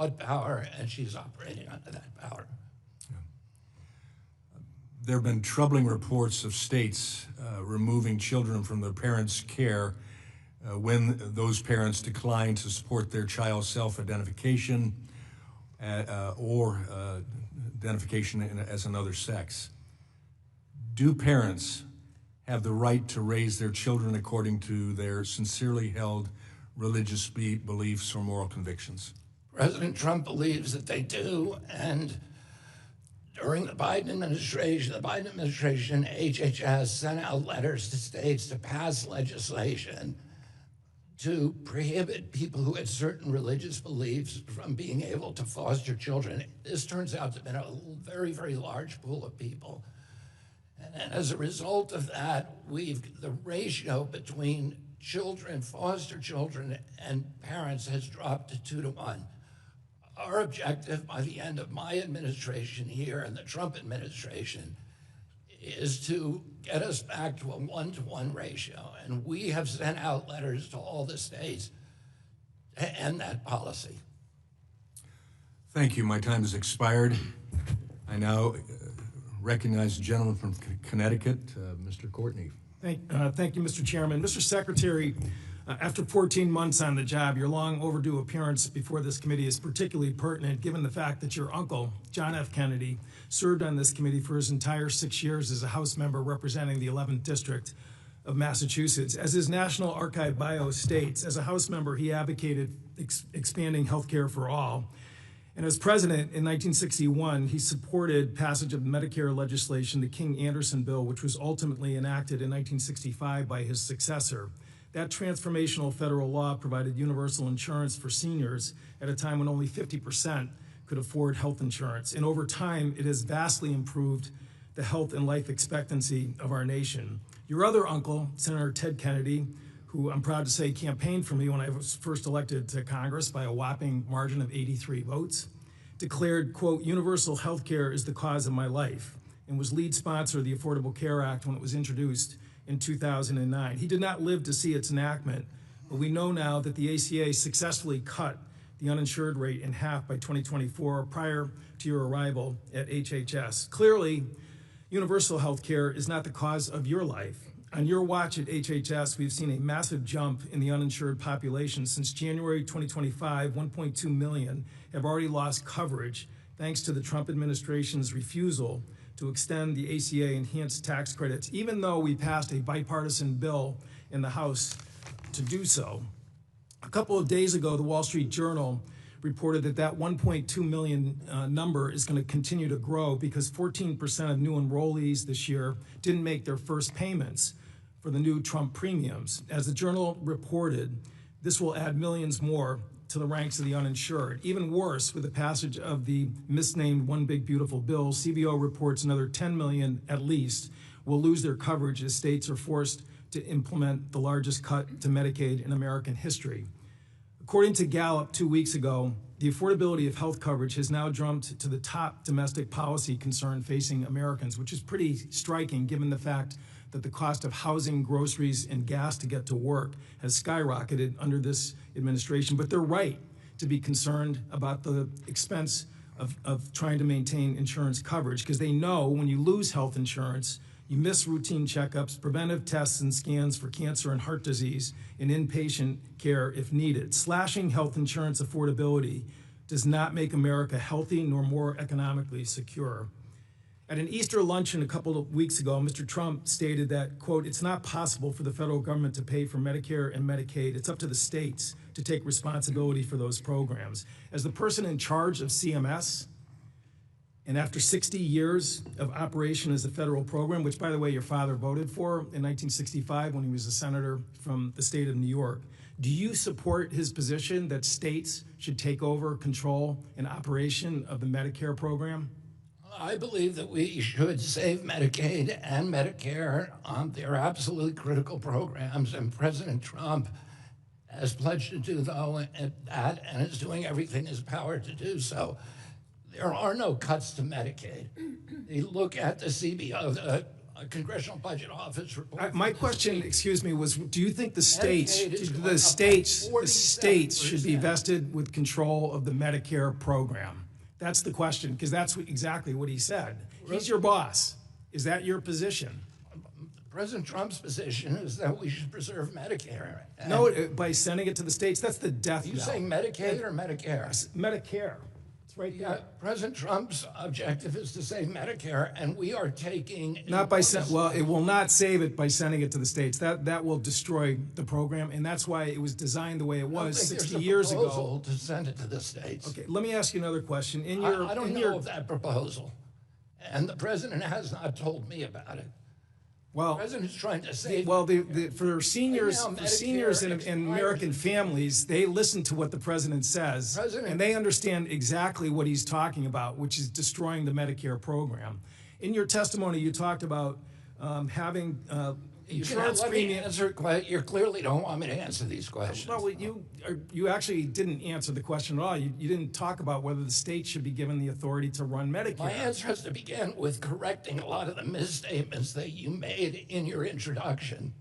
power, and she's operating under that power. There have been troubling reports of states removing children from their parents' care when those parents decline to support their child's self-identification or identification as another sex. Do parents have the right to raise their children according to their sincerely held religious beliefs or moral convictions? President Trump believes that they do, and during the Biden administration, HHS sent out letters to states to pass legislation to prohibit people who had certain religious beliefs from being able to foster children. This turns out to have been a very, very large pool of people. And as a result of that, the ratio between children, foster children, and parents has dropped to 2 to 1. Our objective by the end of my administration here and the Trump administration is to get us back to a 1-to-1 ratio. And we have sent out letters to all the states to end that policy. Thank you. My time has expired. I now recognize the gentleman from Connecticut, Mr. Courtney. Thank you, Mr. Chairman. Mr. Secretary, after 14 months on the job, your long overdue appearance before this committee is particularly pertinent given the fact that your uncle, John F. Kennedy, served on this committee for his entire 6 years as a House member representing the 11th District of Massachusetts. As his National Archive bio states, as a House member, he advocated expanding health care for all. And as president in 1961, he supported passage of Medicare legislation, the King-Anderson bill, which was ultimately enacted in 1965 by his successor. That transformational federal law provided universal insurance for seniors at a time when only 50% could afford health insurance. And over time, it has vastly improved the health and life expectancy of our nation. Your other uncle, Senator Ted Kennedy, who I'm proud to say campaigned for me when I was first elected to Congress by a whopping margin of 83 votes, declared, quote, universal health care is the cause of my life, and was lead sponsor of the Affordable Care Act when it was introduced in 2009. He did not live to see its enactment, but we know now that the ACA successfully cut the uninsured rate in half by 2024, prior to your arrival at HHS. Clearly, universal health care is not the cause of your life. On your watch at HHS, we've seen a massive jump in the uninsured population. Since January 2025, 1.2 million have already lost coverage thanks to the Trump administration's refusal to extend the ACA enhanced tax credits, even though we passed a bipartisan bill in the House to do so. A couple of days ago, the Wall Street Journal reported that 1.2 million number is going to continue to grow because 14% of new enrollees this year didn't make their first payments for the new Trump premiums. As the Journal reported, this will add millions more to the ranks of the uninsured. Even worse, with the passage of the misnamed One Big Beautiful Bill, CBO reports another 10 million at least will lose their coverage as states are forced to implement the largest cut to Medicaid in American history. According to Gallup 2 weeks ago, the affordability of health coverage has now jumped to the top domestic policy concern facing Americans, which is pretty striking given the fact that the cost of housing, groceries, and gas to get to work has skyrocketed under this administration. But they're right to be concerned about the expense of trying to maintain insurance coverage, because they know when you lose health insurance, you miss routine checkups, preventive tests and scans for cancer and heart disease, and inpatient care if needed. Slashing health insurance affordability does not make America healthy nor more economically secure. At an Easter luncheon a couple of weeks ago, Mr. Trump stated that, quote, it's not possible for the federal government to pay for Medicare and Medicaid. It's up to the states to take responsibility for those programs. As the person in charge of CMS, and after 60 years of operation as a federal program, which, by the way, your father voted for in 1965 when he was a senator from the state of New York, do you support his position that states should take over control and operation of the Medicare program? I believe that we should save Medicaid and Medicare. They're absolutely critical programs, and President Trump has pledged to do that and is doing everything in his power to do so. There are no cuts to Medicaid. You look at the CBO, Congressional Budget Office report. My question, excuse me, was: do you think the states, Medicaid is going the up states, by the states should be 47%. vested with control of the Medicare program? That's the question, because that's exactly what he said. He's your boss. Is that your position? President Trump's position is that we should preserve Medicare. And No, by sending it to the states, that's the death are you knell. saying Medicaid or Medicare? Medicare. It's right there. President Trump's objective is to save Medicare, and we are taking Not by well, it will not save it by sending it to the states. That will destroy the program, and that's why it was designed the way it was 60 years ago. To send it to the states. Okay, let me ask you another question. I don't know of that proposal, and the president has not told me about it. Well, The president's trying to save. for seniors, Right now, for seniors Medicare and American expires. families, they listen to what the president says, President- and they understand exactly what he's talking about, which is destroying the Medicare program. In your testimony, you talked about having You insurance let me premium. answer. You clearly don't want me to answer these questions. Well, you actually didn't answer the question at all. You didn't talk about whether the state should be given the authority to run Medicare. My answer has to begin with correcting a lot of the misstatements that you made in your introduction.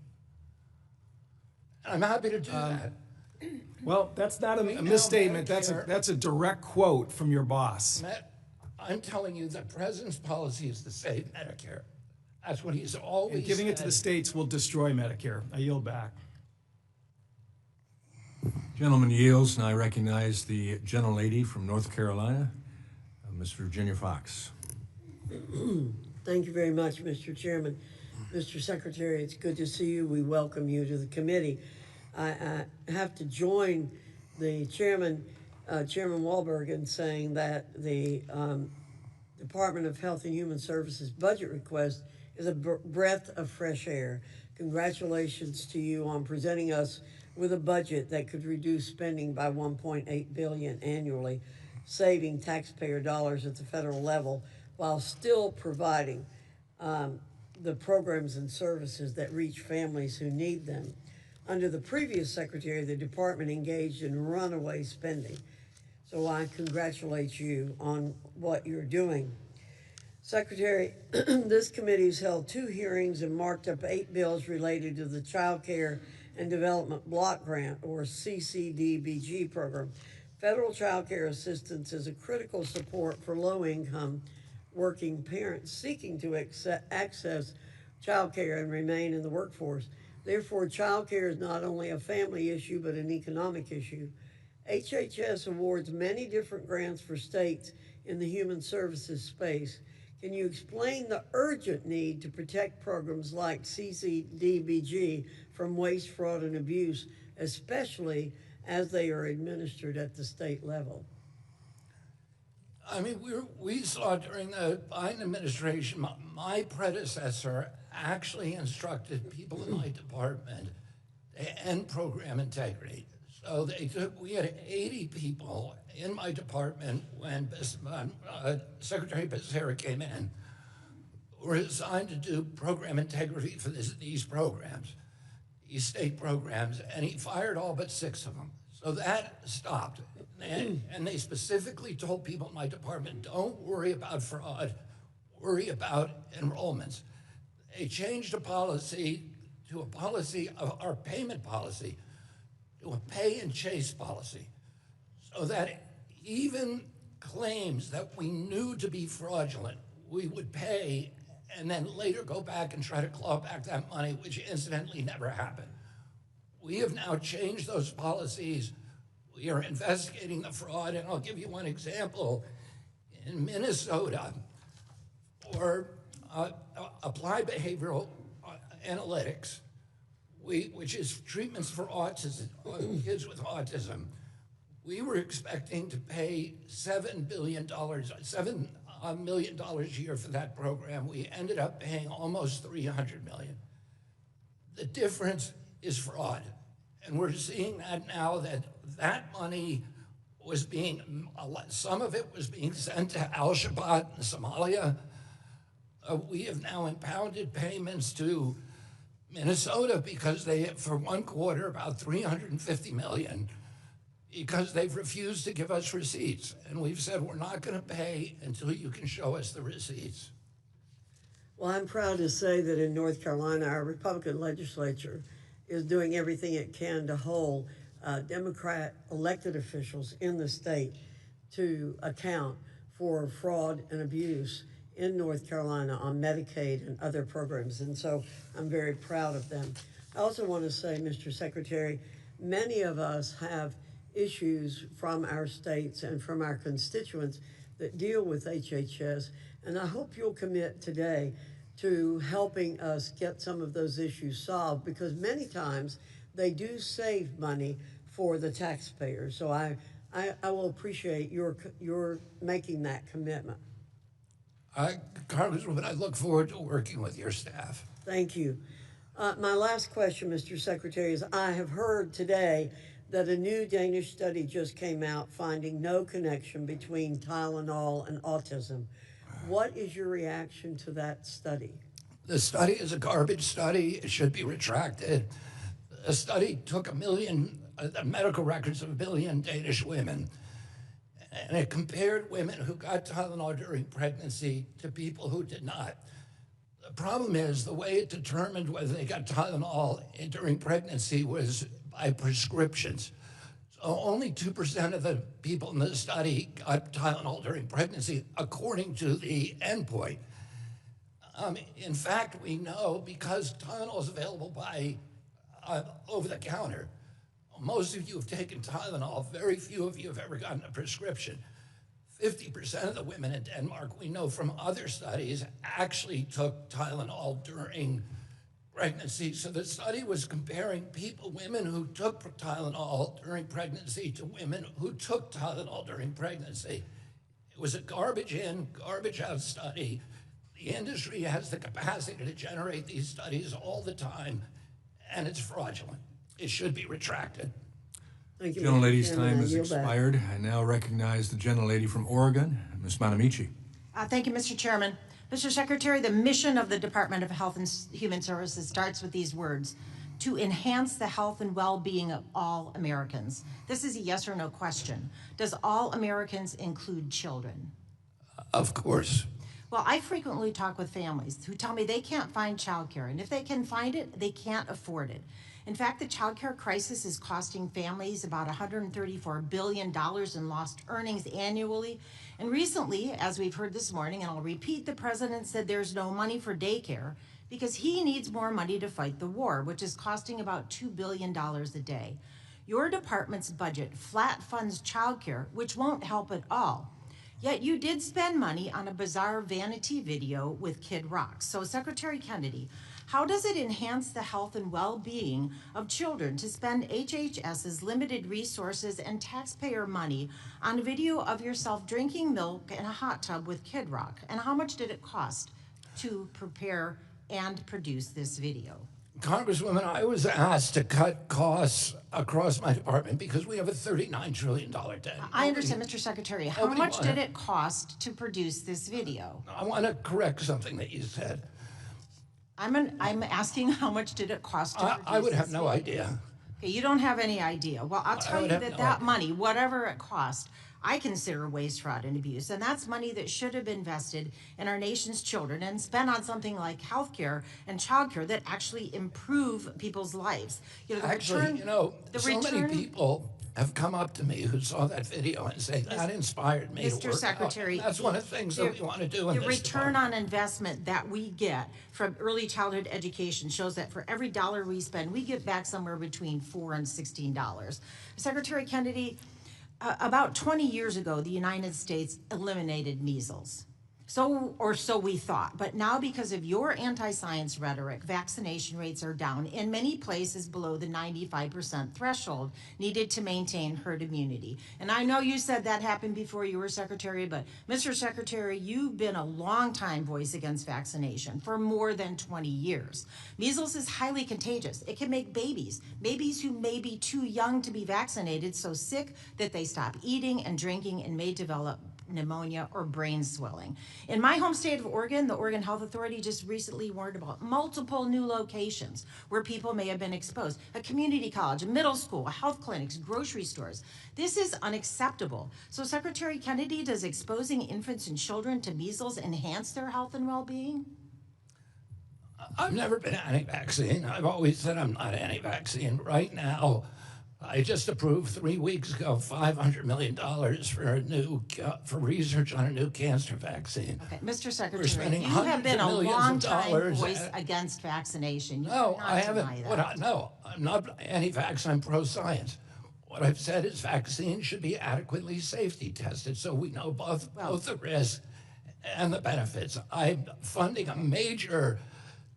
And I'm happy to do that. Well, that's not a now misstatement. Medicare- That's a direct quote from your boss. I'm telling you the president's policy is to save Medicare. That's what he's always And giving it to the said. states will destroy Medicare. I yield back. Gentleman yields, and I recognize the gentlelady from North Carolina, Ms. Virginia Fox. Thank you very much, Mr. Chairman. Mr. Secretary, it's good to see you. We welcome you to the committee. I have to join the chairman, Chairman Wahlberg, in saying that the Department of Health and Human Services budget request is a breath of fresh air. Congratulations to you on presenting us with a budget that could reduce spending by $1.8 billion annually, saving taxpayer dollars at the federal level while still providing the programs and services that reach families who need them. Under the previous secretary, the department engaged in runaway spending. So I congratulate you on what you're doing. Secretary, this committee has held 2 hearings and marked up 8 bills related to the Child Care and Development Block Grant, or CCDBG program. Federal child care assistance is a critical support for low-income working parents seeking to access child care and remain in the workforce. Therefore, child care is not only a family issue, but an economic issue. HHS awards many different grants for states in the human services space. Can you explain the urgent need to protect programs like CCDBG from waste, fraud, and abuse, especially as they are administered at the state level? I mean, we saw during the Biden administration, my predecessor actually instructed people in my department to end program integrity. So we had 80 people in my department when Secretary Becerra came in, were assigned to do program integrity for these programs, these state programs, and he fired all but 6 of them. So that stopped. And they specifically told people in my department, don't worry about fraud, worry about enrollments. They changed a policy to a policy of our payment policy, to a pay and chase policy, so that even claims that we knew to be fraudulent, we would pay and then later go back and try to claw back that money, which incidentally never happened. We have now changed those policies. We are investigating the fraud, and I'll give you one example. In Minnesota, for applied behavioral analytics, which is treatments for autism, kids with autism, we were expecting to pay $7 million a year for that program. We ended up paying almost $300 million. The difference is fraud. And we're seeing that now, that money was some of it was being sent to Al-Shabaab in Somalia. We have now impounded payments to Minnesota because for one quarter, about $350 million, because they've refused to give us receipts. And we've said, we're not going to pay until you can show us the receipts. Well, I'm proud to say that in North Carolina, our Republican legislature is doing everything it can to hold Democrat elected officials in the state to account for fraud and abuse in North Carolina on Medicaid and other programs. And so I'm very proud of them. I also want to say, Mr. Secretary, many of us have issues from our states and from our constituents that deal with HHS. And I hope you'll commit today to helping us get some of those issues solved, because many times they do save money for the taxpayers. So I will appreciate your making that commitment. Congresswoman, I look forward to working with your staff. Thank you. My last question, Mr. Secretary, is I have heard today that a new Danish study just came out finding no connection between Tylenol and autism. What is your reaction to that study? The study is a garbage study. It should be retracted. The study took the medical records of 1 million Danish women, and it compared women who got Tylenol during pregnancy to people who did not. The problem is the way it determined whether they got Tylenol during pregnancy was by prescriptions. So only 2% of the people in the study got Tylenol during pregnancy, according to the endpoint. In fact, we know because Tylenol is available by over the counter. Most of you have taken Tylenol. Very few of you have ever gotten a prescription. 50% of the women in Denmark, we know from other studies, actually took Tylenol during pregnancy. So the study was comparing women who took Tylenol during pregnancy to women who took Tylenol during pregnancy. It was a garbage in, garbage out study. The industry has the capacity to generate these studies all the time, and it's fraudulent. It should be retracted. Thank you, Gentlelady's Mr. time Chairman. has I yield back. expired. I now recognize the gentlelady from Oregon, Ms. Manamichi. Thank you, Mr. Chairman. Mr. Secretary, the mission of the Department of Health and Human Services starts with these words: to enhance the health and well-being of all Americans. This is a yes or no question. Does all Americans include children? Of course. Well, I frequently talk with families who tell me they can't find childcare, and if they can find it, they can't afford it. In fact, the childcare crisis is costing families about $134 billion in lost earnings annually. And recently, as we've heard this morning, and I'll repeat, the president said there's no money for daycare because he needs more money to fight the war, which is costing about $2 billion a day. Your department's budget flat funds childcare, which won't help at all. Yet you did spend money on a bizarre vanity video with Kid Rock. So Secretary Kennedy, how does it enhance the health and well-being of children to spend HHS's limited resources and taxpayer money on a video of yourself drinking milk in a hot tub with Kid Rock? And how much did it cost to prepare and produce this video? Congresswoman, I was asked to cut costs across my department because we have a $39 trillion debt. I understand, Mr. Secretary. How much did it cost to produce this video? I want to correct something that you said. I'm asking how much did it cost to produce I would have this no video? idea. Okay, you don't have any idea. Well, I'll tell you would have that no that idea. money, whatever it cost, I consider waste, fraud, and abuse. And that's money that should have been invested in our nation's children and spent on something like healthcare and childcare that actually improve people's lives. You know, Many people have come up to me who saw that video and say, that inspired me to Mr. work Secretary, out. That's one of the things that we want to do in the this return department. on investment that we get from early childhood education shows that for every dollar we spend, we get back somewhere between $4 and $16. Secretary Kennedy, about 20 years ago, the United States eliminated measles. So we thought. But now, because of your anti-science rhetoric, vaccination rates are down in many places below the 95% threshold needed to maintain herd immunity. And I know you said that happened before you were secretary, but Mr. Secretary, you've been a long-time voice against vaccination for more than 20 years. Measles is highly contagious. It can make babies who may be too young to be vaccinated, so sick that they stop eating and drinking and may develop pneumonia or brain swelling. In my home state of Oregon, the Oregon Health Authority just recently warned about multiple new locations where people may have been exposed: a community college, a middle school, health clinics, grocery stores. This is unacceptable. So Secretary Kennedy, does exposing infants and children to measles enhance their health and well-being? I've never been anti-vaccine. I've always said I'm not anti-vaccine. Right now, I just approved 3 weeks ago $500 million for research on a new cancer vaccine. Okay, Mr. Secretary, spending you have been hundreds a of millions of long-time dollars voice at- against vaccination. You No, cannot I haven't. deny that. No, I'm not anti-vax. I'm pro-science. What I've said is vaccines should be adequately safety tested so we know both the risks and the benefits. I'm funding a major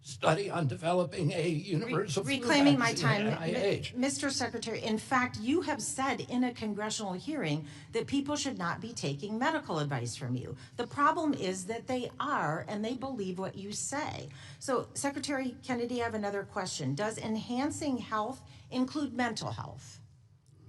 study on developing a universal flu Reclaiming my vaccine time, at NIH. Mr. Secretary, in fact, you have said in a congressional hearing that people should not be taking medical advice from you. The problem is that they are, and they believe what you say. So, Secretary Kennedy, I have another question. Does enhancing health include mental health?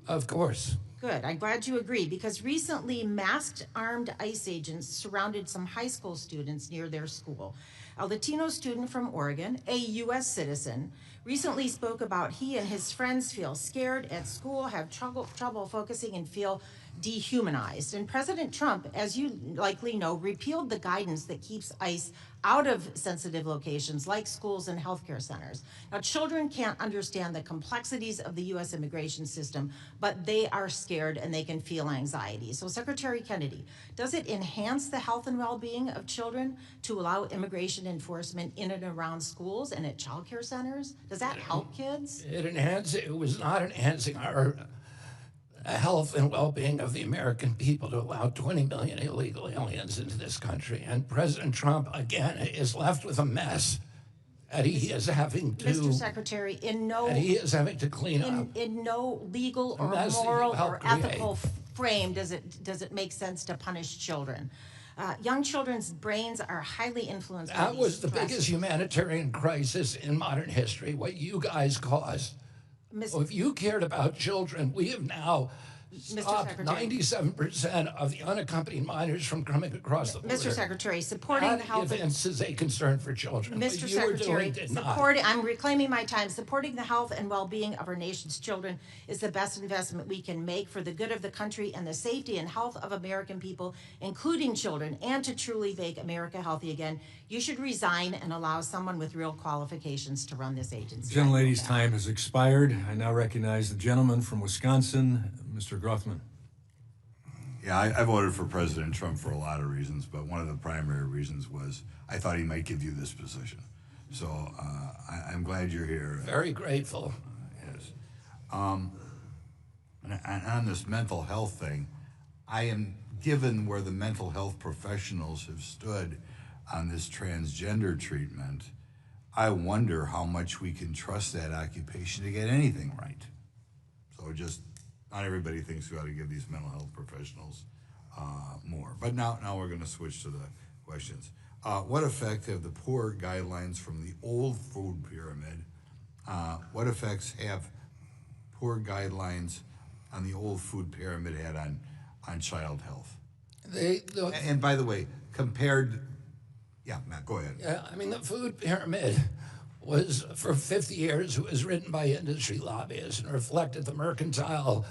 Of course. Good, I'm glad you agree, because recently masked armed ICE agents surrounded some high school students near their school. A Latino student from Oregon, a U.S. citizen, recently spoke about he and his friends feel scared at school, have trouble focusing, and feel dehumanized. And President Trump, as you likely know, repealed the guidance that keeps ICE out of sensitive locations like schools and healthcare centers. Now, children can't understand the complexities of the U.S. immigration system, but they are scared and they can feel anxiety. So, Secretary Kennedy, does it enhance the health and well-being of children to allow immigration enforcement in and around schools and at childcare centers? Does that help kids? It was not enhancing our health and well-being of the American people to allow 20 million illegal aliens into this country. And President Trump, again, is left with a mess that he is having to... Mr. Secretary, that he is having to clean up. in no legal or mess that you moral or helped create. ethical frame does it make sense to punish children. Young children's brains are highly influenced by That these was the stressors. biggest humanitarian crisis in modern history, what you guys caused. Well, if you cared about children, we have now stopped Secretary. 97% of the unaccompanied minors from coming across the border. Mr. Secretary, supporting the That health of evinces a concern for children. What Mr. you were Secretary, doing did not. I'm reclaiming my time. Supporting the health and well-being of our nation's children is the best investment we can make for the good of the country and the safety and health of American people, including children, and to truly make America healthy again. You should resign and allow someone with real qualifications to run this agency. Gentlelady's time has expired. I now recognize the gentleman from Wisconsin, Mr. Grothman. Yeah, I voted for President Trump for a lot of reasons, but one of the primary reasons was I thought he might give you this position. So I'm glad you're here. Very grateful. Yes. And on this mental health thing, I am, given where the mental health professionals have stood on this transgender treatment, I wonder how much we can trust that occupation to get anything right. So just, not everybody thinks we ought to give these mental health professionals more. But now we're going to switch to the questions. What effect have the poor guidelines from the old food pyramid, what effects have poor guidelines on the old food pyramid had on child health? And by the way, compared, yeah, Matt, go ahead. Yeah, I mean, the food pyramid was, for 50 years, it was written by industry lobbyists and reflected the mercantile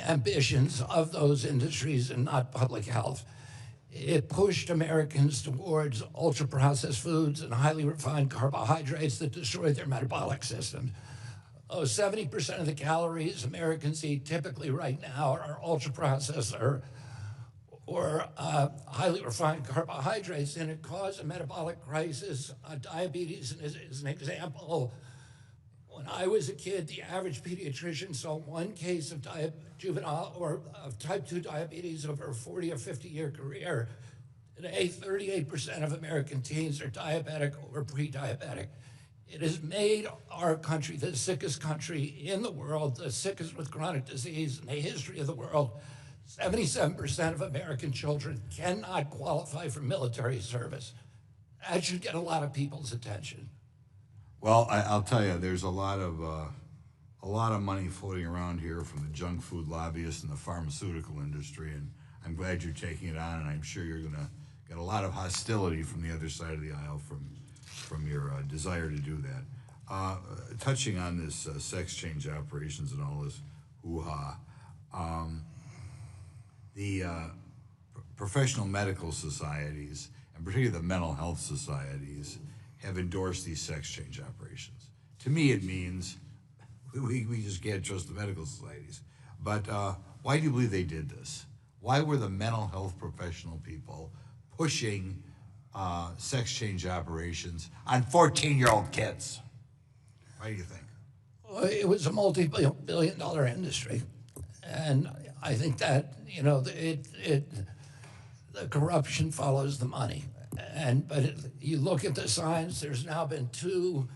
ambitions of those industries and not public health. It pushed Americans towards ultra-processed foods and highly refined carbohydrates that destroyed their metabolic system. 70% of the calories Americans eat typically right now are ultra-processed or highly refined carbohydrates, and it caused a metabolic crisis. Diabetes is an example. When I was a kid, the average pediatrician saw one case of juvenile or of type 2 diabetes over a 40 or 50-year career. Today, 38% of American teens are diabetic or pre-diabetic. It has made our country the sickest country in the world, the sickest with chronic disease in the history of the world. 77% of American children cannot qualify for military service. That should get a lot of people's attention. Well, I'll tell you, there's a lot of money floating around here from the junk food lobbyists and the pharmaceutical industry, and I'm glad you're taking it on, and I'm sure you're going to get a lot of hostility from the other side of the aisle from your desire to do that. Touching on this sex change operations and all this hoo-ha, the professional medical societies, and particularly the mental health societies, have endorsed these sex change operations. To me, it means we just can't trust the medical societies. But why do you believe they did this? Why were the mental health professional people pushing sex change operations on 14-year-old kids? Why do you think? Well, it was a multi-billion-dollar industry, and I think that the corruption follows the money. But you look at the science. There's now been 2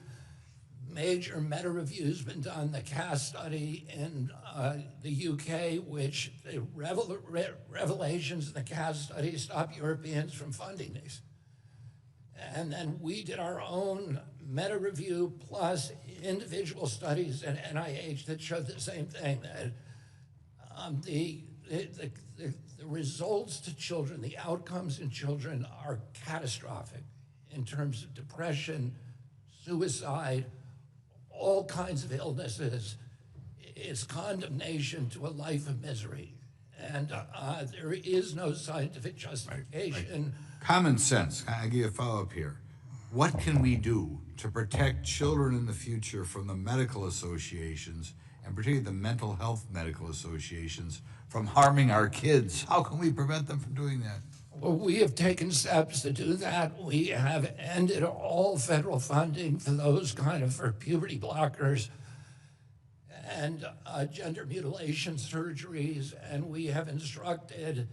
major meta reviews been done. The CAS study in the UK, which the revelations in the CAS study stopped Europeans from funding these. And then we did our own meta review plus individual studies at NIH that showed the same thing, that the results to children, the outcomes in children are catastrophic in terms of depression, suicide, all kinds of illnesses. It's condemnation to a life of misery. And there is no scientific justification. Common sense. I give you a follow-up here. What can we do to protect children in the future from the medical associations, and particularly the mental health medical associations, from harming our kids? How can we prevent them from doing that? Well, we have taken steps to do that. We have ended all federal funding for those for puberty blockers and gender mutilation surgeries, and we have instructed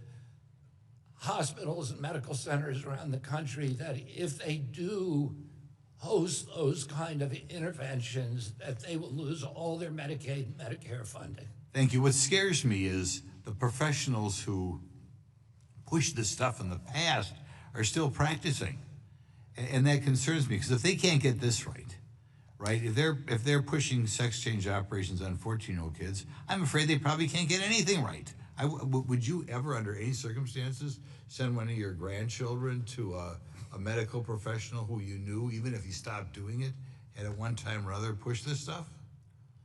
hospitals and medical centers around the country that if they do host those kind of interventions, that they will lose all their Medicaid and Medicare funding. Thank you. What scares me is the professionals who pushed this stuff in the past are still practicing. And that concerns me, because if they can't get this right, if they're pushing sex change operations on 14-year-old kids, I'm afraid they probably can't get anything right. Would you ever, under any circumstances, send one of your grandchildren to a medical professional who you knew, even if he stopped doing it, had at one time or other pushed this stuff?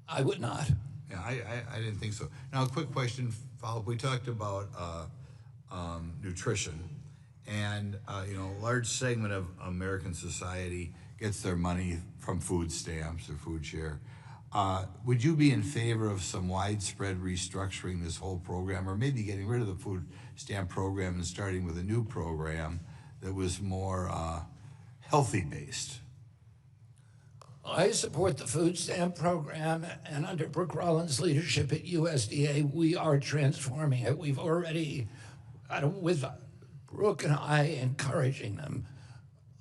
I would not. Yeah, I didn't think so. Now, a quick question, follow-up. We talked about nutrition, and a large segment of American society gets their money from food stamps or food share. Would you be in favor of some widespread restructuring this whole program, or maybe getting rid of the food stamp program and starting with a new program that was more healthy-based? I support the food stamp program, and under Brooke Rollins' leadership at USDA, we are transforming it. We've already, with Brooke and I encouraging them,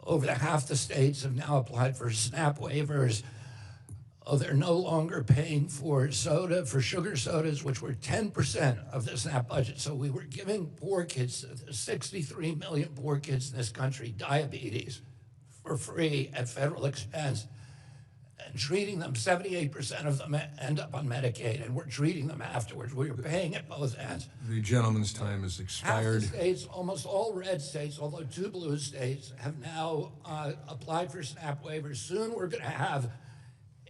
over half the states have now applied for SNAP waivers. They're no longer paying for sugar sodas, which were 10% of the SNAP budget. So we were giving poor kids, 63 million poor kids in this country, diabetes for free at federal expense, and treating them. 78% of them end up on Medicaid, and we're treating them afterwards. We're paying at both ends. The gentleman's time has expired. Half the states, almost all red states, although 2 blue states, have now applied for SNAP waivers. Soon we're going to have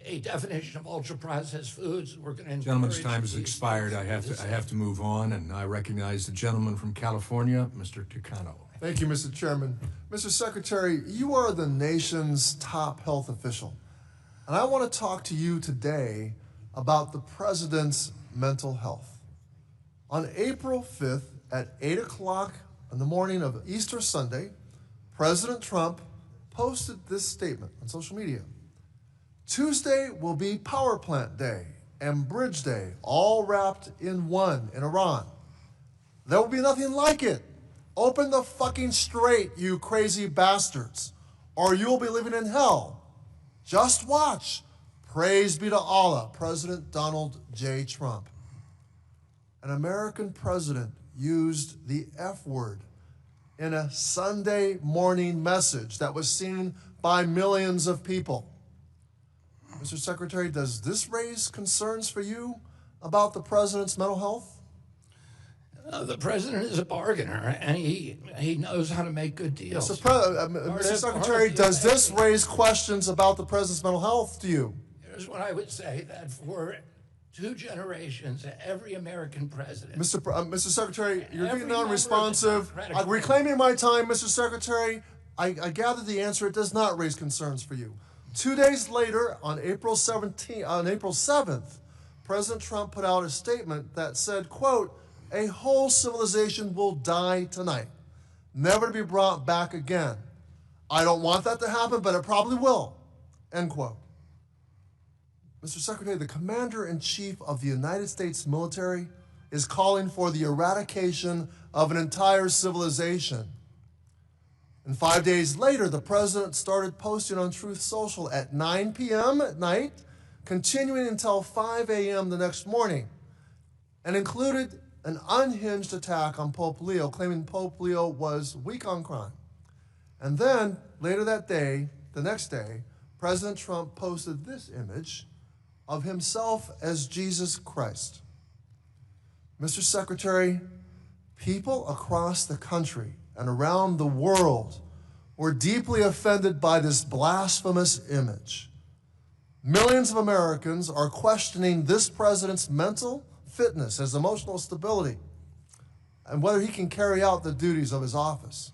a definition of ultra-processed foods. We're going to encourage. Gentleman's time has expired. I have to move on, and I recognize the gentleman from California, Mr. Tucano. Thank you, Mr. Chairman. Mr. Secretary, you are the nation's top health official, and I want to talk to you today about the president's mental health. On April 5th at 8 o'clock in the morning of Easter Sunday, President Trump posted this statement on social media. Tuesday will be Power Plant Day and Bridge Day, all wrapped in one in Iran. There will be nothing like it. Open the fucking strait, you crazy bastards, or you'll be living in hell. Just watch. Praise be to Allah, President Donald J. Trump. An American president used the F word in a Sunday morning message that was seen by millions of people. Mr. Secretary, does this raise concerns for you about the president's mental health? The president is a bargainer, and he knows how to make good deals. Mr. Secretary, does this raise questions about the president's mental health to you? Here's what I would say, that for 2 generations, every American president... Mr. Secretary, you're being non-responsive. I'm reclaiming my time, Mr. Secretary. I gather the answer, it does not raise concerns for you. 2 days later, on April 7th, President Trump put out a statement that said, quote, "A whole civilization will die tonight, never to be brought back again. I don't want that to happen, but it probably will," end quote. Mr. Secretary, the Commander-in-Chief of the United States military is calling for the eradication of an entire civilization. And 5 days later, the president started posting on Truth Social at 9 p.m. at night, continuing until 5 a.m. the next morning, and included an unhinged attack on Pope Leo, claiming Pope Leo was weak on crime. And then, later that day, the next day, President Trump posted this image of himself as Jesus Christ. Mr. Secretary, people across the country and around the world were deeply offended by this blasphemous image. Millions of Americans are questioning this president's mental fitness, his emotional stability, and whether he can carry out the duties of his office.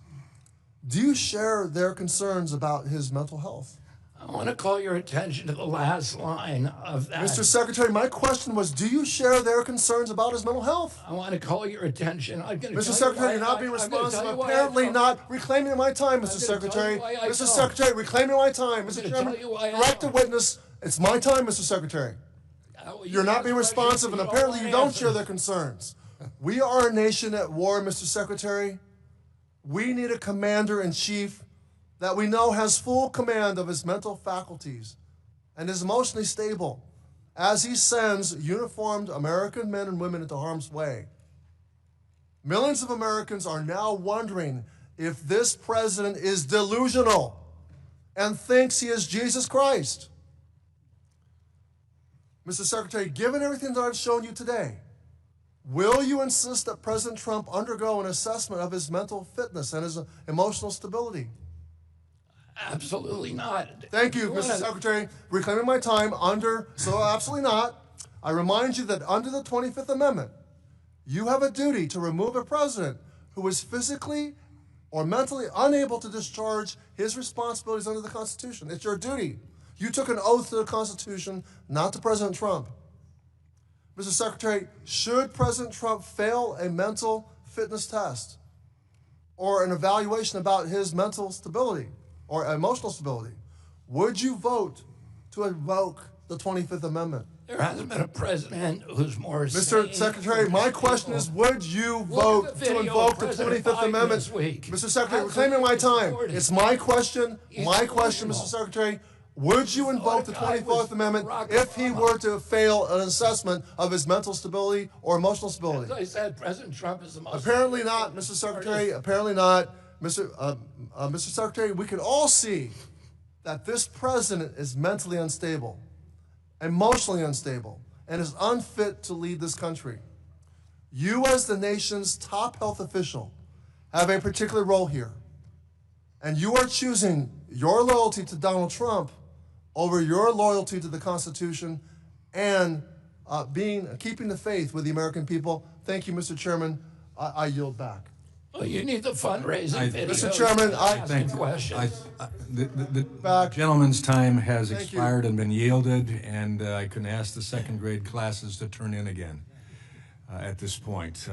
Do you share their concerns about his mental health? I want to call your attention to the last line of that. Mr. Secretary, my question was, do you share their concerns about his mental health? I want to call your attention. Mr. Secretary, you're not being responsive. Apparently not reclaiming my time, Mr. Secretary. Mr. Secretary, reclaiming my time. Mr. Chairman, direct the witness. It's my time, Mr. Secretary. You're not being responsive, and apparently you don't share their concerns. We are a nation at war, Mr. Secretary. We need a commander-in-chief that we know has full command of his mental faculties and is emotionally stable as he sends uniformed American men and women into harm's way. Millions of Americans are now wondering if this president is delusional and thinks he is Jesus Christ. Mr. Secretary, given everything that I've shown you today, will you insist that President Trump undergo an assessment of his mental fitness and his emotional stability? Absolutely not. Thank you, Mr. Secretary. Reclaiming my time so absolutely not. I remind you that under the 25th Amendment, you have a duty to remove a president who is physically or mentally unable to discharge his responsibilities under the Constitution. It's your duty. You took an oath to the Constitution, not to President Trump. Mr. Secretary, should President Trump fail a mental fitness test or an evaluation about his mental stability or emotional stability, would you vote to invoke the 25th Amendment? There hasn't been a president who's more Mr. Secretary, my question is, would you vote to invoke the 25th Amendment? Mr. Secretary, reclaiming my time. It's my question, Mr. Secretary. Would you invoke the 24th Amendment if he were to fail an assessment of his mental stability or emotional stability? As I said, President Trump is the most... Apparently not, Mr. Secretary. Apparently not. Mr. Secretary, we can all see that this president is mentally unstable, emotionally unstable, and is unfit to lead this country. You, as the nation's top health official, have a particular role here, and you are choosing your loyalty to Donald Trump over your loyalty to the Constitution and keeping the faith with the American people. Thank you, Mr. Chairman. I yield back. Well, you need the fundraising video. Mr. Chairman, thank you. The gentleman's time has expired and been yielded, and I can ask the second grade classes to turn in again at this point.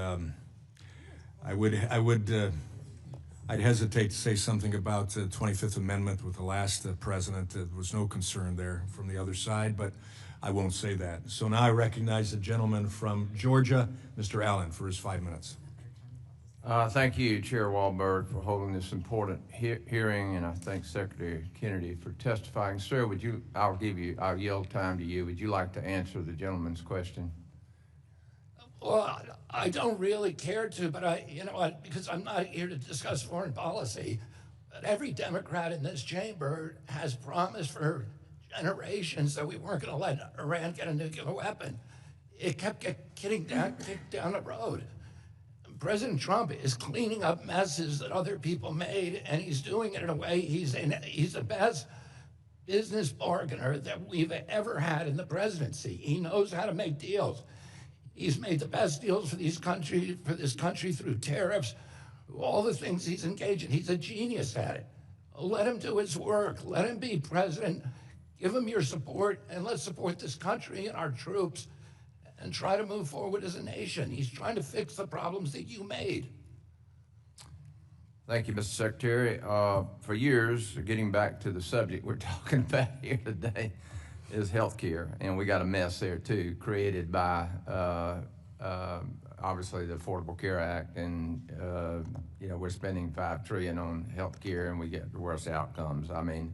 I'd hesitate to say something about the 25th Amendment with the last president. There was no concern there from the other side, but I won't say that. So now I recognize the gentleman from Georgia, Mr. Allen, for his 5 minutes. Thank you, Chair Walberg, for holding this important hearing, and I thank Secretary Kennedy for testifying. Sir, I'll yield time to you. Would you like to answer the gentleman's question? Well, I don't really care to, but you know what, because I'm not here to discuss foreign policy, but every Democrat in this chamber has promised for generations that we weren't going to let Iran get a nuclear weapon. It kept getting kicked down the road. President Trump is cleaning up messes that other people made, and he's doing it in a way he's the best business bargainer that we've ever had in the presidency. He knows how to make deals. He's made the best deals for this country through tariffs, all the things he's engaged in. He's a genius at it. Let him do his work. Let him be president. Give him your support, and let's support this country and our troops and try to move forward as a nation. He's trying to fix the problems that you made. Thank you, Mr. Secretary. For years, getting back to the subject we're talking about here today, is health care. And we got a mess there too, created by obviously the Affordable Care Act. And we're spending $5 trillion on health care and we get the worst outcomes. I mean,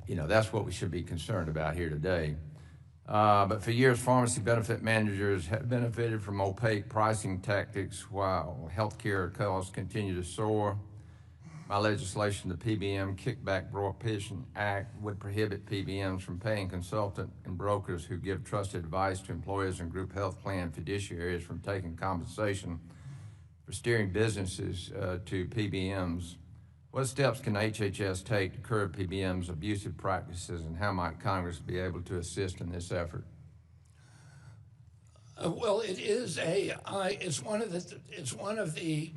that's what we should be concerned about here today. But for years, pharmacy benefit managers have benefited from opaque pricing tactics while healthcare costs continue to soar. My legislation, the PBM Kickback Prohibition Act, would prohibit PBMs from paying consultants and brokers who give trusted advice to employers and group health plan fiduciaries from taking compensation for steering businesses to PBMs. What steps can HHS take to curb PBM's abusive practices, and how might Congress be able to assist in this effort? Well, it's one of the,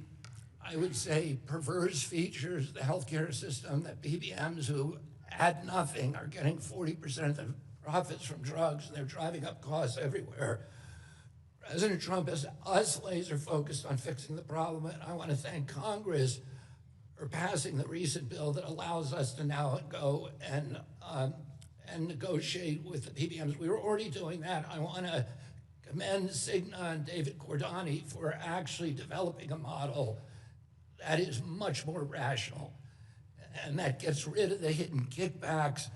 I would say, perverse features of the healthcare system that PBMs who add nothing are getting 40% of the profits from drugs, and they're driving up costs everywhere. President Trump has us laser focused on fixing the problem, and I want to thank Congress for passing the recent bill that allows us to now go and negotiate with the PBMs. We were already doing that. I want to commend Cigna and David Cordani for actually developing a model that is much more rational and that gets rid of the hidden kickbacks,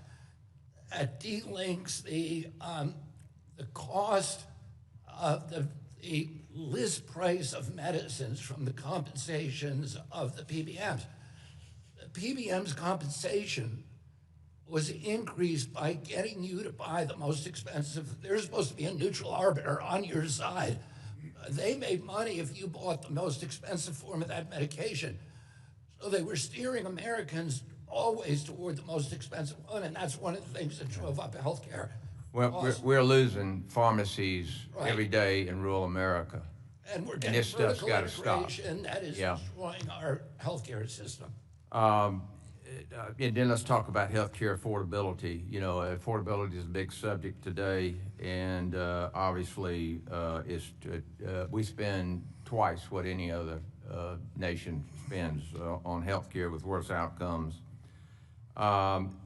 that delinks the cost of the list price of medicines from the compensations of the PBMs. The PBM's compensation was increased by getting you to buy the most expensive. There's supposed to be a neutral arbiter on your side. They made money if you bought the most expensive form of that medication. So they were steering Americans always toward the most expensive one, and that's one of the things that drove up healthcare. Well, we're losing pharmacies Right. every day in rural America. And we're And getting this stuff's vertical gotta stop. integration that is Yeah. destroying our healthcare system. And then let's talk about healthcare affordability. Affordability is a big subject today, and obviously, we spend twice what any other nation spends on healthcare with worse outcomes. I'm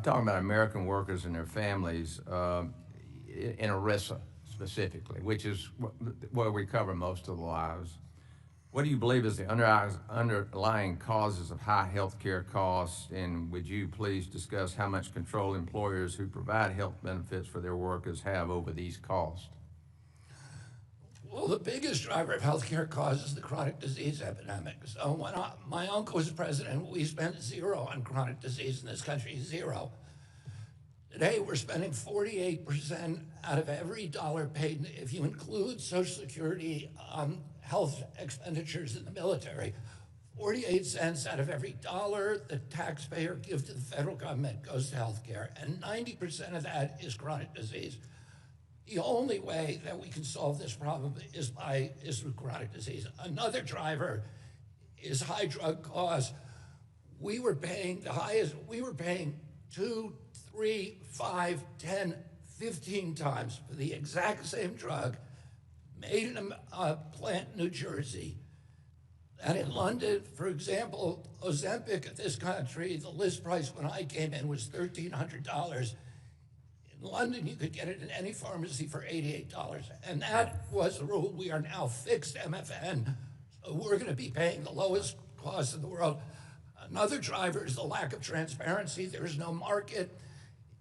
talking about American workers and their families in ERISA specifically, which is where we cover most of the lives. What do you believe is the underlying causes of high health care costs? And would you please discuss how much control employers who provide health benefits for their workers have over these costs? Well, the biggest driver of healthcare costs is the chronic disease epidemic. So when my uncle was president, we spent zero on chronic disease in this country, zero. Today, we're spending 48% out of every dollar paid, if you include Social Security, health expenditures in the military. 48 cents out of every dollar the taxpayer gives to the federal government goes to healthcare, and 90% of that is chronic disease. The only way that we can solve this problem is through chronic disease. Another driver is high drug costs. We were paying 2, 3, 5, 10, 15 times for the exact same drug made in a plant in New Jersey. And in London, for example, Ozempic in this country, the list price when I came in was $1,300. In London, you could get it in any pharmacy for $88. And that was the rule. We are now fixed MFN. So we're going to be paying the lowest cost in the world. Another driver is the lack of transparency. There's no market.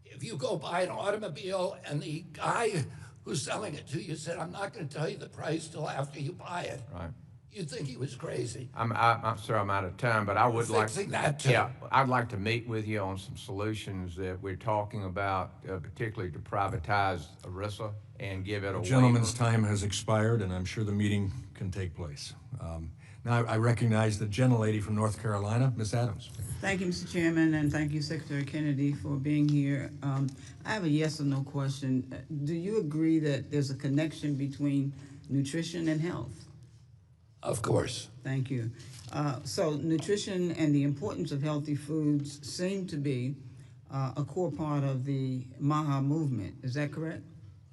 If you go buy an automobile and the guy who's selling it to you said, I'm not going to tell you the price till after you buy it. Right. You'd think he was crazy. I'm sorry, I'm out of time, but I would like Fixing that too. Yeah, I'd like to meet with you on some solutions that we're talking about, particularly to privatize ERISA and give it a Gentleman's waiver. time has expired, and I'm sure the meeting can take place. Now I recognize the gentlelady from North Carolina, Ms. Adams. Thank you, Mr. Chairman, and thank you, Secretary Kennedy, for being here. I have a yes or no question. Do you agree that there's a connection between nutrition and health? Of course. Thank you. So nutrition and the importance of healthy foods seem to be a core part of the MAHA movement. Is that correct?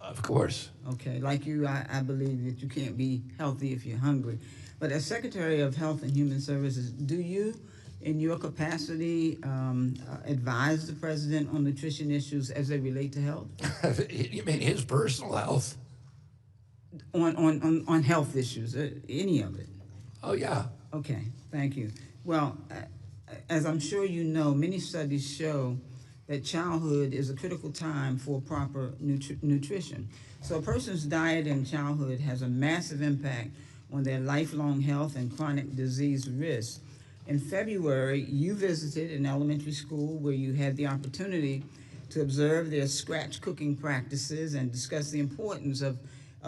Of course. Okay, like you, I believe that you can't be healthy if you're hungry. But as Secretary of Health and Human Services, do you, in your capacity, advise the President on nutrition issues as they relate to health? You mean his personal health? On health issues, any of it? Oh, yeah. Okay, thank you. Well, as I'm sure you know, many studies show that childhood is a critical time for proper nutrition. So a person's diet in childhood has a massive impact on their lifelong health and chronic disease risk. In February, you visited an elementary school where you had the opportunity to observe their scratch cooking practices and discuss the importance of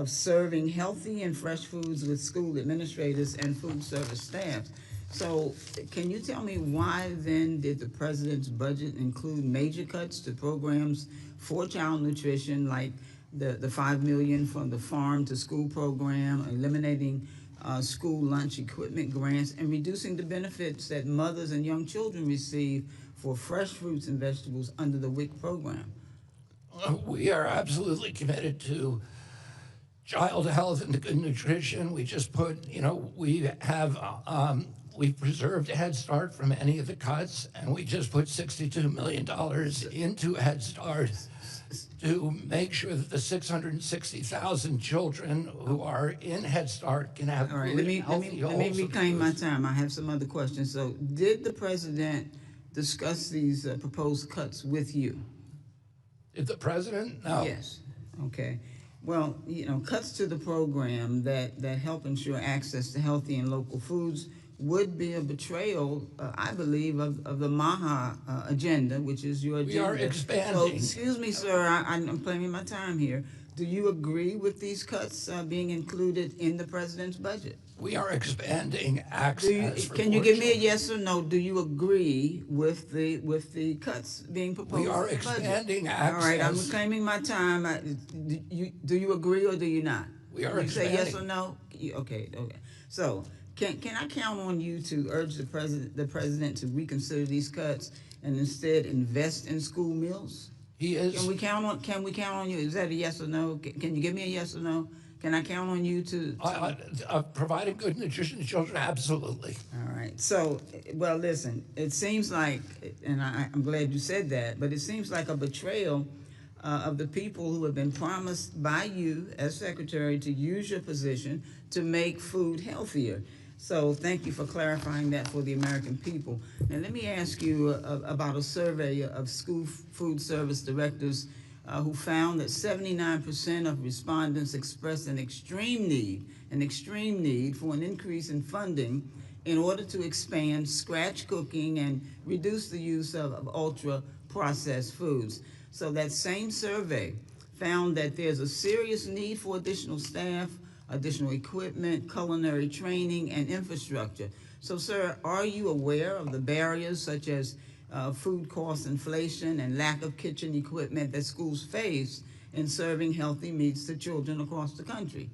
serving healthy and fresh foods with school administrators and food service staff. So can you tell me why then did the President's budget include major cuts to programs for child nutrition, like the $5 million from the farm to school program, eliminating school lunch equipment grants, and reducing the benefits that mothers and young children receive for fresh fruits and vegetables under the WIC program? We are absolutely committed to child health and good nutrition. We just put, we've preserved Head Start from any of the cuts, and we just put $62 million into Head Start to make sure that the 660,000 children who are in Head Start can have All right, good, let me wholesome reclaim my foods. time. I have some other questions. So did the President discuss these proposed cuts with you? Did the president? No. Yes. Okay. Well, cuts to the program that help ensure access to healthy and local foods would be a betrayal, I believe, of the MAHA agenda, which is your agenda. We are expanding. So, excuse me, sir, I'm claiming my time here. Do you agree with these cuts being included in the President's budget? We are expanding access. Can you give me a yes or no? Do you agree with the cuts being proposed? We are in the budget? expanding access. All right, I'm claiming my time. Do you agree or do you not? We are you expanding. say yes or no? Okay. So can I count on you to urge the president to reconsider these cuts and instead invest in school meals? He is. Can we count on you? Is that a yes or no? Can you give me a yes or no? Can I count on you to Providing good nutrition to children? Absolutely. All right. So, well, listen, it seems like, and I'm glad you said that, but it seems like a betrayal of the people who have been promised by you as Secretary to use your position to make food healthier. So thank you for clarifying that for the American people. Now, let me ask you about a survey of school food service directors who found that 79% of respondents expressed an extreme need for an increase in funding in order to expand scratch cooking and reduce the use of ultra-processed foods. So that same survey found that there's a serious need for additional staff, additional equipment, culinary training, and infrastructure. So, sir, are you aware of the barriers such as food cost inflation and lack of kitchen equipment that schools face in serving healthy meals to children across the country?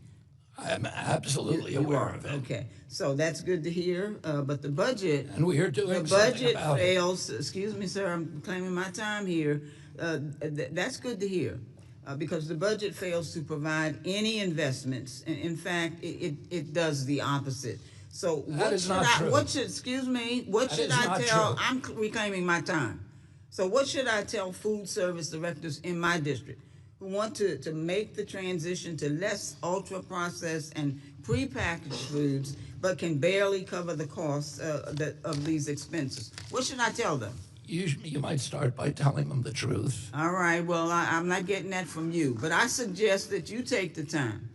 I'm absolutely aware of it. Okay, so that's good to hear, but the budget... And we are doing the something budget about it. fails, excuse me, sir, I'm claiming my time here. That's good to hear, because the budget fails to provide any investments. In fact, it does the opposite. So That is not true. what should I tell, I'm reclaiming my time. So what should I tell food service directors in my district who want to make the transition to less ultra-processed and prepackaged foods, but can barely cover the costs of these expenses? What should I tell them? You might start by telling them the truth. All right, well, I'm not getting that from you, but I suggest that you take the time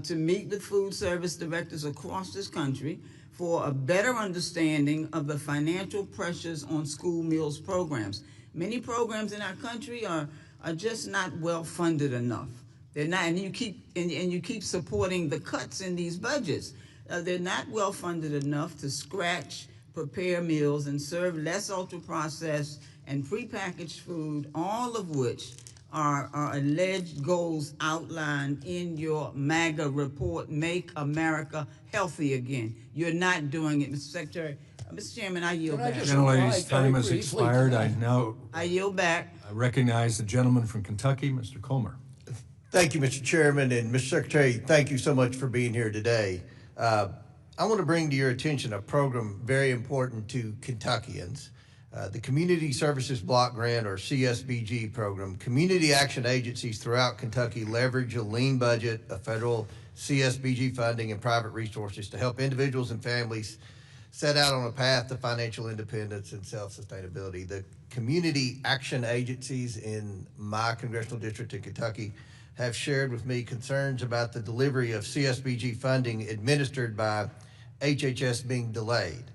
to meet with food service directors across this country for a better understanding of the financial pressures on school meals programs. Many programs in our country are just not well funded enough. They're not, and you keep supporting the cuts in these budgets. They're not well funded enough to scratch, prepare meals, and serve less ultra-processed and prepackaged food, all of which are alleged goals outlined in your MAGA report, Make America Healthy Again. You're not doing it, Mr. Secretary. Mr. Chairman, I yield Can I back. just Gentlelady's reply very time has briefly to expired. that? I yield back. I recognize the gentleman from Kentucky, Mr. Comer. Thank you, Mr. Chairman, and Mr. Secretary, thank you so much for being here today. I want to bring to your attention a program very important to Kentuckians. The Community Services Block Grant, or CSBG program. Community action agencies throughout Kentucky leverage a lean budget of federal CSBG funding and private resources to help individuals and families set out on a path to financial independence and self-sustainability. The community action agencies in my congressional district in Kentucky have shared with me concerns about the delivery of CSBG funding administered by HHS being delayed.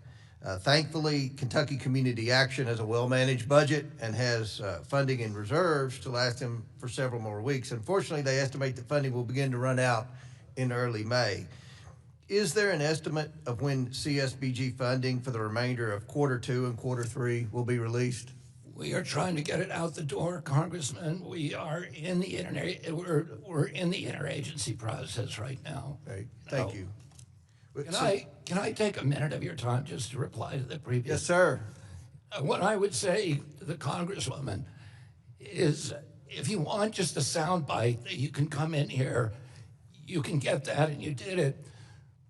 Thankfully, Kentucky Community Action has a well-managed budget and has funding in reserves to last them for several more weeks. Unfortunately, they estimate that funding will begin to run out in early May. Is there an estimate of when CSBG funding for the remainder of Q2 and Q3 will be released? We are trying to get it out the door, Congressman. We are in the we're in the interagency process right now. Okay, thank you. Can I take a minute of your time just to reply to the previous? Yes, sir. What I would say to the Congresswoman is, if you want just a sound bite that you can come in here, you can get that, and you did it.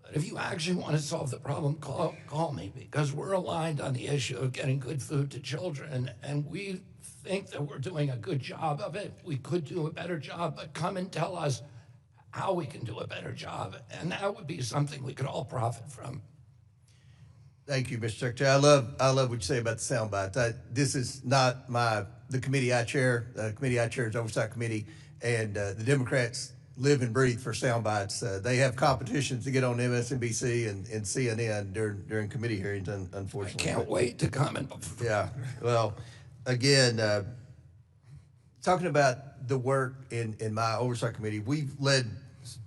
But if you actually want to solve the problem, call me, because we're aligned on the issue of getting good food to children, and we think that we're doing a good job of it. We could do a better job, but come and tell us how we can do a better job, and that would be something we could all profit from. Thank you, Mr. Secretary. I love what you say about the sound bites. This is not the committee I chair. The committee I chair is Oversight Committee, and the Democrats live and breathe for sound bites. They have competitions to get on MSNBC and CNN during committee hearings, unfortunately. I can't wait to comment. Yeah, well, again, talking about the work in my Oversight Committee, we've led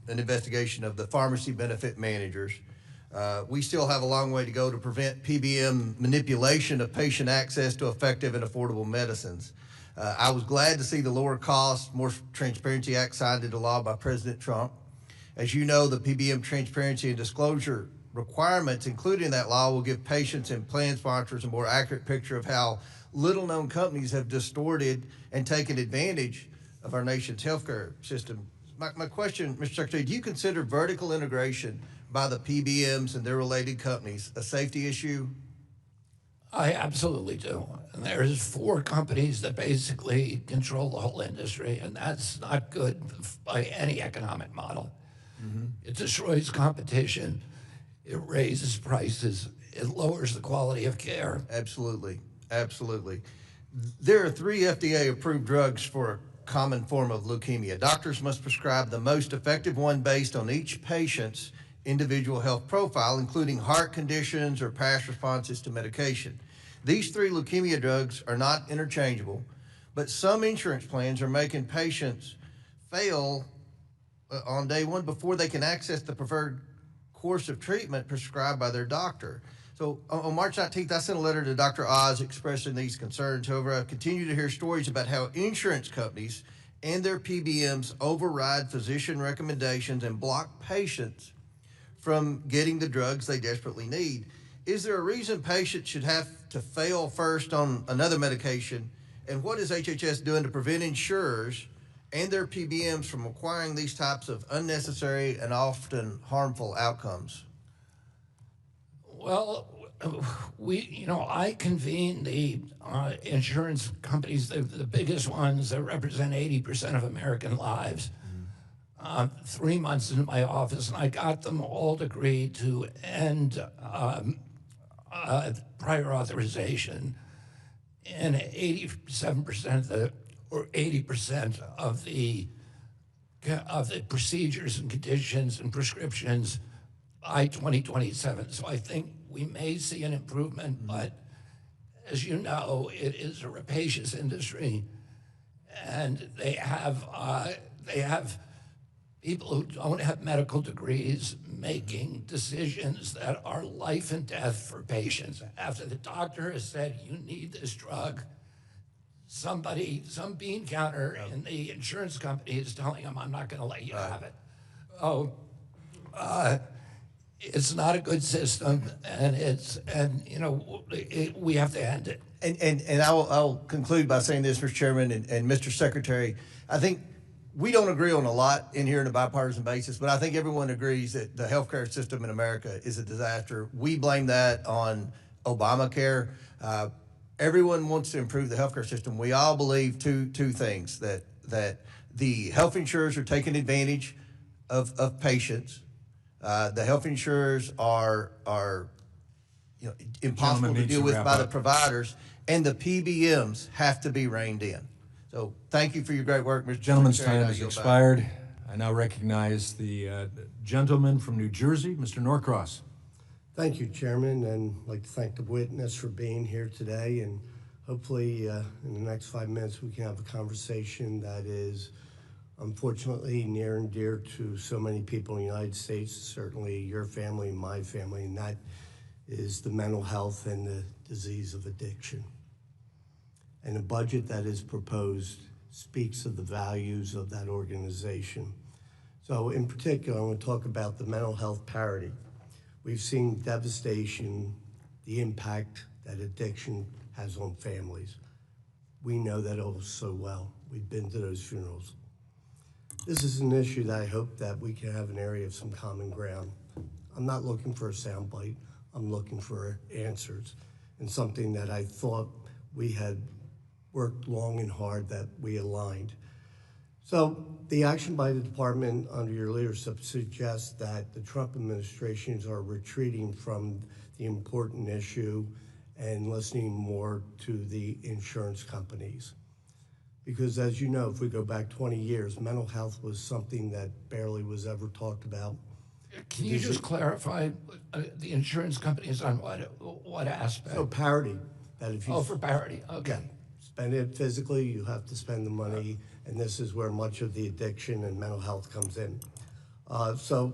an investigation of the pharmacy benefit managers. We still have a long way to go to prevent PBM manipulation of patient access to effective and affordable medicines. I was glad to see the Lower Cost, More Transparency Act signed into law by President Trump. As you know, the PBM transparency and disclosure requirements included in that law will give patients and plan sponsors a more accurate picture of how little-known companies have distorted and taken advantage of our nation's healthcare system. My question, Mr. Secretary, do you consider vertical integration by the PBMs and their related companies a safety issue? I absolutely do. And there's 4 companies that basically control the whole industry, and that's not good by any economic model. Mm-hmm. It destroys competition. It raises prices. It lowers the quality of care. Absolutely, absolutely. There are 3 FDA-approved drugs for a common form of leukemia. Doctors must prescribe the most effective one based on each patient's individual health profile, including heart conditions or past responses to medication. These 3 leukemia drugs are not interchangeable, but some insurance plans are making patients fail on day 1 before they can access the preferred course of treatment prescribed by their doctor. So on March 19th, I sent a letter to Dr. Oz expressing these concerns. However, I continue to hear stories about how insurance companies and their PBMs override physician recommendations and block patients from getting the drugs they desperately need. Is there a reason patients should have to fail first on another medication? And what is HHS doing to prevent insurers and their PBMs from acquiring these types of unnecessary and often harmful outcomes? Well, I convene the insurance companies, the biggest ones that represent 80% of American lives, 3 months into my office, and I got them all to agree to end prior authorization in 87% or 80% of the procedures and conditions and prescriptions by 2027. So I think we may see an improvement, but as you know, it is a rapacious industry, and they have people who don't have medical degrees making decisions that are life and death for patients. After the doctor has said, you need this drug, some bean counter in the insurance company is telling them, I'm not going to let you have it. It's not a good system, and we have to end it. And I'll conclude by saying this, Mr. Chairman and Mr. Secretary. I think we don't agree on a lot in here on a bipartisan basis, but I think everyone agrees that the healthcare system in America is a disaster. We blame that on Obamacare. Everyone wants to improve the healthcare system. We all believe two things, that the health insurers are taking advantage of patients. The health insurers are impossible to deal with by the providers, and the PBMs have to be reined in. So thank you for your great work, Mr. Gentleman's Secretary. time has expired. I now recognize the gentleman from New Jersey, Mr. Norcross. Thank you, Chairman, and I'd like to thank the witness for being here today. And hopefully in the next 5 minutes we can have a conversation that is unfortunately near and dear to so many people in the United States, certainly your family and my family, and that is the mental health and the disease of addiction. And the budget that is proposed speaks of the values of that organization. So in particular, I want to talk about the mental health parity. We've seen devastation, the impact that addiction has on families. We know that all so well. We've been to those funerals. This is an issue that I hope that we can have an area of some common ground. I'm not looking for a soundbite. I'm looking for answers, and something that I thought we had worked long and hard that we aligned. So the action by the department under your leadership suggests that the Trump administrations are retreating from the important issue and listening more to the insurance companies. Because as you know, if we go back 20 years, mental health was something that barely was ever talked about. Can you just clarify the insurance companies on what aspect? So parity, that if you for parity, okay. spend it physically, you have to spend the money, and this is where much of the addiction and mental health comes in. So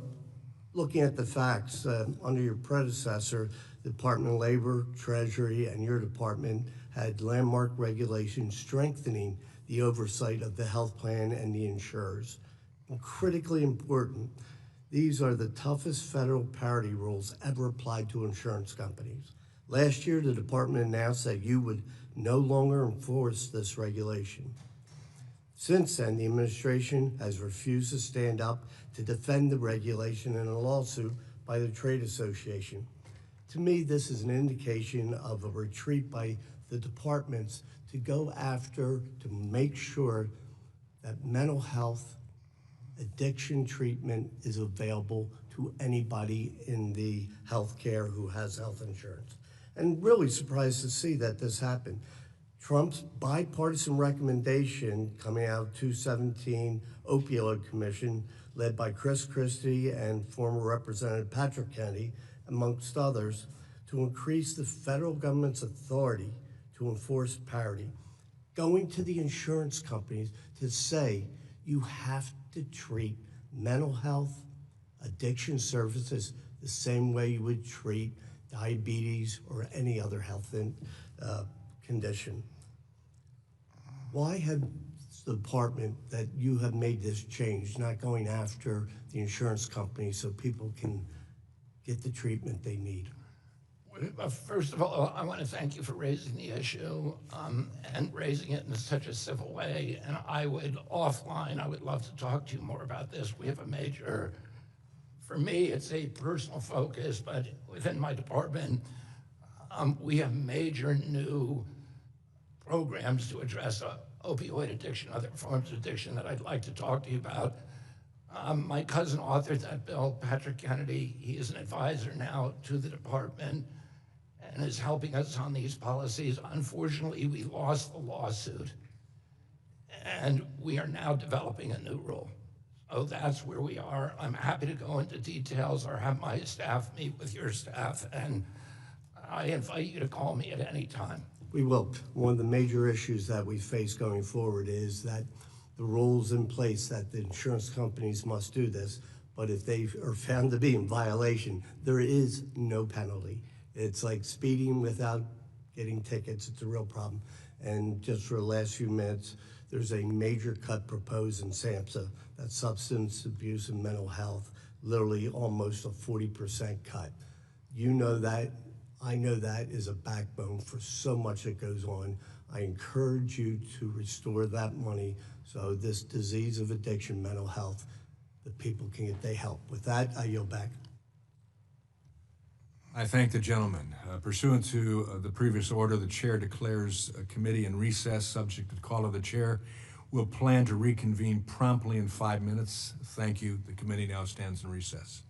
looking at the facts, under your predecessor, the Department of Labor, Treasury, and your department had landmark regulations strengthening the oversight of the health plan and the insurers. And critically important, these are the toughest federal parity rules ever applied to insurance companies. Last year, the department announced that you would no longer enforce this regulation. Since then, the administration has refused to stand up to defend the regulation in a lawsuit by the trade association. To me, this is an indication of a retreat by the departments to go after, to make sure that mental health addiction treatment is available to anybody in the healthcare who has health insurance. And really surprised to see that this happened. Trump's bipartisan recommendation coming out of 2017 opioid commission led by Chris Christie and former Representative Patrick Kennedy, amongst others, to increase the federal government's authority to enforce parity, going to the insurance companies to say you have to treat mental health, addiction services the same way you would treat diabetes or any other health condition. Why have the department that you have made this change, not going after the insurance companies so people can get the treatment they need? First of all, I want to thank you for raising the issue and raising it in such a civil way. And I would love to talk to you more about this. We have a major, for me, it's a personal focus, but within my department, we have major new programs to address opioid addiction, other forms of addiction that I'd like to talk to you about. My cousin authored that bill, Patrick Kennedy. He is an advisor now to the department and is helping us on these policies. Unfortunately, we lost the lawsuit, and we are now developing a new rule. So that's where we are. I'm happy to go into details or have my staff meet with your staff, and I invite you to call me at any time. We will. One of the major issues that we face going forward is that the rules in place that the insurance companies must do this, but if they are found to be in violation, there is no penalty. It's like speeding without getting tickets. It's a real problem. And just for the last few minutes, there's a major cut proposed in SAMHSA, that's substance abuse and mental health, literally almost a 40% cut. You know that, I know that is a backbone for so much that goes on. I encourage you to restore that money so this disease of addiction, mental health, the people can get their help. With that, I yield back. I thank the gentleman. Pursuant to the previous order, the chair declares a committee in recess, subject to the call of the chair. We'll plan to reconvene promptly in 5 minutes. Thank you. The committee now stands in recess.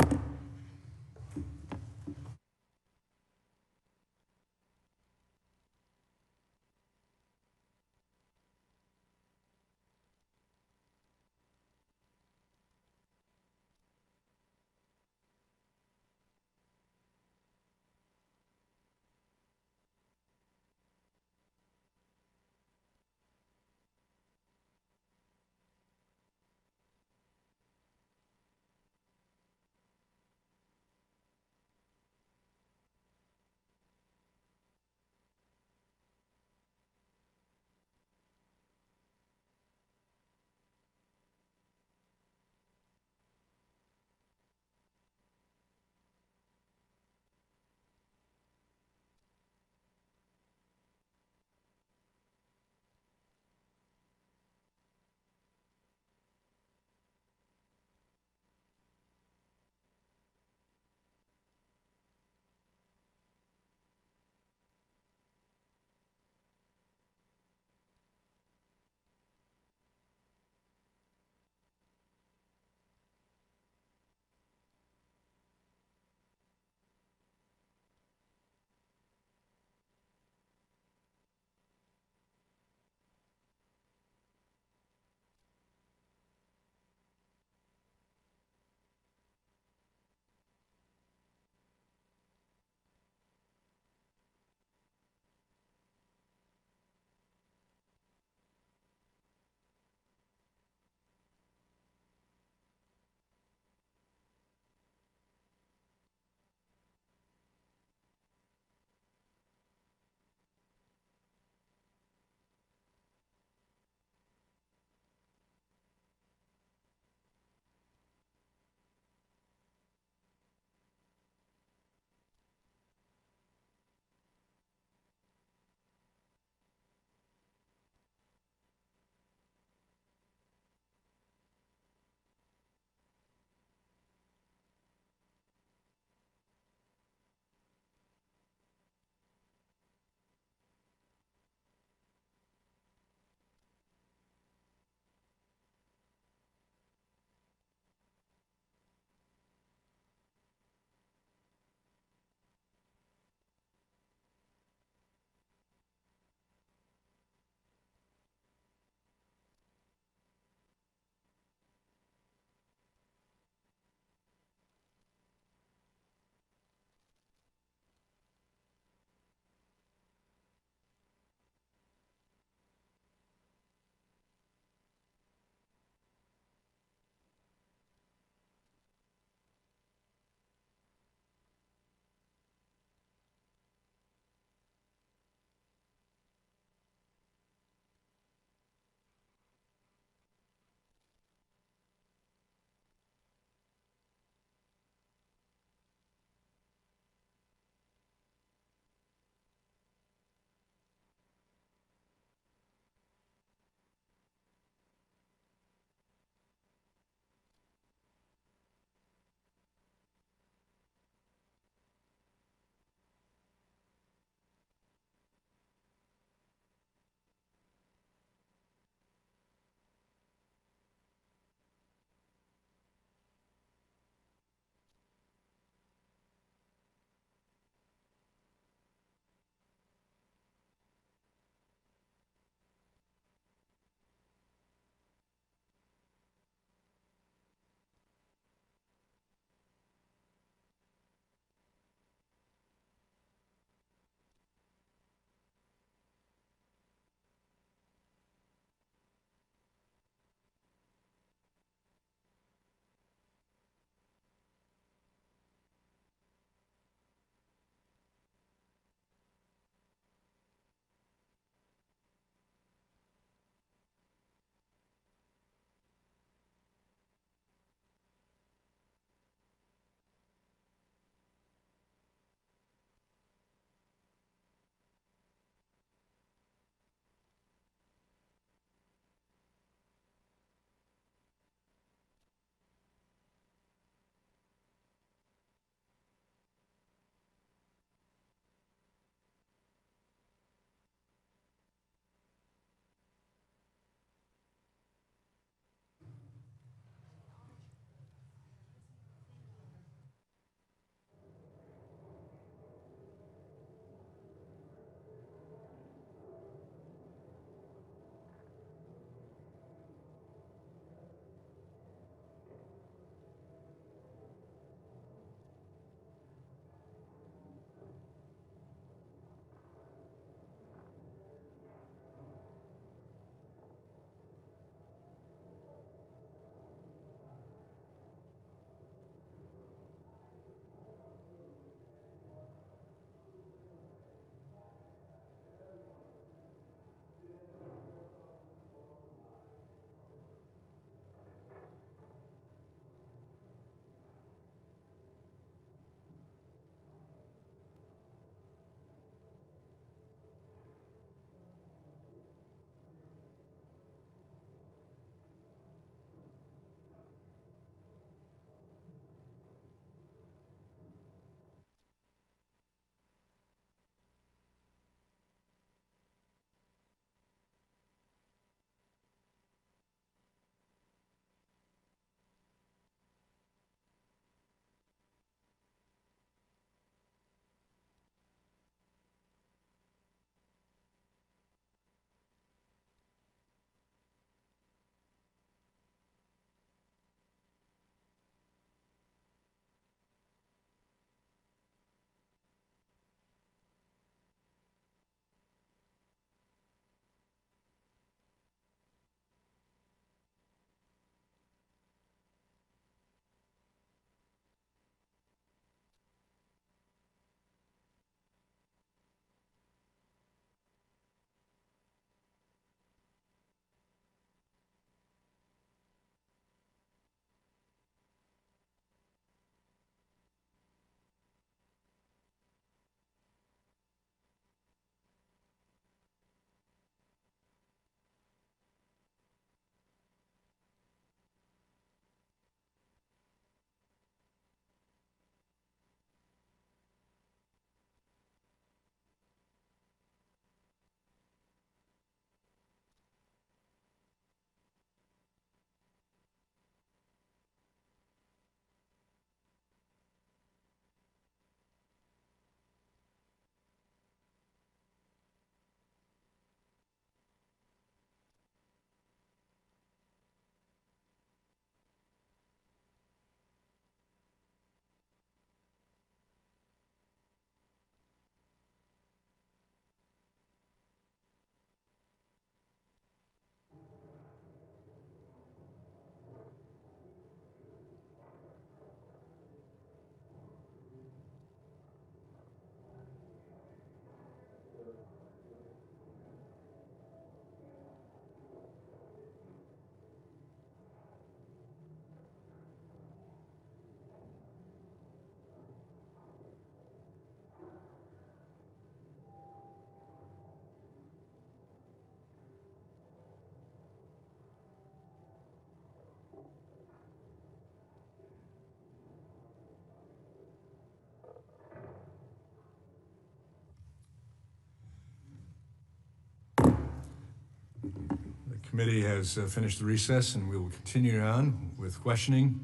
Committee has finished the recess, and we will continue on with questioning.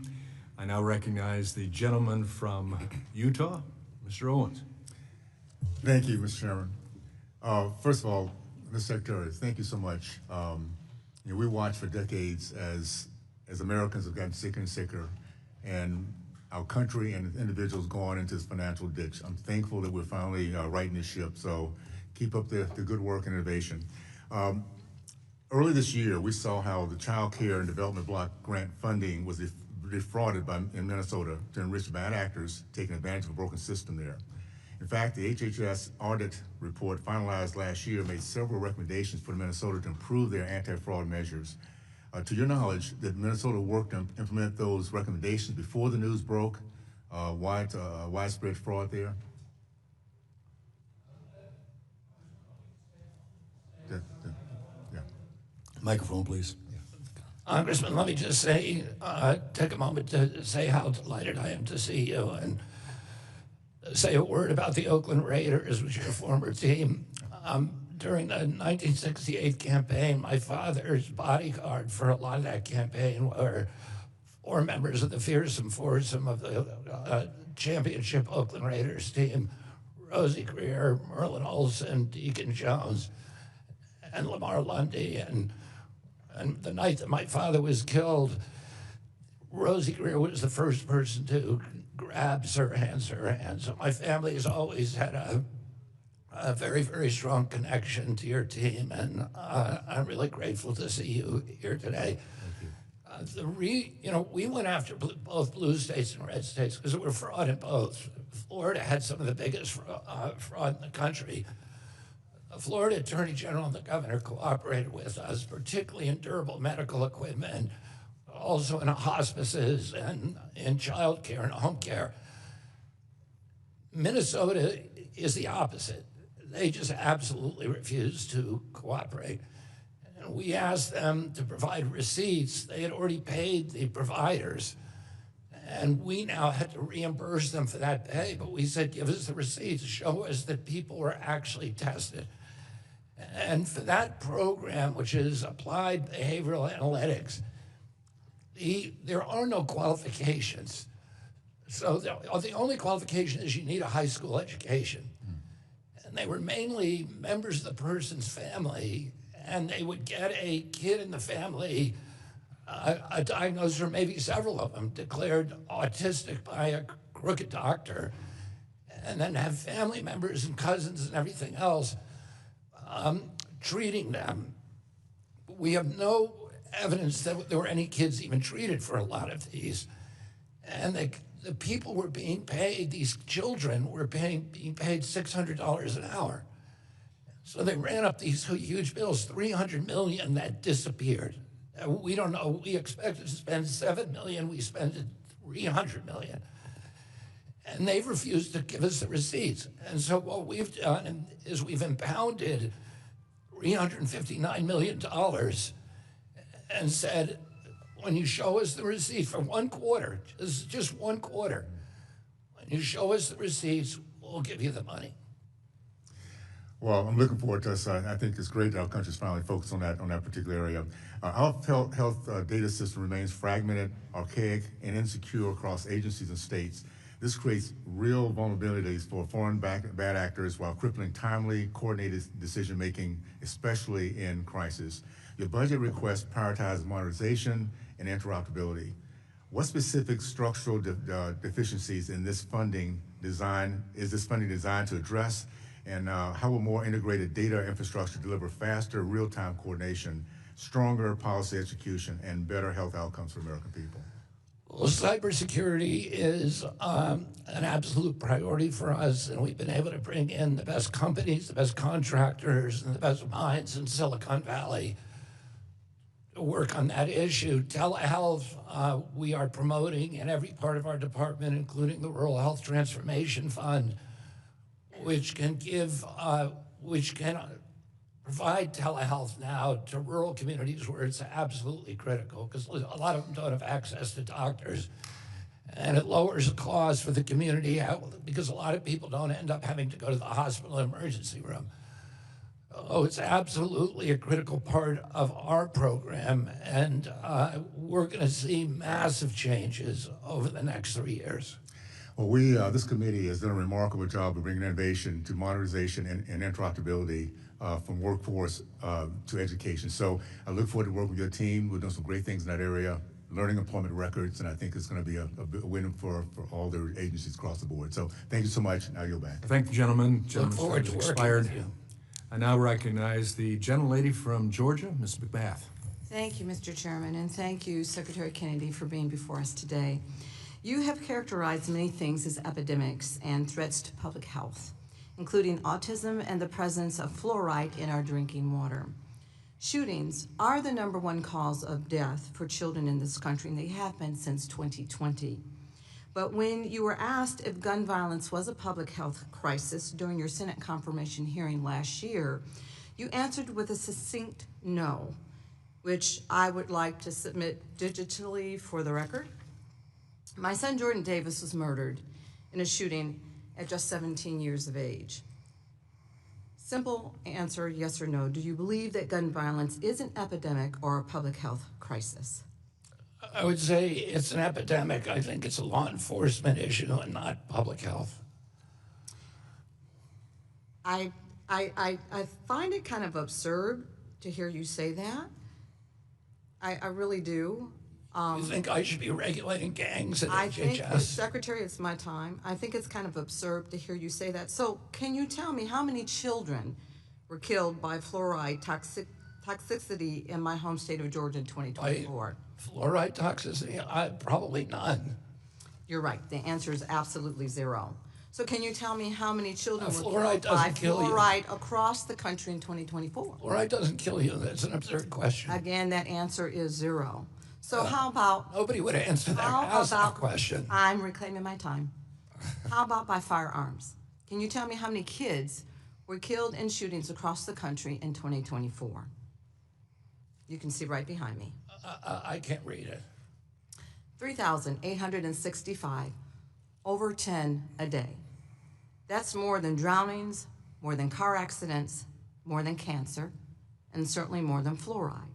I now recognize the gentleman from Utah, Mr. Owens. Thank you, Mr. Chairman. First of all, Mr. Secretary, thank you so much. We watched for decades as Americans have gotten sicker and sicker, and our country and individuals going into this financial ditch. I'm thankful that we're finally righting the ship, so keep up the good work and innovation. Early this year, we saw how the Child Care and Development Block Grant funding was defrauded in Minnesota to enrich bad actors taking advantage of a broken system there. In fact, the HHS audit report finalized last year made several recommendations for Minnesota to improve their anti-fraud measures. To your knowledge, did Minnesota work to implement those recommendations before the news broke, widespread fraud there? Yeah. Microphone, please. Congressman, let me just say, take a moment to say how delighted I am to see you and say a word about the Oakland Raiders, which is your former team. During the 1968 campaign, my father's bodyguard for a lot of that campaign were 4 members of the fearsome foursome of the championship Oakland Raiders team: Rosie Greer, Merlin Olsen, Deacon Jones, and Lamar Lundy. And the night that my father was killed, Rosie Greer was the first person to grab Sirhan's hand. So my family has always had a very, very strong connection to your team, and I'm really grateful to see you here today. We went after both blue states and red states because there were fraud in both. Florida had some of the biggest fraud in the country. The Florida Attorney General and the governor cooperated with us, particularly in durable medical equipment, also in hospices and in child care and home care. Minnesota is the opposite. They just absolutely refuse to cooperate. And we asked them to provide receipts. They had already paid the providers, and we now had to reimburse them for that pay. But we said, give us the receipts, show us that people were actually tested. And for that program, which is applied behavioral analytics, there are no qualifications. So the only qualification is you need a high school education. And they were mainly members of the person's family, and they would get a kid in the family, a diagnosis, or maybe several of them, declared autistic by a crooked doctor, and then have family members and cousins and everything else treating them. We have no evidence that there were any kids even treated for a lot of these. And the people were being paid, these children were being paid $600 an hour. So they ran up these huge bills, $300 million that disappeared. We don't know, we expected to spend $7 million, we spent $300 million. And they've refused to give us the receipts. And so what we've done is we've impounded $359 million and said, when you show us the receipt for 1 quarter, just 1 quarter, when you show us the receipts, we'll give you the money. Well, I'm looking forward to us. I think it's great that our country's finally focused on that particular area. Our health data system remains fragmented, archaic, and insecure across agencies and states. This creates real vulnerabilities for foreign bad actors while crippling timely, coordinated decision-making, especially in crisis. Your budget request prioritizes modernization and interoperability. What specific structural deficiencies in this funding designed to address, and how will more integrated data infrastructure deliver faster, real-time coordination, stronger policy execution, and better health outcomes for American people? Well, cybersecurity is an absolute priority for us, and we've been able to bring in the best companies, the best contractors, and the best minds in Silicon Valley to work on that issue. Telehealth, we are promoting in every part of our department, including the Rural Health Transformation Fund, which can provide telehealth now to rural communities where it's absolutely critical, because a lot of them don't have access to doctors. And it lowers the cost for the community because a lot of people don't end up having to go to the hospital emergency room. Oh, it's absolutely a critical part of our program, and we're going to see massive changes over the next 3 years. Well, this committee has done a remarkable job of bringing innovation to modernization and interoperability from workforce to education. So I look forward to working with your team. We're doing some great things in that area, learning employment records, and I think it's going to be a win for all their agencies across the board. So thank you so much. Now you're back. Thank the gentleman. Look forward to working with you. I now recognize the gentlelady from Georgia, Ms. McBath. Thank you, Mr. Chairman, and thank you, Secretary Kennedy, for being before us today. You have characterized many things as epidemics and threats to public health, including autism and the presence of fluoride in our drinking water. Shootings are the #1 cause of death for children in this country, and they have been since 2020. But when you were asked if gun violence was a public health crisis during your Senate confirmation hearing last year, you answered with a succinct no, which I would like to submit digitally for the record. My son Jordan Davis was murdered in a shooting at just 17 years of age. Simple answer, yes or no. Do you believe that gun violence is an epidemic or a public health crisis? I would say it's an epidemic. I think it's a law enforcement issue and not public health. I find it kind of absurd to hear you say that. I really do. You think I should be regulating gangs at I think, HHS? Secretary, it's my time. I think it's kind of absurd to hear you say that. So can you tell me how many children were killed by fluoride toxicity in my home state of Georgia in 2024? Fluoride toxicity? Probably none. You're right. The answer is absolutely 0. So can you tell me how many children were fluoride killed by doesn't kill you. fluoride across the country in 2024? Fluoride doesn't kill you. That's an absurd question. Again, that answer is 0. So how about... Nobody would answer that, ask that question. I'm reclaiming my time. How about by firearms? Can you tell me how many kids were killed in shootings across the country in 2024? You can see right behind me. I can't read it. 3,865, over 10 a day. That's more than drownings, more than car accidents, more than cancer, and certainly more than fluoride.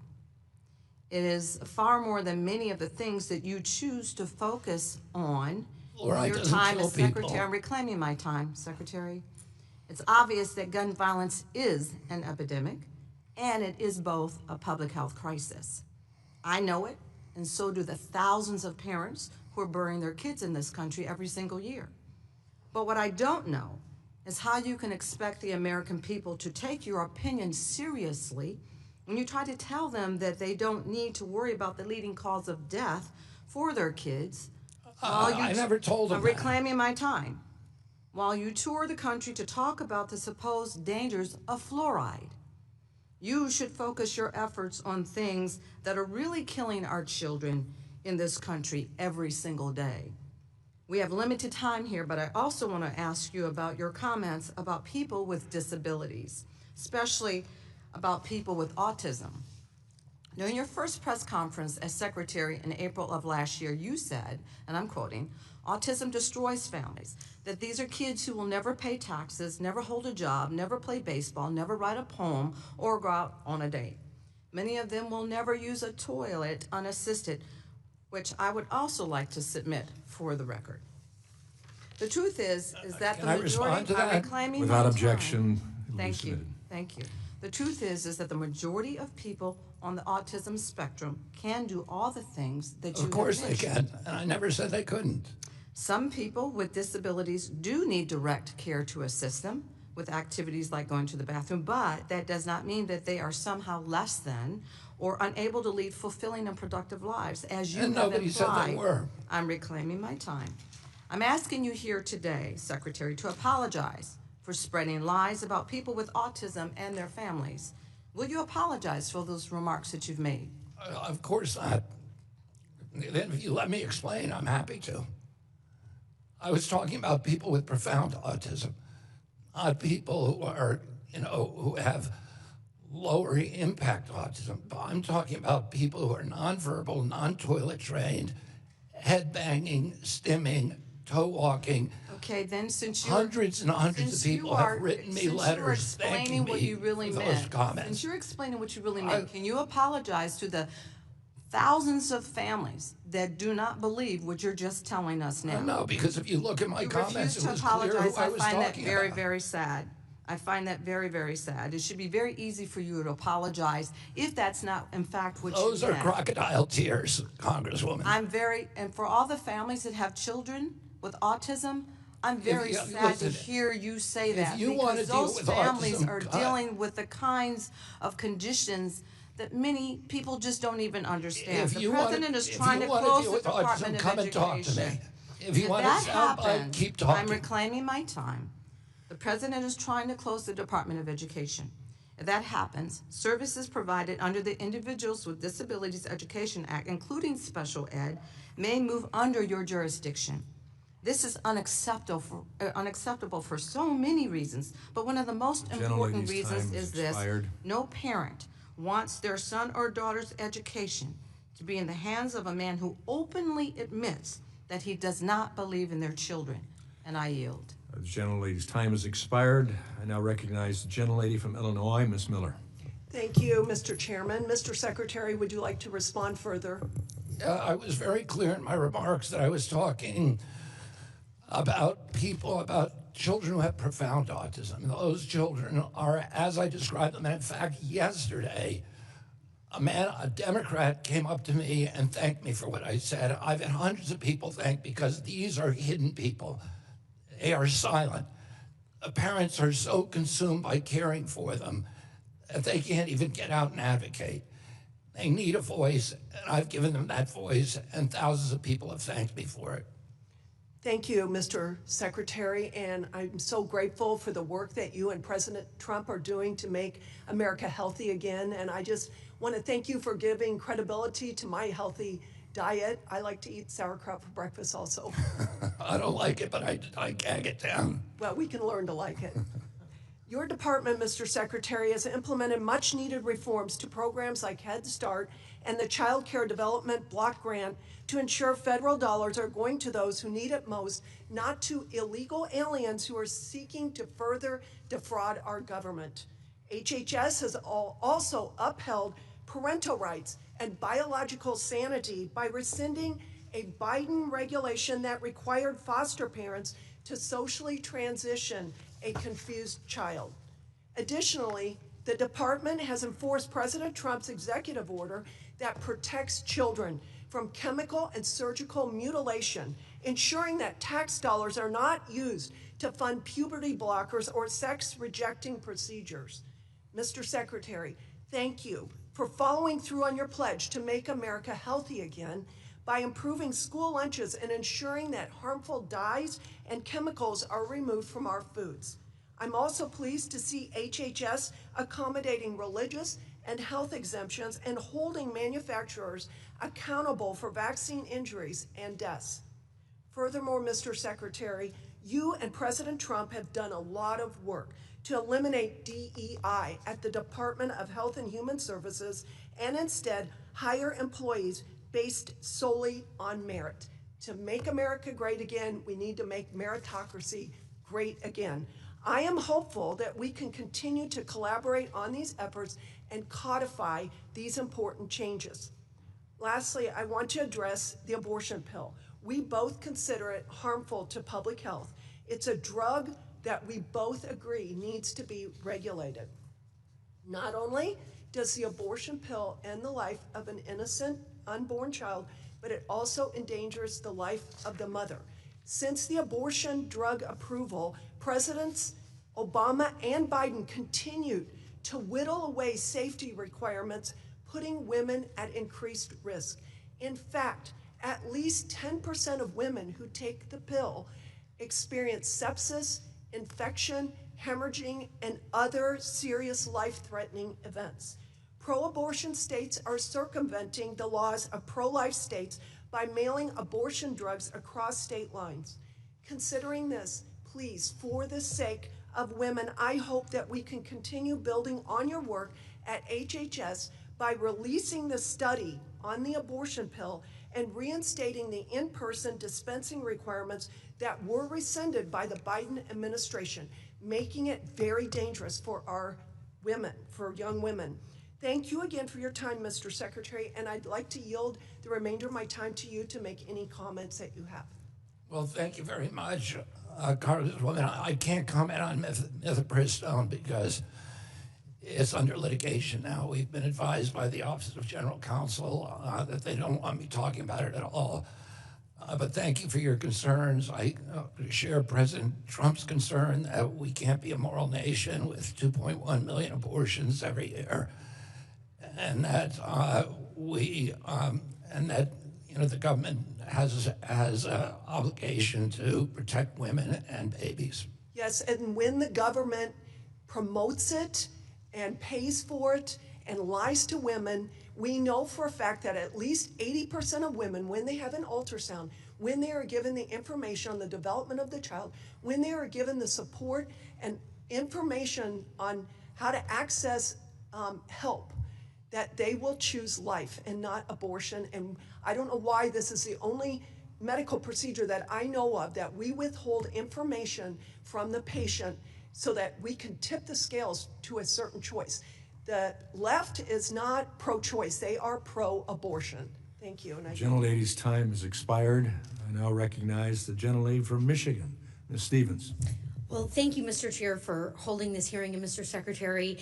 It is far more than many of the things that you choose to focus on. Fluoride Your doesn't time kill as Secretary. people. I'm reclaiming my time, Secretary. It's obvious that gun violence is an epidemic, and it is both a public health crisis. I know it, and so do the thousands of parents who are burying their kids in this country every single year. But what I don't know is how you can expect the American people to take your opinion seriously when you try to tell them that they don't need to worry about the leading cause of death for their kids. I never told them I'm that. reclaiming my time. While you tour the country to talk about the supposed dangers of fluoride, you should focus your efforts on things that are really killing our children in this country every single day. We have limited time here, but I also want to ask you about your comments about people with disabilities, especially about people with autism. During your first press conference as Secretary in April of last year, you said, and I'm quoting, "Autism destroys families, that these are kids who will never pay taxes, never hold a job, never play baseball, never write a poem, or go out on a date. Many of them will never use a toilet unassisted," which I would also like to submit for the record. The truth is that Can the I respond majority to are that? reclaiming Without my objection, time. it will be Thank you. submitted. Thank you. The truth is that the majority of people on the autism spectrum can do all the things that you Of course have they mentioned. can, and I never said they couldn't. Some people with disabilities do need direct care to assist them with activities like going to the bathroom, but that does not mean that they are somehow less than or unable to lead fulfilling and productive lives, as you And have nobody said they implied. were. I'm reclaiming my time. I'm asking you here today, Secretary, to apologize for spreading lies about people with autism and their families. Will you apologize for those remarks that you've made? Of course not. Then if you let me explain, I'm happy to. I was talking about people with profound autism, not people who are, who have lower impact autism. But I'm talking about people who are nonverbal, non-toilet trained, head banging, stimming, toe walking, Okay, then since you Hundreds and hundreds of people have written me letters thanking what me you really for meant, those comments. since you're explaining what you really meant, can you apologize to the thousands of families that do not believe what you're just telling us now? No, because if you look at my You comments, refuse it to was clear apologize. who I I was find that talking very, about. very sad. I find that very, very sad. It should be very easy for you to apologize if that's not, in fact, what you Those are meant. crocodile tears, Congresswoman. And for all the families that have children with autism, I'm very sad to hear you say that, you want to because deal those with families autism, are dealing with the kinds of conditions that many people just don't even understand. The president is trying to close the Department of Education. If you want to soundbite, keep talking. I'm reclaiming my time. The president is trying to close the Department of Education. If that happens, services provided under the Individuals with Disabilities Education Act, including special ed, may move under your jurisdiction. This is unacceptable for so many reasons, but one of the most important reasons is this: no parent wants their son or daughter's education to be in the hands of a man who openly admits that he does not believe in their children. And I yield. The gentlelady's time has expired. I now recognize the gentlelady from Illinois, Ms. Miller. Thank you, Mr. Chairman. Mr. Secretary, would you like to respond further? I was very clear in my remarks that I was talking about children who have profound autism. Those children are, as I described them, and in fact, yesterday, a Democrat came up to me and thanked me for what I said. I've had hundreds of people thank because these are hidden people. They are silent. The parents are so consumed by caring for them that they can't even get out and advocate. They need a voice, and I've given them that voice, and thousands of people have thanked me for it. Thank you, Mr. Secretary, and I'm so grateful for the work that you and President Trump are doing to make America healthy again, and I just want to thank you for giving credibility to my healthy diet. I like to eat sauerkraut for breakfast also. I don't like it, but I gag it down. Well, we can learn to like it. Your department, Mr. Secretary, has implemented much-needed reforms to programs like Head Start and the Child Care Development Block Grant to ensure federal dollars are going to those who need it most, not to illegal aliens who are seeking to further defraud our government. HHS has also upheld parental rights and biological sanity by rescinding a Biden regulation that required foster parents to socially transition a confused child. Additionally, the department has enforced President Trump's executive order that protects children from chemical and surgical mutilation, ensuring that tax dollars are not used to fund puberty blockers or sex-rejecting procedures. Mr. Secretary, thank you for following through on your pledge to make America healthy again by improving school lunches and ensuring that harmful dyes and chemicals are removed from our foods. I'm also pleased to see HHS accommodating religious and health exemptions and holding manufacturers accountable for vaccine injuries and deaths. Furthermore, Mr. Secretary, you and President Trump have done a lot of work to eliminate DEI at the Department of Health and Human Services and instead hire employees based solely on merit. To make America great again, we need to make meritocracy great again. I am hopeful that we can continue to collaborate on these efforts and codify these important changes. Lastly, I want to address the abortion pill. We both consider it harmful to public health. It's a drug that we both agree needs to be regulated. Not only does the abortion pill end the life of an innocent unborn child, but it also endangers the life of the mother. Since the abortion drug approval, Presidents Obama and Biden continued to whittle away safety requirements, putting women at increased risk. In fact, at least 10% of women who take the pill experience sepsis, infection, hemorrhaging, and other serious life-threatening events. Pro-abortion states are circumventing the laws of pro-life states by mailing abortion drugs across state lines. Considering this, please, for the sake of women, I hope that we can continue building on your work at HHS by releasing the study on the abortion pill and reinstating the in-person dispensing requirements that were rescinded by the Biden administration, making it very dangerous for our women, for young women. Thank you again for your time, Mr. Secretary, and I'd like to yield the remainder of my time to you to make any comments that you have. Well, thank you very much, Congresswoman. I can't comment on mifepristone because it's under litigation now. We've been advised by the Office of General Counsel that they don't want me talking about it at all. But thank you for your concerns. I share President Trump's concern that we can't be a moral nation with 2.1 million abortions every year, and that the government has an obligation to protect women and babies. Yes, and when the government promotes it and pays for it and lies to women, we know for a fact that at least 80% of women, when they have an ultrasound, when they are given the information on the development of the child, when they are given the support and information on how to access help, that they will choose life and not abortion. And I don't know why this is the only medical procedure that I know of that we withhold information from the patient so that we can tip the scales to a certain choice. The left is not pro-choice, they are pro-abortion. Thank you. And The gentlelady's time has expired. I now recognize the gentlelady from Michigan, Ms. Stevens. Well, thank you, Mr. Chair, for holding this hearing, and Mr. Secretary.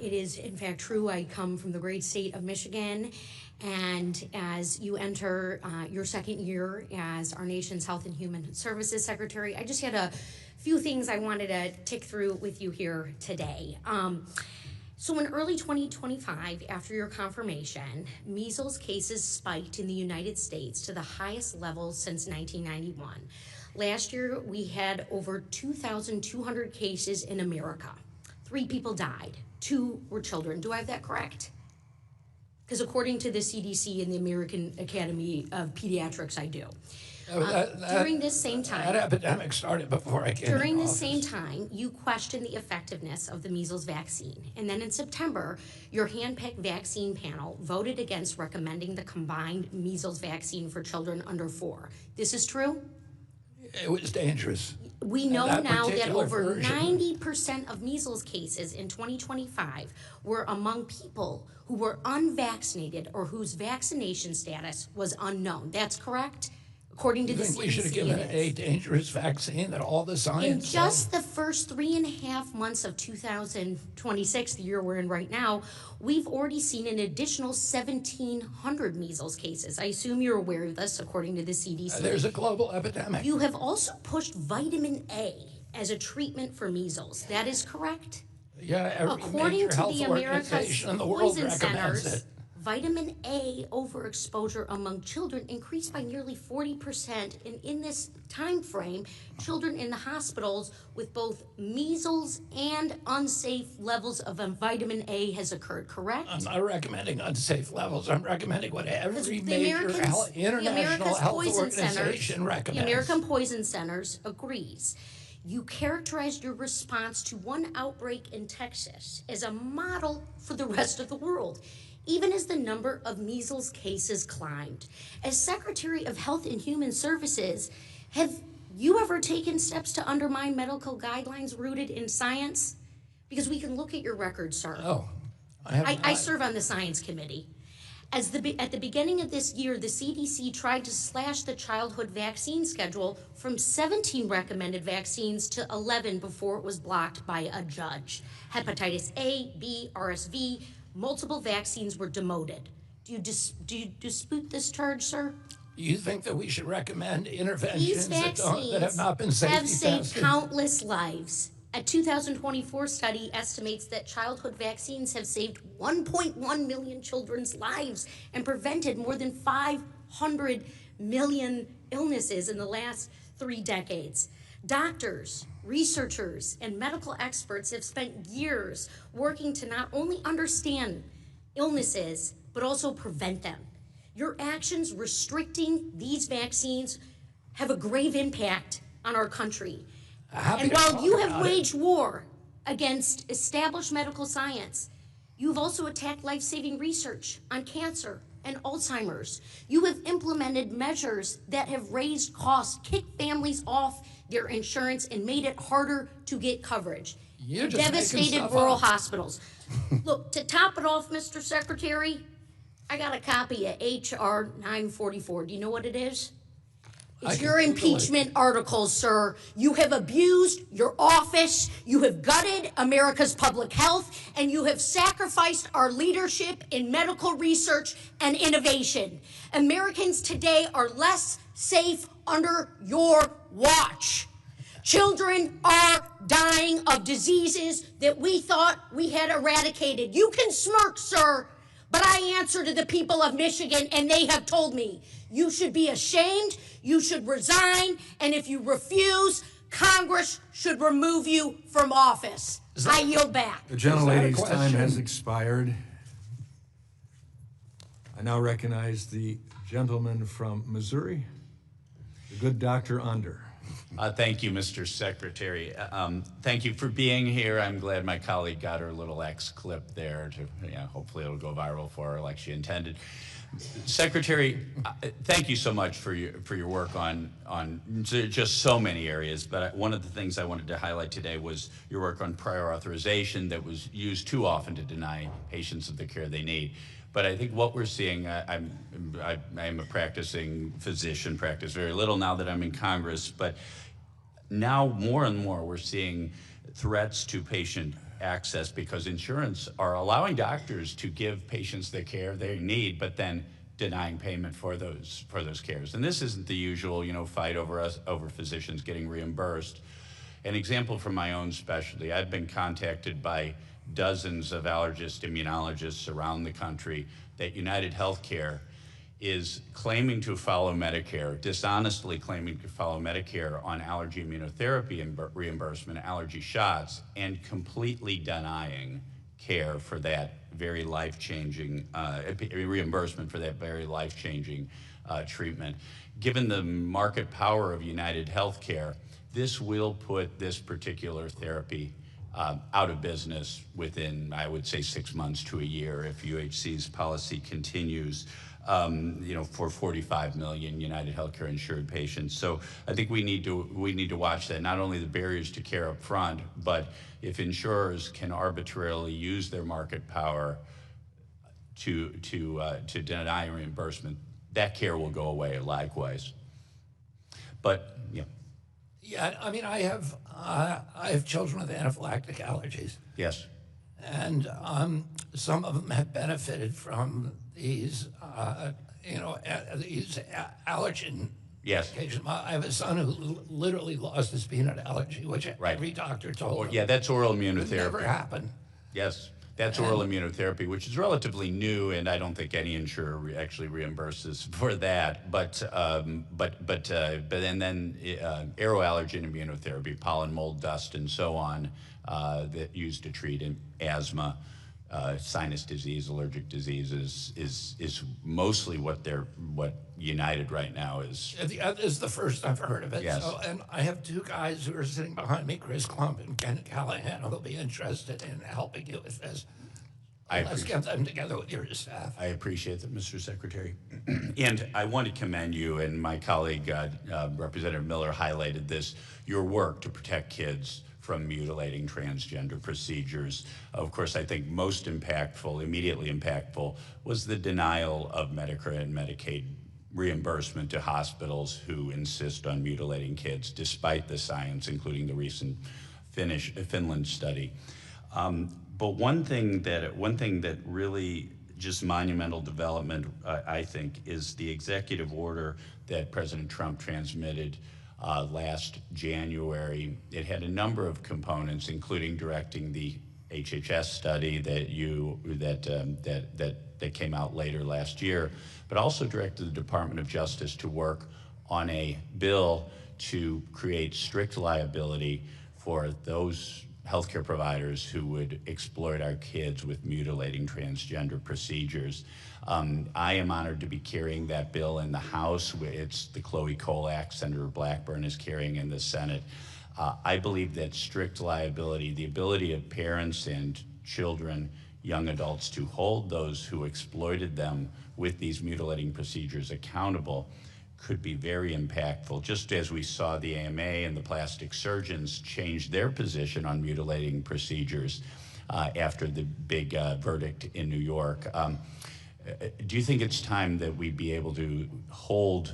It is, in fact, true. I come from the great state of Michigan, and as you enter your second year as our nation's Health and Human Services Secretary, I just had a few things I wanted to tick through with you here today. So in early 2025, after your confirmation, measles cases spiked in the United States to the highest levels since 1991. Last year, we had over 2,200 cases in America. 3 people died. 2 were children. Do I have that correct? Because according to the CDC and the American Academy of Pediatrics, I do. During this same time, that epidemic started before I came during into this office. same time, you questioned the effectiveness of the measles vaccine. And then in September, your hand-picked vaccine panel voted against recommending the combined measles vaccine for children under 4. This is true? It was dangerous. We know That now that particular over version. 90% of measles cases in 2025 were among people who were unvaccinated or whose vaccination status was unknown. That's correct? According to You the think CDC, we should have given it a is. dangerous vaccine that all the In science just the first 3.5 months of 2026, the year we're in right now, we've already seen an additional 1,700 measles cases. I assume you're aware of this, according to the CDC. There's a global epidemic. You have also pushed vitamin A as a treatment for measles. That is correct? Yeah, every According major to health the America's organization in the world Poison recommends Centers, it. vitamin A overexposure among children increased by nearly 40%, and in this time frame, children in the hospitals with both measles and unsafe levels of vitamin A has occurred, correct? I'm not recommending unsafe levels. I'm recommending what every The major international America's health Poison organization Centers, recommends. the American Poison Centers agrees. You characterized your response to one outbreak in Texas as a model for the rest of the world, even as the number of measles cases climbed. As Secretary of Health and Human Services, have you ever taken steps to undermine medical guidelines rooted in science? Because we can look at your record, sir. Oh, I serve on the Science Committee. At the beginning of this year, the CDC tried to slash the childhood vaccine schedule from 17 recommended vaccines to 11 before it was blocked by a judge. Hepatitis A, B, RSV, multiple vaccines were demoted. Do you dispute this charge, sir? You think that we should recommend These interventions that have not been safety have saved tested? countless lives. A 2024 study estimates that childhood vaccines have saved 1.1 million children's lives and prevented more than 500 million illnesses in the last 3 decades. Doctors, researchers, and medical experts have spent years working to not only understand illnesses, but also prevent them. Your actions restricting these vaccines have a grave impact on our country. And while you have waged war against established medical science, you've also attacked life-saving research on cancer and Alzheimer's. You have implemented measures that have raised costs, kicked families off their insurance, and made it harder to get coverage. You're just making Devastated stuff rural up. hospitals. Look, to top it off, Mr. Secretary, I got a copy of H.R. 944. Do you know what it is? It's your impeachment articles, sir. You have abused your office, you have gutted America's public health, and you have sacrificed our leadership in medical research and innovation. Americans today are less safe under your watch. Children are dying of diseases that we thought we had eradicated. You can smirk, sir, but I answer to the people of Michigan, and they have told me you should be ashamed, you should resign, and if you refuse, Congress should remove you from office. I yield back. The gentlelady's time has expired. I now recognize the gentleman from Missouri, the good Dr. Under. Thank you, Mr. Secretary. Thank you for being here. I'm glad my colleague got her little X clip there. Hopefully it'll go viral for her like she intended. Secretary, thank you so much for your work on just so many areas. But one of the things I wanted to highlight today was your work on prior authorization that was used too often to deny patients of the care they need. But I think what we're seeing, I'm a practicing physician, practice very little now that I'm in Congress, but now more and more we're seeing threats to patient access because insurance are allowing doctors to give patients the care they need, but then denying payment for those cares. And this isn't the usual, fight over physicians getting reimbursed. An example from my own specialty, I've been contacted by dozens of allergist immunologists around the country that United Healthcare is claiming to follow Medicare, dishonestly claiming to follow Medicare on allergy immunotherapy and reimbursement, allergy shots, and completely denying care for that very life-changing, reimbursement for that very life-changing treatment. Given the market power of United Healthcare, this will put this particular therapy out of business within, I would say, 6 months to a year if UHC's policy continues, for 45 million United Healthcare insured patients. So I think we need to watch that, not only the barriers to care up front, but if insurers can arbitrarily use their market power to deny reimbursement, that care will go away likewise. But, Yeah, I mean, I have children with anaphylactic allergies. Yes. And some of them have benefited from these, these allergen medications. I have a son who literally lost his peanut allergy, which every doctor told him. Yeah, that's oral immunotherapy. Would never happen. Yes. That's oral immunotherapy, which is relatively new, and I don't think any insurer actually reimburses for that. But then aeroallergen immunotherapy, pollen, mold, dust, and so on, that used to treat asthma, sinus disease, allergic diseases, is mostly what United right now is. This is the first I've heard of it. Yes. So, and I have two guys who are sitting behind me, Chris Klump and Ken Callahan, who'll be interested in helping you with this. Let's get them together with your staff. I appreciate that, Mr. Secretary. And I want to commend you, and my colleague, Representative Miller, highlighted this, your work to protect kids from mutilating transgender procedures. Of course, I think most impactful, immediately impactful, was the denial of Medicare and Medicaid reimbursement to hospitals who insist on mutilating kids, despite the science, including the recent Finland study. But one thing that really just monumental development, I think, is the executive order that President Trump transmitted last January. It had a number of components, including directing the HHS study that came out later last year, but also directed the Department of Justice to work on a bill to create strict liability for those healthcare providers who would exploit our kids with mutilating transgender procedures. I am honored to be carrying that bill in the House. It's the Chloe Cole Act. Senator Blackburn is carrying in the Senate. I believe that strict liability, the ability of parents and children, young adults to hold those who exploited them with these mutilating procedures accountable could be very impactful, just as we saw the AMA and the plastic surgeons change their position on mutilating procedures after the big verdict in New York. Do you think it's time that we be able to hold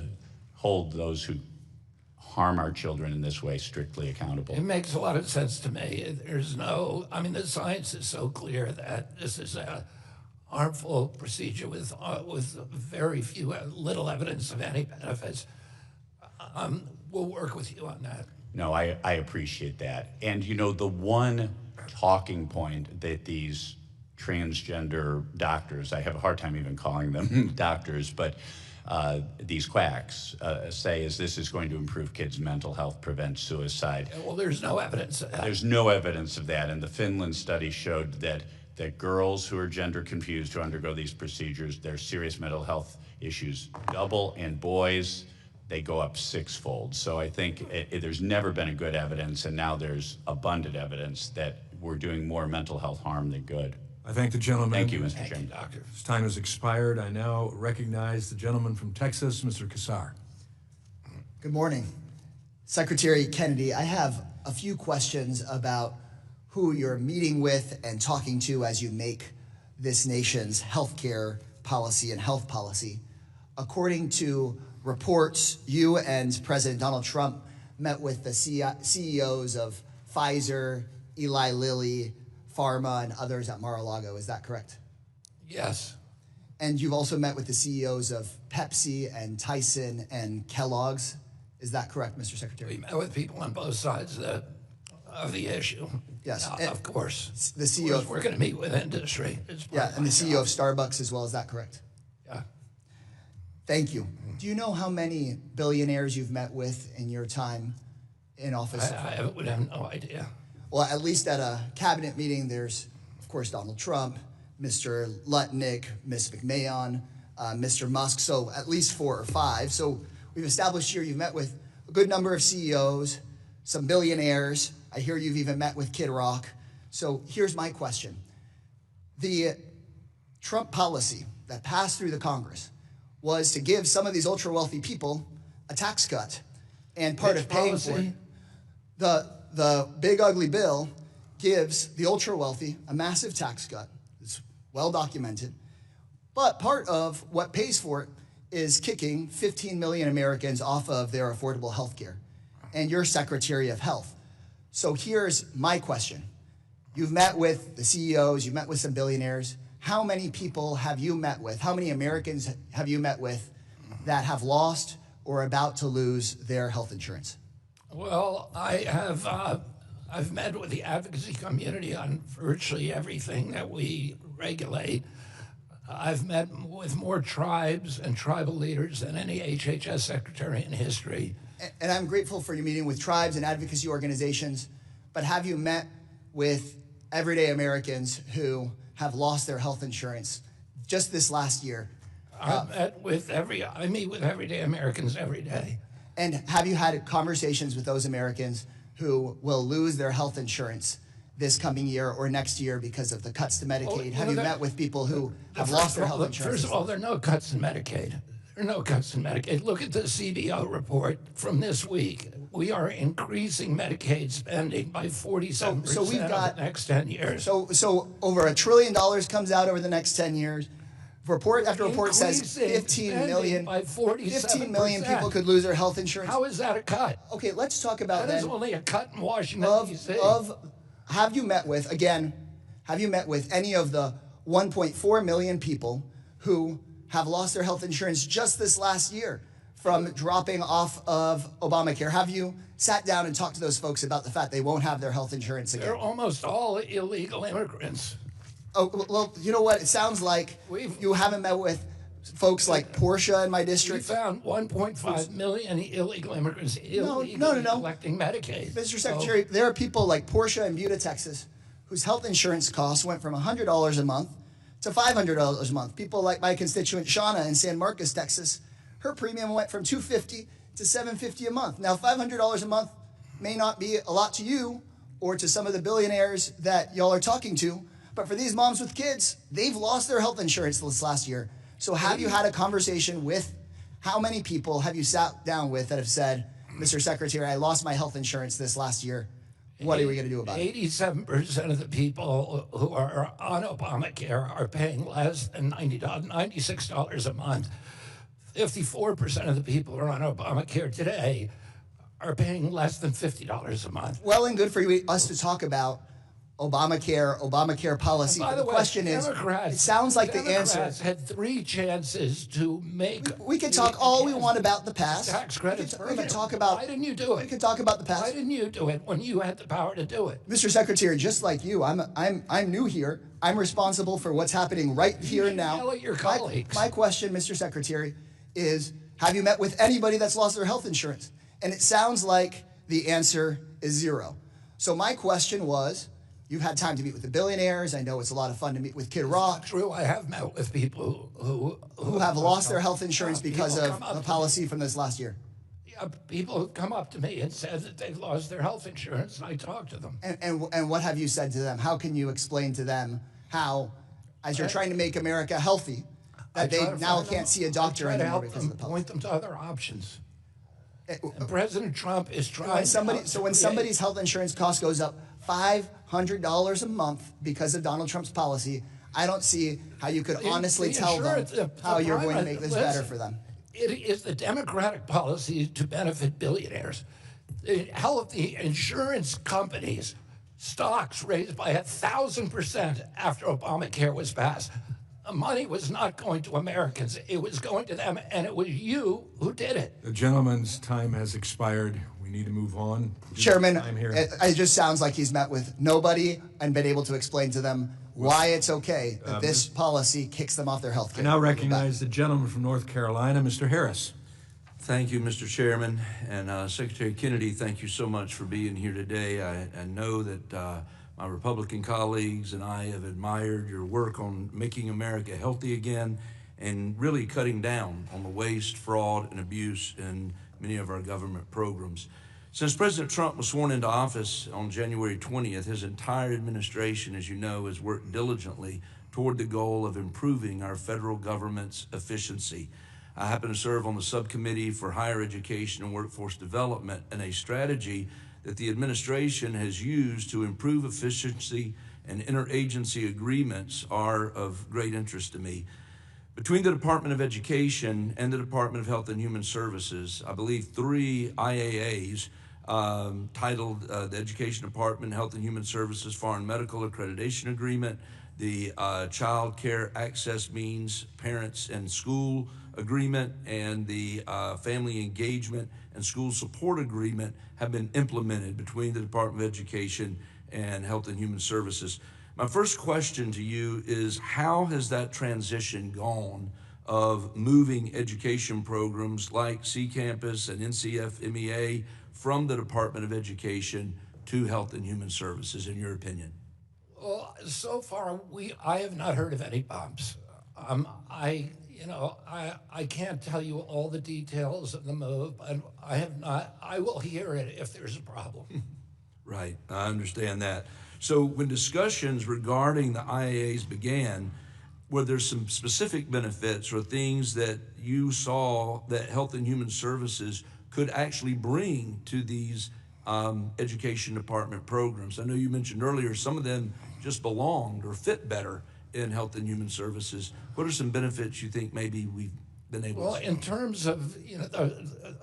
those who harm our children in this way strictly accountable? It makes a lot of sense to me. There's no, I mean, the science is so clear that this is a harmful procedure with very few, little evidence of any benefits. We'll work with you on that. No, I appreciate that. And you know, the one talking point that these transgender doctors, I have a hard time even calling them doctors, but these quacks say is this is going to improve kids' mental health, prevent suicide. Well, there's no evidence of that. There's no evidence of that, and the Finland study showed that girls who are gender confused who undergo these procedures, their serious mental health issues double, and boys, they go up sixfold. So I think there's never been a good evidence, and now there's abundant evidence that we're doing more mental health harm than good. I thank the gentleman. Thank you, Mr. Chairman. Doctor. His time has expired. I now recognize the gentleman from Texas, Mr. Kassar. Good morning. Secretary Kennedy, I have a few questions about who you're meeting with and talking to as you make this nation's healthcare policy and health policy. According to reports, you and President Donald Trump met with the CEOs of Pfizer, Eli Lilly, Pharma, and others at Mar-a-Lago. Is that correct? Yes. And you've also met with the CEOs of Pepsi and Tyson and Kellogg's. Is that correct, Mr. Secretary? We met with people on both sides of the issue. Yes. Of course. The CEO. We're going to meet with industry. Yeah, and the CEO of Starbucks as well. Is that correct? Yeah. Thank you. Do you know how many billionaires you've met with in your time in office? I would have no idea. Well, at least at a cabinet meeting, there's, of course, Donald Trump, Mr. Lutnick, Ms. McMahon, Mr. Musk, so at least 4 or 5. So we've established here you've met with a good number of CEOs, some billionaires. I hear you've even met with Kid Rock. So here's my question. The Trump policy that passed through the Congress was to give some of these ultra-wealthy people a tax cut. And part of paying for it, the big ugly bill gives the ultra-wealthy a massive tax cut. It's well documented. But part of what pays for it is kicking 15 million Americans off of their affordable health care. And you're Secretary of Health. So here's my question. You've met with the CEOs, you've met with some billionaires. How many people have you met with? How many Americans have you met with that have lost or about to lose their health insurance? Well, I've met with the advocacy community on virtually everything that we regulate. I've met with more tribes and tribal leaders than any HHS secretary in history. And I'm grateful for your meeting with tribes and advocacy organizations, but have you met with everyday Americans who have lost their health insurance just this last year? I meet with everyday Americans every day. And have you had conversations with those Americans who will lose their health insurance this coming year or next year because of the cuts to Medicaid? Have you met with people who have lost their health insurance? First of all, there are no cuts in Medicaid. There are no cuts in Medicaid. Look at the CBO report from this week. We are increasing Medicaid spending by 47% so we've got, over the next 10 years. So over $1 trillion comes out over the next 10 years. Report after report says 15 million people could lose their health insurance. How is that a cut? Okay, let's talk about that. That is only a cut in Washington, D.C. Have you met with any of the 1.4 million people who have lost their health insurance just this last year from dropping off of Obamacare? Have you sat down and talked to those folks about the fact they won't have their health insurance again? They're almost all illegal immigrants. Oh, well, you know what? It sounds like you haven't met with folks like Portia in my district. We found 1.5 million illegal immigrants illegally collecting Medicaid. Mr. Secretary, there are people like Portia in Buda, Texas, whose health insurance costs went from $100 a month to $500 a month. People like my constituent Shauna in San Marcos, Texas, her premium went from $250 to $750 a month. Now, $500 a month may not be a lot to you or to some of the billionaires that y'all are talking to, But for these moms with kids, they've lost their health insurance this last year. So have you had a conversation with, how many people have you sat down with that have said, Mr. Secretary, I lost my health insurance this last year. What are we going to do about it? 87% of the people who are on Obamacare are paying less than $96 a month. 54% of the people who are on Obamacare today are paying less than $50 a month. Well and good for us to talk about Obamacare policy. By the way, question is, it sounds like the answer. Democrats had 3 chances to make. We can talk all we want about the past. Tax credits. We can talk about. Why didn't you do it? We can talk about the past. Why didn't you do it when you had the power to do it? Mr. Secretary, just like you, I'm new here. I'm responsible for what's happening right here and now. Yell at your colleagues. My question, Mr. Secretary, is: have you met with anybody that's lost their health insurance? And it sounds like the answer is 0. So my question was. You've had time to meet with the billionaires. I know it's a lot of fun to meet with Kid Rock. True, I have met with people who have lost their health insurance because of the policy from this last year. Yeah, people have come up to me and said that they've lost their health insurance, and I talked to them. And what have you said to them? How can you explain to them how, as you're trying to make America healthy, that they now can't see a doctor anymore because of the policy? Point them to other options. And President Trump is trying. When somebody's health insurance cost goes up $500 a month because of Donald Trump's policy, I don't see how you could honestly tell them how you're going to make this better for them. It is the Democratic policy to benefit billionaires. The insurance companies' stocks raised by 1,000% after Obamacare was passed. The money was not going to Americans. It was going to them, and it was you who did it. The gentleman's time has expired. We need to move on. Chairman, it just sounds like he's met with nobody and been able to explain to them why it's okay that this policy kicks them off their health care. I now recognize the gentleman from North Carolina, Mr. Harris. Thank you, Mr. Chairman. And Secretary Kennedy, thank you so much for being here today. I know that my Republican colleagues and I have admired your work on making America healthy again and really cutting down on the waste, fraud, and abuse in many of our government programs. Since President Trump was sworn into office on January 20th, his entire administration, as you know, has worked diligently toward the goal of improving our federal government's efficiency. I happen to serve on the subcommittee for higher education and workforce development, and a strategy that the administration has used to improve efficiency and interagency agreements are of great interest to me. Between the Department of Education and the Department of Health and Human Services, I believe 3 IAAs titled the Education Department, Health and Human Services Foreign Medical Accreditation Agreement, the Child Care Access Means Parents and School Agreement, and the Family Engagement and School Support Agreement have been implemented between the Department of Education and Health and Human Services. My first question to you is, how has that transition gone of moving education programs like C-Campus and NCF-MEA from the Department of Education to Health and Human Services, in your opinion? Well, so far, I have not heard of any bumps. I can't tell you all the details of the move, but I have not. I will hear it if there's a problem. Right, I understand that. So when discussions regarding the IAAs began, were there some specific benefits or things that you saw that Health and Human Services could actually bring to these education department programs? I know you mentioned earlier some of them just belonged or fit better in Health and Human Services. What are some benefits you think maybe we've been able to see? Well, in terms of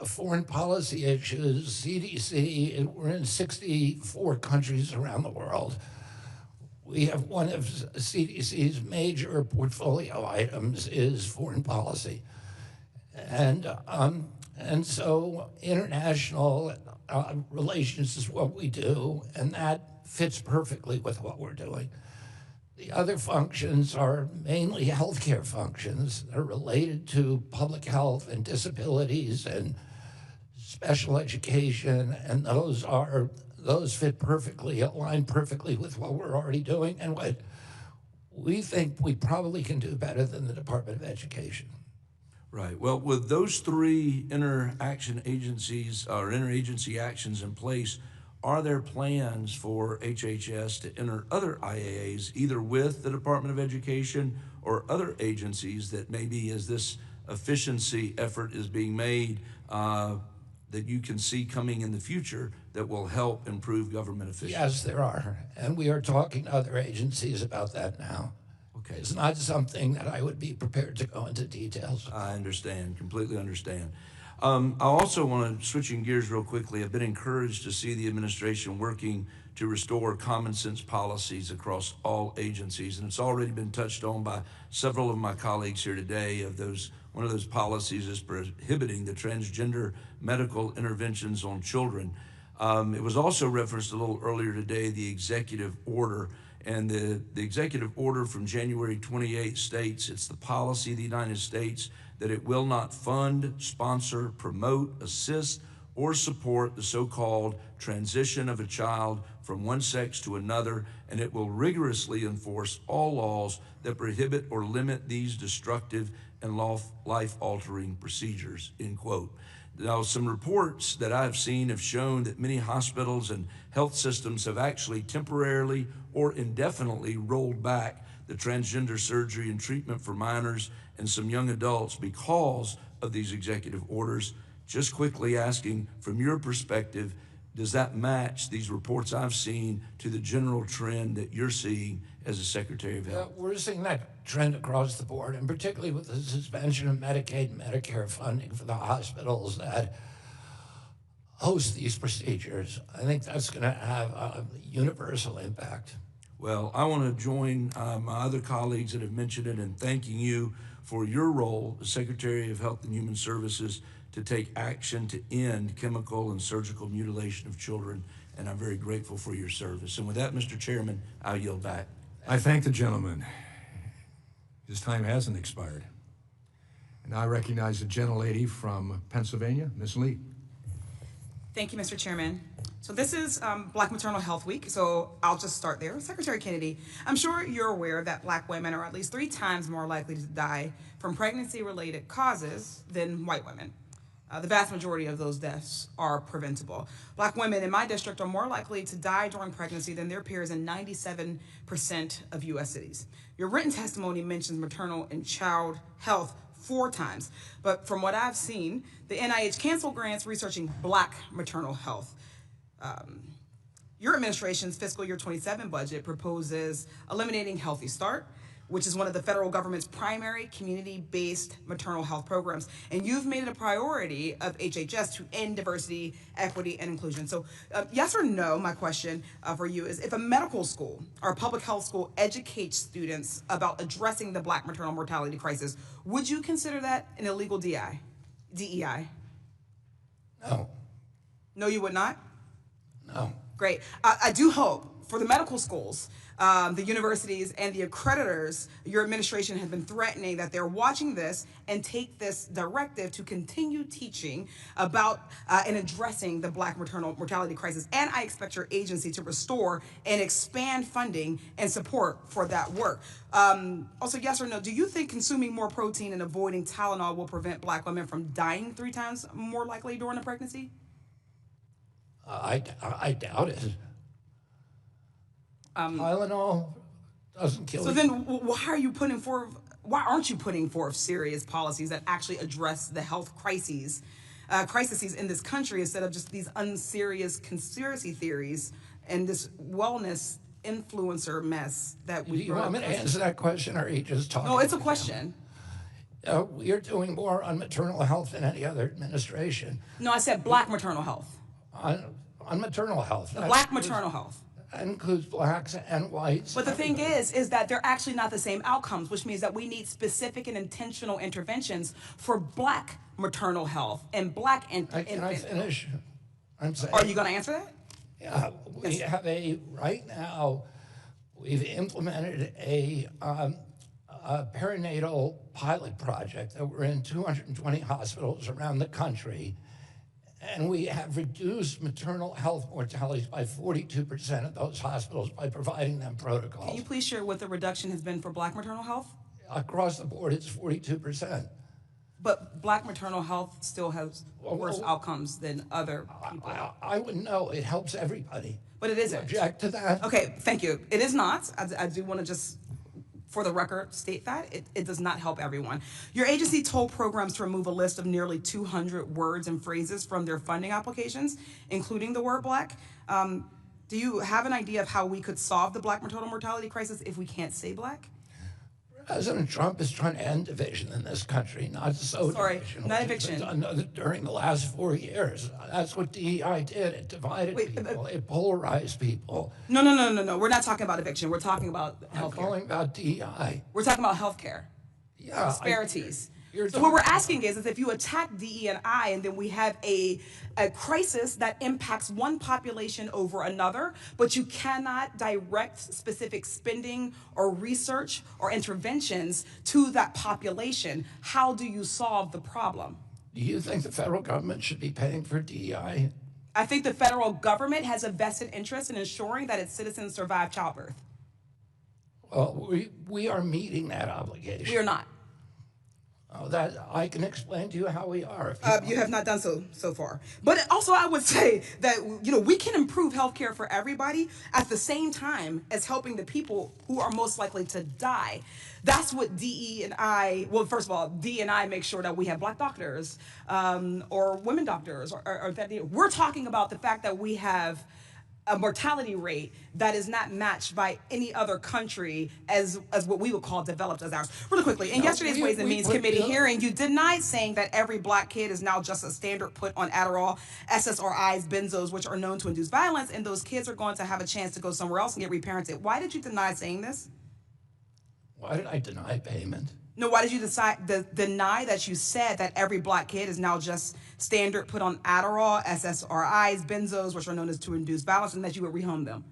foreign policy issues, CDC, we're in 64 countries around the world. We have one of CDC's major portfolio items is foreign policy. And so international relations is what we do, and that fits perfectly with what we're doing. The other functions are mainly healthcare functions that are related to public health and disabilities and special education, and those fit perfectly, align perfectly with what we're already doing and what we think we probably can do better than the Department of Education. Right. Well, with those 3 interaction agencies or interagency actions in place, Are there plans for HHS to enter other IAAs, either with the Department of Education or other agencies that maybe as this efficiency effort is being made, that you can see coming in the future that will help improve government efficiency? Yes, there are. And we are talking to other agencies about that now. Okay. It's not something that I would be prepared to go into details. I understand, completely understand. I also want to, switching gears real quickly, I've been encouraged to see the administration working to restore common sense policies across all agencies. And it's already been touched on by several of my colleagues here today. One of those policies is prohibiting the transgender medical interventions on children. It was also referenced a little earlier today, the executive order. And the executive order from January 28 states it's the policy of the United States that it will not fund, sponsor, promote, assist, or support the so-called transition of a child from one sex to another, and it will rigorously enforce all laws that prohibit or limit these destructive and life-altering procedures, end quote. Now, some reports that I've seen have shown that many hospitals and health systems have actually temporarily or indefinitely rolled back the transgender surgery and treatment for minors and some young adults because of these executive orders. Just quickly asking, from your perspective, does that match these reports I've seen to the general trend that you're seeing as a Secretary of Health? We're seeing that trend across the board, and particularly with the suspension of Medicaid and Medicare funding for the hospitals that host these procedures. I think that's going to have a universal impact. Well, I want to join my other colleagues that have mentioned it in thanking you for your role as Secretary of Health and Human Services to take action to end chemical and surgical mutilation of children, and I'm very grateful for your service. And with that, Mr. Chairman, I'll yield back. I thank the gentleman. His time hasn't expired. And I recognize the gentlelady from Pennsylvania, Ms. Lee. Thank you, Mr. Chairman. So this is Black Maternal Health Week, so I'll just start there. Secretary Kennedy, I'm sure you're aware that Black women are at least 3 times more likely to die from pregnancy-related causes than white women. The vast majority of those deaths are preventable. Black women in my district are more likely to die during pregnancy than their peers in 97% of U.S. cities. Your written testimony mentions maternal and child health 4 times, but from what I've seen, the NIH canceled grants researching Black maternal health. Your administration's fiscal year 27 budget proposes eliminating Healthy Start, which is one of the federal government's primary community-based maternal health programs. And you've made it a priority of HHS to end diversity, equity, and inclusion. So yes or no, my question for you is, if a medical school or a public health school educates students about addressing the Black maternal mortality crisis, would you consider that an illegal DEI? No. No, you would not? No. Great. I do hope for the medical schools, the universities, and the accreditors, your administration has been threatening that they're watching this and take this directive to continue teaching about and addressing the Black maternal mortality crisis. And I expect your agency to restore and expand funding and support for that work. Also, yes or no, do you think consuming more protein and avoiding Tylenol will prevent Black women from dying 3 times more likely during a pregnancy? I doubt it. Tylenol doesn't kill you. So then why aren't you putting forth serious policies that actually address the health crises in this country instead of just these unserious conspiracy theories and this wellness influencer mess that we... You want me to answer that question, or are you just talking? No, it's a question. We are doing more on maternal health than any other administration. No, I said Black maternal health. On maternal health. Black maternal health. That includes Blacks and whites. But the thing is that they're actually not the same outcomes, which means that we need specific and intentional interventions for Black maternal health and Black infant. Can I finish? I'm saying. Are you going to answer that? Yeah, we have right now, we've implemented a perinatal pilot project that we're in 220 hospitals around the country. And we have reduced maternal health mortalities by 42% at those hospitals by providing them protocols. Can you please share what the reduction has been for Black maternal health? Across the board, it's 42%. But Black maternal health still has worse outcomes than other people. I wouldn't know. It helps everybody. But it isn't. Object to that? Okay, thank you. It is not. I do want to just, for the record, state that. It does not help everyone. Your agency told programs to remove a list of nearly 200 words and phrases from their funding applications, including the word Black. Do you have an idea of how we could solve the Black maternal mortality crisis if we can't say Black? President Trump is trying to end division in this country, not sow division. Not eviction. During the last 4 years. That's what DEI did. It divided people. It polarized people. No. We're not talking about eviction. We're talking about healthcare. I'm calling about DEI. We're talking about healthcare. Yeah. Disparities. So what we're asking is if you attack DE&I and then we have a crisis that impacts one population over another, but you cannot direct specific spending or research or interventions to that population, how do you solve the problem? Do you think the federal government should be paying for DEI? I think the federal government has a vested interest in ensuring that its citizens survive childbirth. Well, we are meeting that obligation. We are not. Oh, that I can explain to you how we are. You have not done so far. But also I would say that, we can improve healthcare for everybody at the same time as helping the people who are most likely to die. That's what DE&I, well, first of all, DE&I makes sure that we have Black doctors or women doctors. Or that we're talking about the fact that we have a mortality rate that is not matched by any other country as what we would call developed as ours. Really quickly, in yesterday's Ways and Means Committee hearing, you denied saying that every Black kid is now just a standard put on Adderall, SSRIs, benzos, which are known to induce violence, and those kids are going to have a chance to go somewhere else and get reparented. Why did you deny saying this? Why did I deny payment? No, why did you deny that you said that every Black kid is now just standard put on Adderall, SSRIs, benzos, which are known as to induce violence, and that you would rehome them?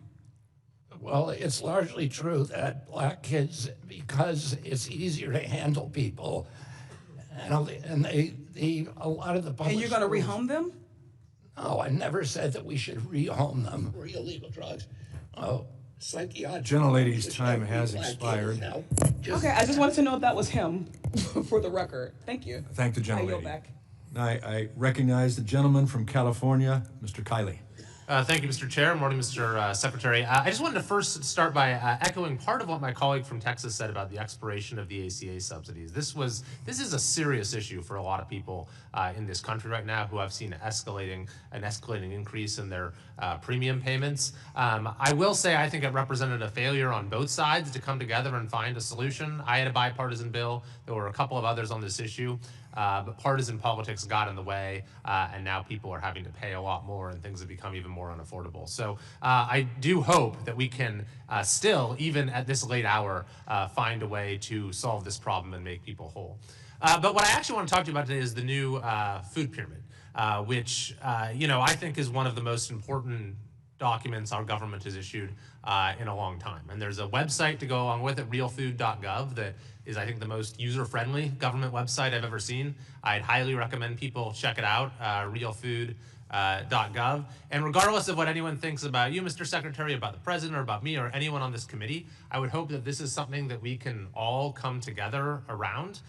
Well, it's largely true that Black kids, because it's easier to handle people, and a lot of the public. And you're going to rehome them? No, I never said that we should rehome them for illegal drugs. Oh. Psychiatric. Gentlelady's time has expired. Okay, I just wanted to know if that was him for the record. Thank you. Thank the gentlelady. I yield back. I recognize the gentleman from California, Mr. Kiley. Thank you, Mr. Chair. Morning, Mr. Secretary. I just wanted to first start by echoing part of what my colleague from Texas said about the expiration of the ACA subsidies. This is a serious issue for a lot of people in this country right now who have seen an escalating increase in their premium payments. I will say I think it represented a failure on both sides to come together and find a solution. I had a bipartisan bill. There were a couple of others on this issue. But partisan politics got in the way, and now people are having to pay a lot more, and things have become even more unaffordable. So I do hope that we can still, even at this late hour, find a way to solve this problem and make people whole. But what I actually want to talk to you about today is the new food pyramid, which I think is one of the most important documents our government has issued in a long time. And there's a website to go along with it, realfood.gov, that is, I think, the most user-friendly government website I've ever seen. I'd highly recommend people check it out, realfood.gov. And regardless of what anyone thinks about you, Mr. Secretary, about the president, or about me, or anyone on this committee, I would hope that this is something that we can all come together around.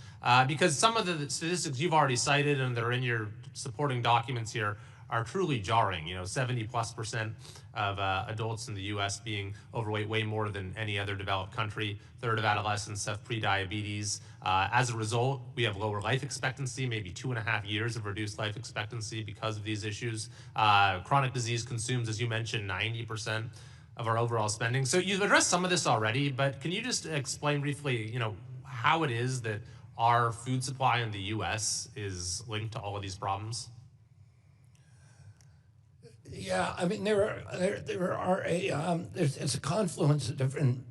Because some of the statistics you've already cited and that are in your supporting documents here are truly jarring. 70+% of adults in the U.S. being overweight, way more than any other developed country. A third of adolescents have prediabetes. As a result, we have lower life expectancy, maybe 2.5 years of reduced life expectancy because of these issues. Chronic disease consumes, as you mentioned, 90% of our overall spending. So you've addressed some of this already, but can you just explain briefly, how it is that our food supply in the U.S. is linked to all of these problems? Yeah, I mean, it's a confluence of different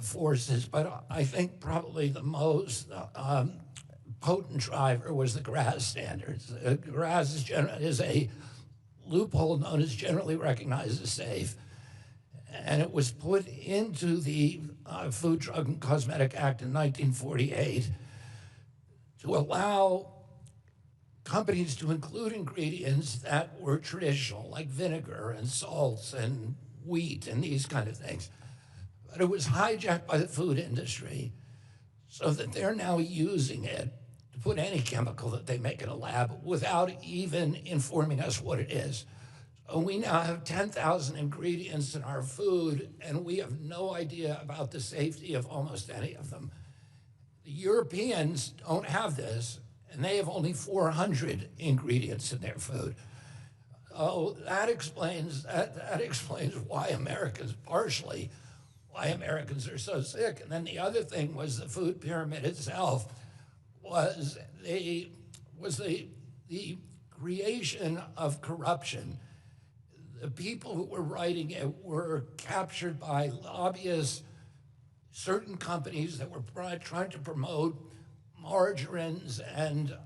forces, but I think probably the most potent driver was the GRAS standards. GRAS is a loophole known as generally recognized as safe, and it was put into the Food, Drug, and Cosmetic Act in 1948 to allow companies to include ingredients that were traditional, like vinegar and salts and wheat and these kind of things. But it was hijacked by the food industry so that they're now using it to put any chemical that they make in a lab without even informing us what it is. We now have 10,000 ingredients in our food, and we have no idea about the safety of almost any of them. The Europeans don't have this, and they have only 400 ingredients in their food. Oh, that explains why Americans, partially, why Americans are so sick. And then the other thing was the food pyramid itself was the creation of corruption. The people who were writing it were captured by lobbyists, certain companies that were trying to promote margarines and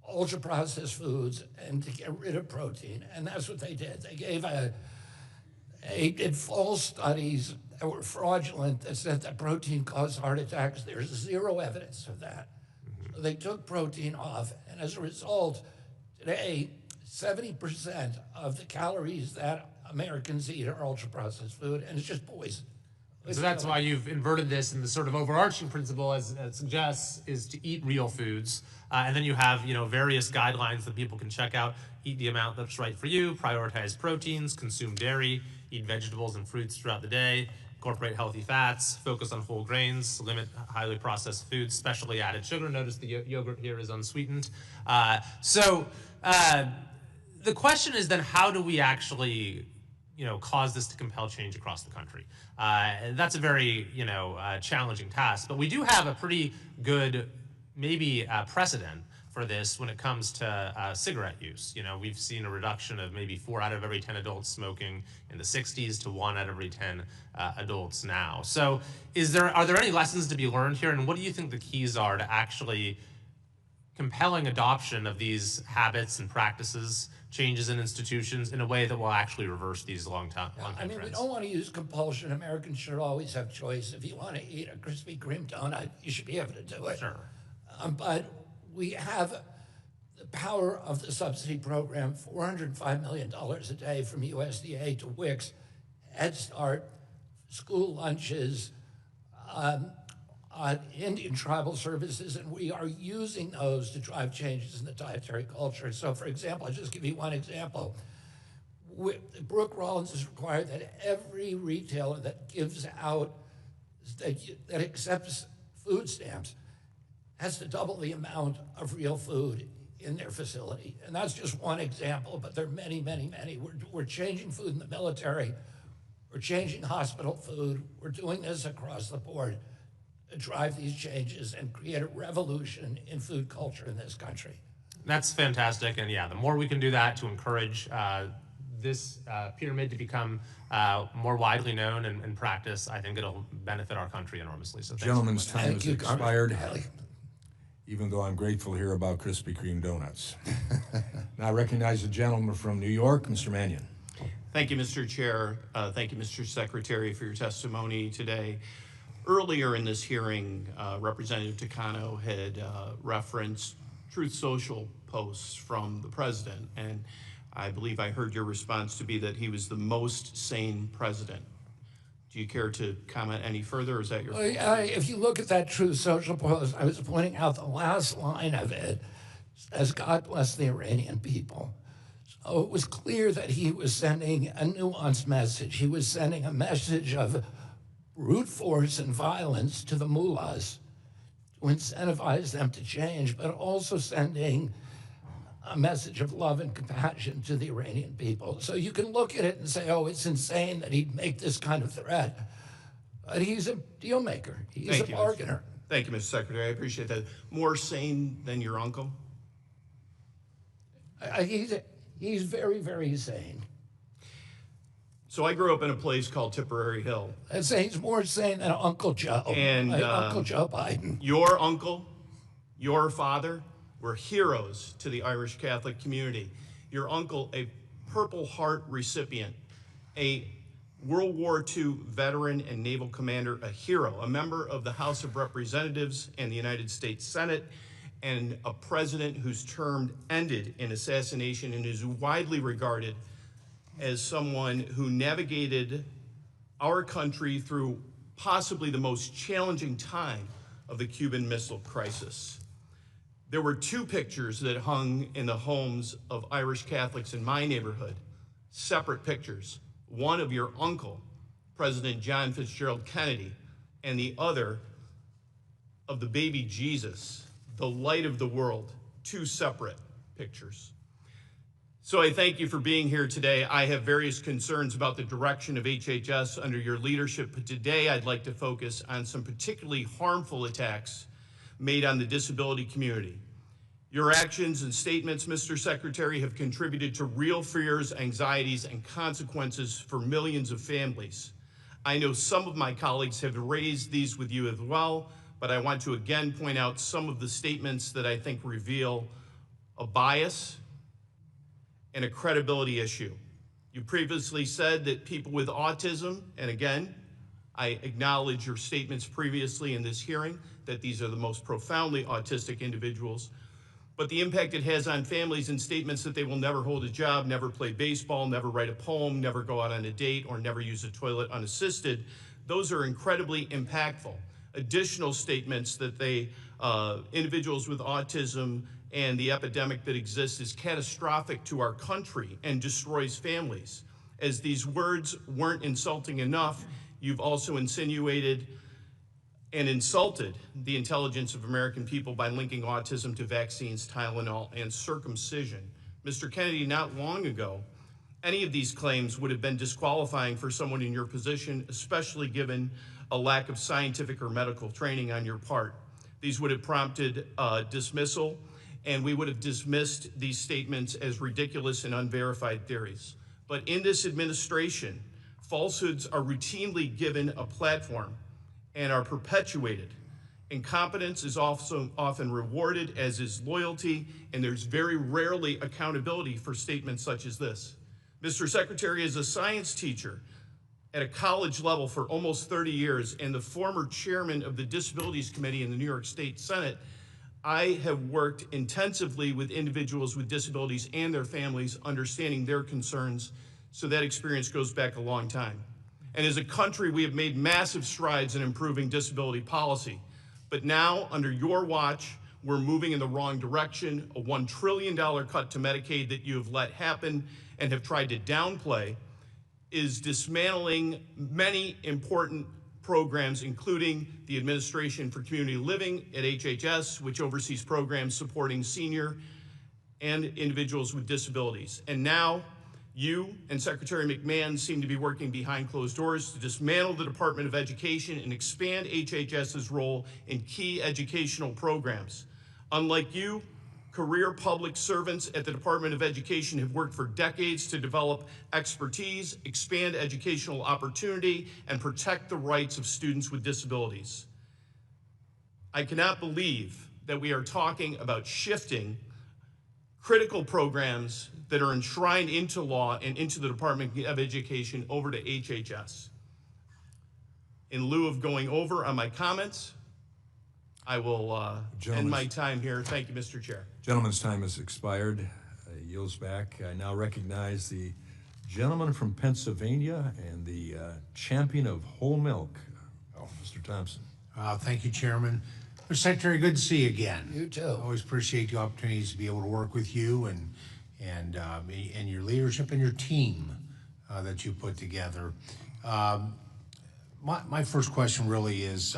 ultra-processed foods and to get rid of protein. And that's what they did. They did false studies that were fraudulent that said that protein caused heart attacks. There's zero evidence of that. So they took protein off, and as a result, today, 70% of the calories that Americans eat are ultra-processed food, and it's just poison. So that's why you've inverted this, and the sort of overarching principle, as it suggests, is to eat real foods. And then you have, various guidelines that people can check out. Eat the amount that's right for you, prioritize proteins, consume dairy, eat vegetables and fruits throughout the day, incorporate healthy fats, focus on whole grains, limit highly processed foods, specially added sugar. Notice the yogurt here is unsweetened. The question is then, how do we actually cause this to compel change across the country? That's a very, challenging task. But we do have a pretty good, maybe precedent for this when it comes to cigarette use. We've seen a reduction of maybe 4 out of every 10 adults smoking in the 60s to 1 out of every 10 adults now. So are there any lessons to be learned here? And what do you think the keys are to actually compelling adoption of these habits and practices, changes in institutions, in a way that will actually reverse these long-term trends? We don't want to use compulsion. Americans should always have choice. If you want to eat a Krispy Kreme donut, you should be able to do it. Sure. But we have the power of the subsidy program, $405 million a day from USDA to WICS, Head Start, school lunches, Indian tribal services, and we are using those to drive changes in the dietary culture. So, for example, I'll just give you one example. Brooke Rollins has required that every retailer that gives out, that accepts food stamps, has to double the amount of real food in their facility. And that's just one example, but there are many, many, many. We're changing food in the military. We're changing hospital food. We're doing this across the board to drive these changes and create a revolution in food culture in this country. That's fantastic. And yeah, the more we can do that to encourage this pyramid to become more widely known and practiced, I think it'll benefit our country enormously. So Gentlemen's time Thank has you, expired, even though I'm grateful here about Krispy Kreme donuts. Now I recognize the gentleman from New York, Mr. Mannion. Thank you, Mr. Chair. Thank you, Mr. Secretary, for your testimony today. Earlier in this hearing, Representative Takano had referenced Truth Social posts from the president, and I believe I heard your response to be that he was the most sane president. Do you care to comment any further, or is that your? If you look at that Truth Social post, I was pointing out the last line of it says, "God bless the Iranian people." So it was clear that he was sending a nuanced message. He was sending a message of brute force and violence to the mullahs to incentivize them to change, but also sending a message of love and compassion to the Iranian people. So you can look at it and say, oh, it's insane that he'd make this kind of threat. But he's a deal maker. He's a bargainer. Thank you, Mr. Secretary. I appreciate that. More sane than your uncle? He's very, very sane. So I grew up in a place called Tipperary Hill. I'd say he's more sane than Uncle Joe. And Uncle Joe Biden. Your uncle, your father, were heroes to the Irish Catholic community. Your uncle, a Purple Heart recipient, a World War II veteran and naval commander, a hero, a member of the House of Representatives and the United States Senate, and a president whose term ended in assassination and is widely regarded as someone who navigated our country through possibly the most challenging time of the Cuban Missile Crisis. There were 2 pictures that hung in the homes of Irish Catholics in my neighborhood, separate pictures. One of your uncle, President John Fitzgerald Kennedy, and the other of the baby Jesus, the light of the world, 2 separate pictures. So I thank you for being here today. I have various concerns about the direction of HHS under your leadership, but today I'd like to focus on some particularly harmful attacks made on the disability community. Your actions and statements, Mr. Secretary, have contributed to real fears, anxieties, and consequences for millions of families. I know some of my colleagues have raised these with you as well, but I want to again point out some of the statements that I think reveal a bias and a credibility issue. You previously said that people with autism, and again, I acknowledge your statements previously in this hearing, that these are the most profoundly autistic individuals, but the impact it has on families and statements that they will never hold a job, never play baseball, never write a poem, never go out on a date, or never use a toilet unassisted, those are incredibly impactful. Additional statements that individuals with autism and the epidemic that exists is catastrophic to our country and destroys families. As these words weren't insulting enough, you've also insinuated and insulted the intelligence of American people by linking autism to vaccines, Tylenol, and circumcision. Mr. Kennedy, not long ago, any of these claims would have been disqualifying for someone in your position, especially given a lack of scientific or medical training on your part. These would have prompted dismissal, and we would have dismissed these statements as ridiculous and unverified theories. But in this administration, falsehoods are routinely given a platform and are perpetuated. Incompetence is also often rewarded, as is loyalty, and there's very rarely accountability for statements such as this. Mr. Secretary, as a science teacher at a college level for almost 30 years and the former chairman of the Disabilities Committee in the New York State Senate, I have worked intensively with individuals with disabilities and their families, understanding their concerns, so that experience goes back a long time. And as a country, we have made massive strides in improving disability policy. But now, under your watch, we're moving in the wrong direction. A $1 trillion cut to Medicaid that you have let happen and have tried to downplay is dismantling many important programs, including the Administration for Community Living at HHS, which oversees programs supporting senior and individuals with disabilities. And now, you and Secretary McMahon seem to be working behind closed doors to dismantle the Department of Education and expand HHS's role in key educational programs. Unlike you, career public servants at the Department of Education have worked for decades to develop expertise, expand educational opportunity, and protect the rights of students with disabilities. I cannot believe that we are talking about shifting critical programs that are enshrined into law and into the Department of Education over to HHS. In lieu of going over on my comments, I will end my time here. Thank you, Mr. Chair. Gentleman's time has expired. Yields back. I now recognize the gentleman from Pennsylvania and the champion of whole milk, Mr. Thompson. Thank you, Chairman. Mr. Secretary, good to see you again. You too. I always appreciate the opportunities to be able to work with you and your leadership and your team that you put together. My first question really is,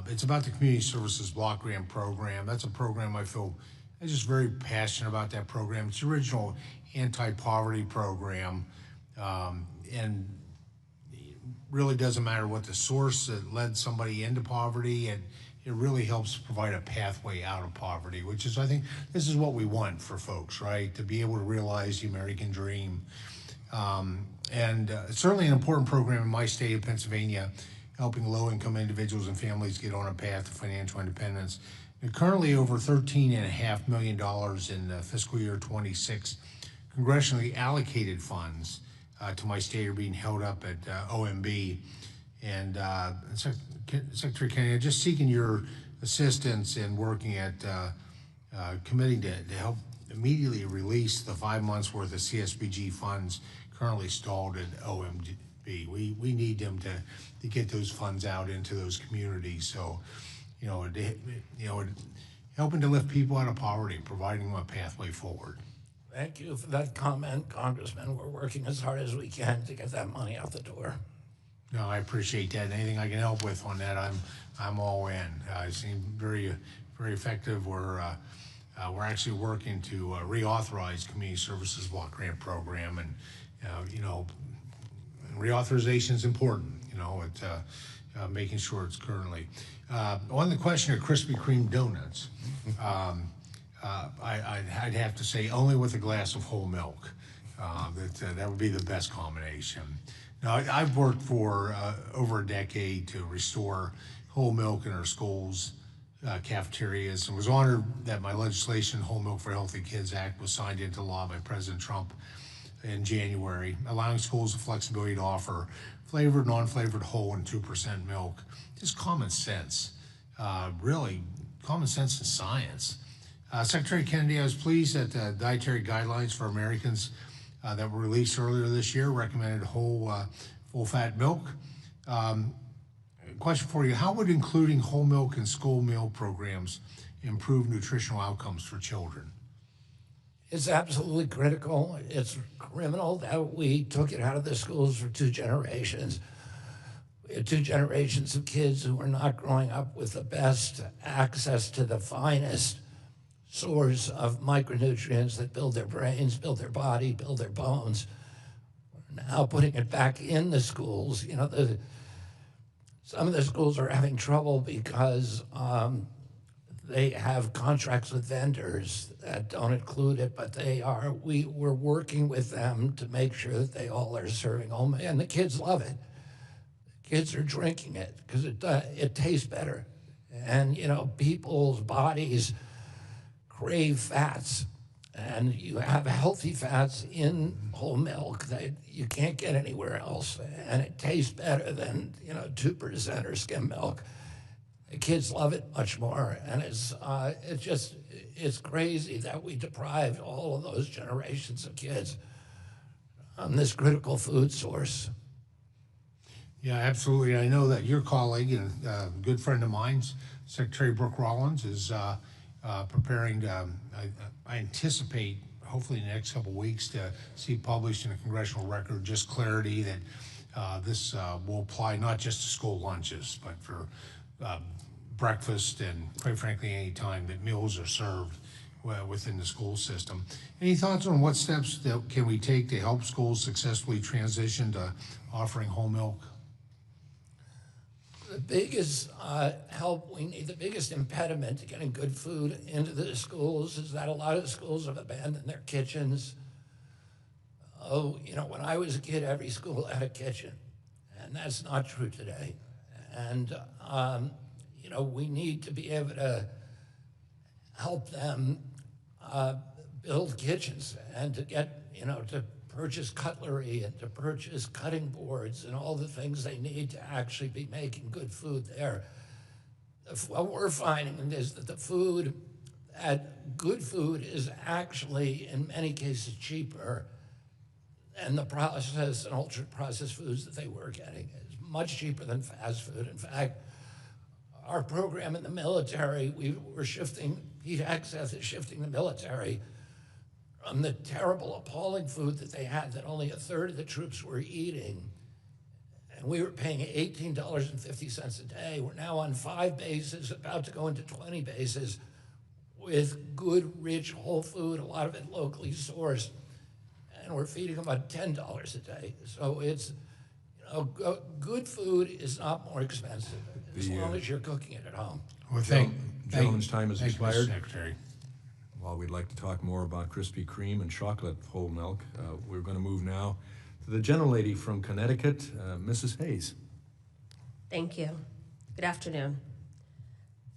it's about the Community Services Block Grant Program. That's a program I feel I'm just very passionate about that program. It's the original anti-poverty program, and it really doesn't matter what the source that led somebody into poverty, and it really helps provide a pathway out of poverty, which is, I think, this is what we want for folks, right? To be able to realize the American dream. It's certainly an important program in my state of Pennsylvania, helping low-income individuals and families get on a path to financial independence. And currently, over $13.5 million in fiscal year 26 congressionally allocated funds to my state are being held up at OMB. And Secretary Kennedy, just seeking your assistance in working at committee to help immediately release the 5 months worth of CSBG funds currently stalled at OMB. We need them to get those funds out into those communities. So helping to lift people out of poverty, providing them a pathway forward. Thank you for that comment, Congressman. We're working as hard as we can to get that money out the door. No, I appreciate that. Anything I can help with on that, I'm all in. It seemed very effective. We're actually working to reauthorize Community Services Block Grant Program, and reauthorization is important. Making sure it's currently on the question of Krispy Kreme donuts. I'd have to say only with a glass of whole milk. That would be the best combination. Now, I've worked for over a decade to restore whole milk in our schools, cafeterias, and was honored that my legislation, Whole Milk for Healthy Kids Act, was signed into law by President Trump in January, allowing schools the flexibility to offer flavored, non-flavored, whole, and 2% milk. Just common sense, really common sense and science. Secretary Kennedy, I was pleased that the dietary guidelines for Americans that were released earlier this year recommended whole, full-fat milk. Question for you, how would including whole milk in school meal programs improve nutritional outcomes for children? It's absolutely critical. It's criminal that we took it out of the schools for 2 generations. We had 2 generations of kids who were not growing up with the best access to the finest source of micronutrients that build their brains, build their body, build their bones. We're now putting it back in the schools. Some of the schools are having trouble because they have contracts with vendors that don't include it, but we're working with them to make sure that they all are serving home, and the kids love it. The kids are drinking it because it tastes better. And, people's bodies crave fats, and you have healthy fats in whole milk that you can't get anywhere else, and it tastes better than 2% or skim milk. The kids love it much more, and it's crazy that we deprived all of those generations of kids on this critical food source. Yeah, absolutely. I know that your colleague and a good friend of mine, Secretary Brooke Rollins, is preparing to, I anticipate, hopefully in the next couple of weeks, to see published in a congressional record just clarity that this will apply not just to school lunches, but for breakfast and, quite frankly, any time that meals are served within the school system. Any thoughts on what steps that can we take to help schools successfully transition to offering whole milk? The biggest help we need, the biggest impediment to getting good food into the schools is that a lot of schools have abandoned their kitchens. When I was a kid, every school had a kitchen, and that's not true today. And, we need to be able to help them build kitchens and to get, to purchase cutlery and to purchase cutting boards and all the things they need to actually be making good food there. What we're finding is that good food is actually, in many cases, cheaper than the processed and ultra-processed foods that they were getting. It's much cheaper than fast food. In fact, our program in the military, we're shifting, Pete Hegseth is shifting the military from the terrible, appalling food that they had that only 1/3 of the troops were eating. And we were paying $18.50 a day. We're now on 5 bases, about to go into 20 bases with good, rich, whole food, a lot of it locally sourced. And we're feeding them about $10 a day. So it's, good food is not more expensive as long as you're cooking it at home. Well, Gentleman's time has expired. Secretary. While we'd like to talk more about Krispy Kreme and chocolate whole milk, we're going to move now to the gentlelady from Connecticut, Mrs. Hayes. Thank you. Good afternoon.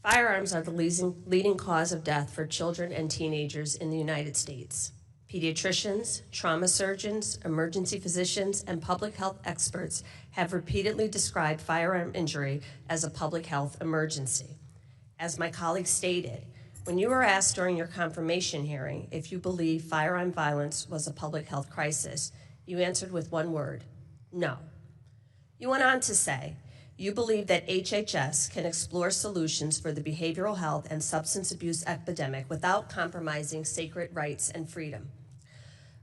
Firearms are the leading cause of death for children and teenagers in the United States. Pediatricians, trauma surgeons, emergency physicians, and public health experts have repeatedly described firearm injury as a public health emergency. As my colleague stated, when you were asked during your confirmation hearing if you believe firearm violence was a public health crisis, you answered with one word, no. You went on to say, you believe that HHS can explore solutions for the behavioral health and substance abuse epidemic without compromising sacred rights and freedom.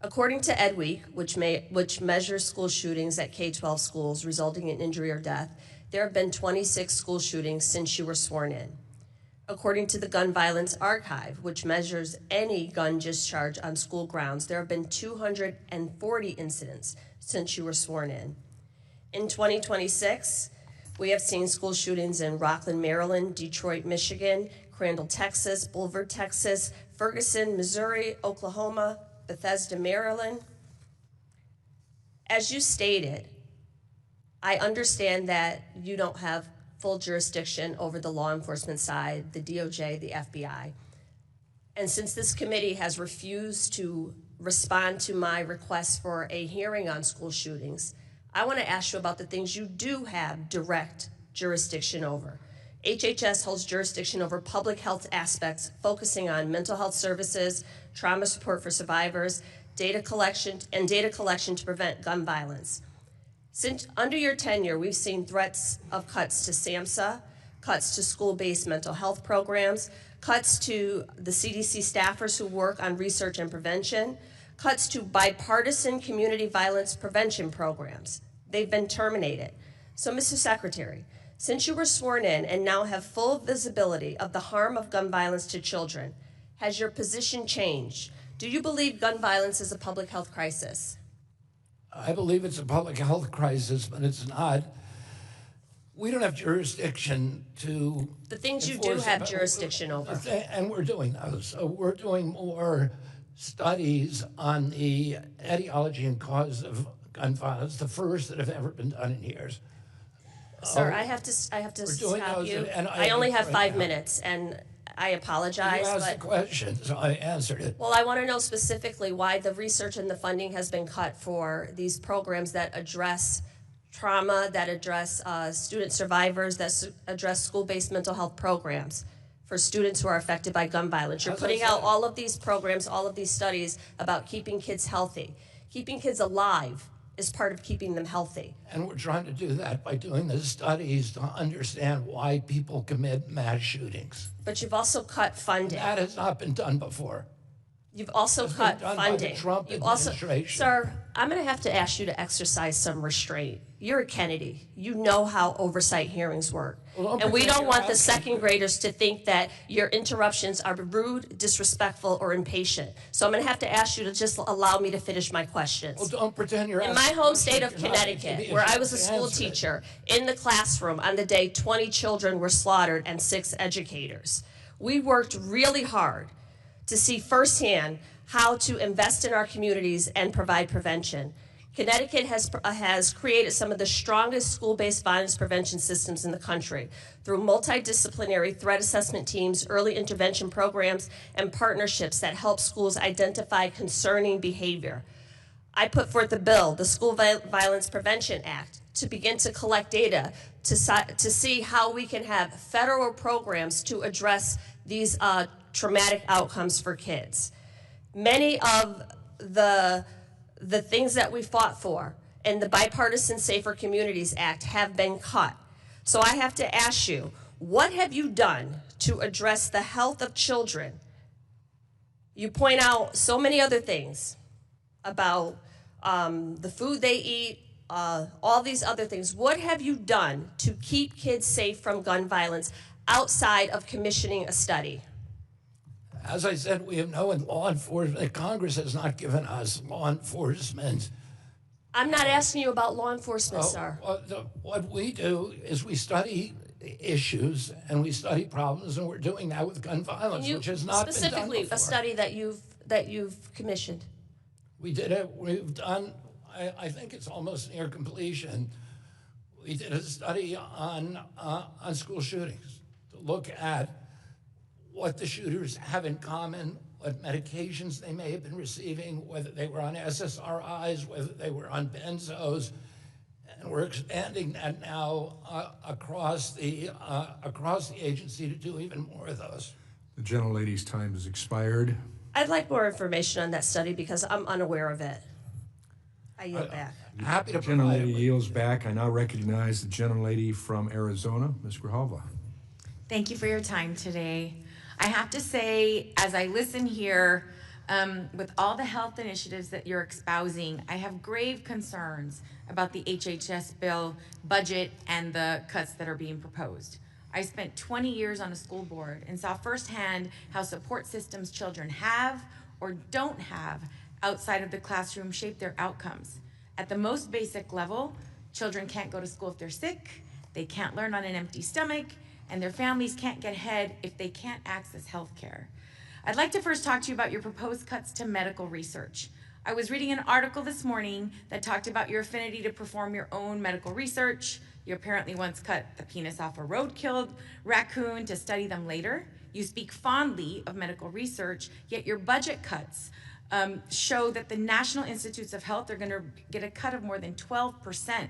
According to EdWeek, which measures school shootings at K-12 schools resulting in injury or death, there have been 26 school shootings since you were sworn in. According to the Gun Violence Archive, which measures any gun discharge on school grounds, there have been 240 incidents since you were sworn in. In 2026, we have seen school shootings in Rockland, Maryland, Detroit, Michigan, Crandall, Texas, Bulverde, Texas, Ferguson, Missouri, Oklahoma, Bethesda, Maryland. As you stated, I understand that you don't have full jurisdiction over the law enforcement side, the DOJ, the FBI. And since this committee has refused to respond to my request for a hearing on school shootings, I want to ask you about the things you do have direct jurisdiction over. HHS holds jurisdiction over public health aspects, focusing on mental health services, trauma support for survivors, data collection to prevent gun violence. Since under your tenure, we've seen threats of cuts to SAMHSA, cuts to school-based mental health programs, cuts to the CDC staffers who work on research and prevention, cuts to bipartisan community violence prevention programs. They've been terminated. So, Mr. Secretary, since you were sworn in and now have full visibility of the harm of gun violence to children, has your position changed? Do you believe gun violence is a public health crisis? I believe it's a public health crisis, but it's not. We don't have jurisdiction to. The things you do have jurisdiction over. And we're doing those. So we're doing more studies on the etiology and cause of gun violence, the first that have ever been done in years. Sir, I have to stop you. And I only have 5 now. minutes, and I apologize. You asked but the question, so I answered it. Well, I want to know specifically why the research and the funding has been cut for these programs that address trauma, that address student survivors, that address school-based mental health programs for students who are affected by gun violence. You're putting out all of these programs, all of these studies about keeping kids healthy. Keeping kids alive is part of keeping them healthy. And we're trying to do that by doing the studies to understand why people commit mass shootings. But you've also cut funding. That has not been done before. You've also It's cut been done by funding. the Trump administration. Sir, I'm going to have to ask you to exercise some restraint. You're a Kennedy. You know how oversight hearings work. And we don't want the second graders to think that your interruptions are rude, disrespectful, or impatient. So I'm going to have to ask you to just allow me to finish my questions. Well, don't pretend you're in my home state of You're not giving Connecticut, me where I chance was a to school answer it. teacher, in the classroom on the day 20 children were slaughtered and 6 educators, we worked really hard to see firsthand how to invest in our communities and provide prevention. Connecticut has created some of the strongest school-based violence prevention systems in the country through multidisciplinary threat assessment teams, early intervention programs, and partnerships that help schools identify concerning behavior. I put forth a bill, the School Violence Prevention Act, to begin to collect data to see how we can have federal programs to address these traumatic outcomes for kids. Many of the things that we fought for in the Bipartisan Safer Communities Act have been cut. So I have to ask you, what have you done to address the health of children? You point out so many other things about the food they eat, all these other things. What have you done to keep kids safe from gun violence outside of commissioning a study? As I said, we have no law enforcement. Congress has not given us law enforcement. I'm not asking you about law enforcement, sir. What we do is we study issues and we study problems, and we're doing that with gun violence, which has not been done specifically before. a study that you've commissioned. We did it. We've done. I think it's almost near completion. We did a study on school shootings to look at what the shooters have in common, what medications they may have been receiving, whether they were on SSRIs, whether they were on benzos, and we're expanding that now across the agency to do even more of those. The gentlelady's time has expired. I'd like more information on that study because I'm unaware of it. I yield back. Happy to The gentlelady provide. yields back. I now recognize the gentlelady from Arizona, Ms. Grijalva. Thank you for your time today. I have to say, as I listen here, with all the health initiatives that you're espousing, I have grave concerns about the HHS bill budget and the cuts that are being proposed. I spent 20 years on a school board and saw firsthand how support systems children have or don't have outside of the classroom shape their outcomes. At the most basic level, children can't go to school if they're sick, they can't learn on an empty stomach, and their families can't get ahead if they can't access health care. I'd like to first talk to you about your proposed cuts to medical research. I was reading an article this morning that talked about your affinity to perform your own medical research. You apparently once cut the penis off a road-killed raccoon to study them later. You speak fondly of medical research, yet your budget cuts show that the National Institutes of Health are going to get a cut of more than 12%.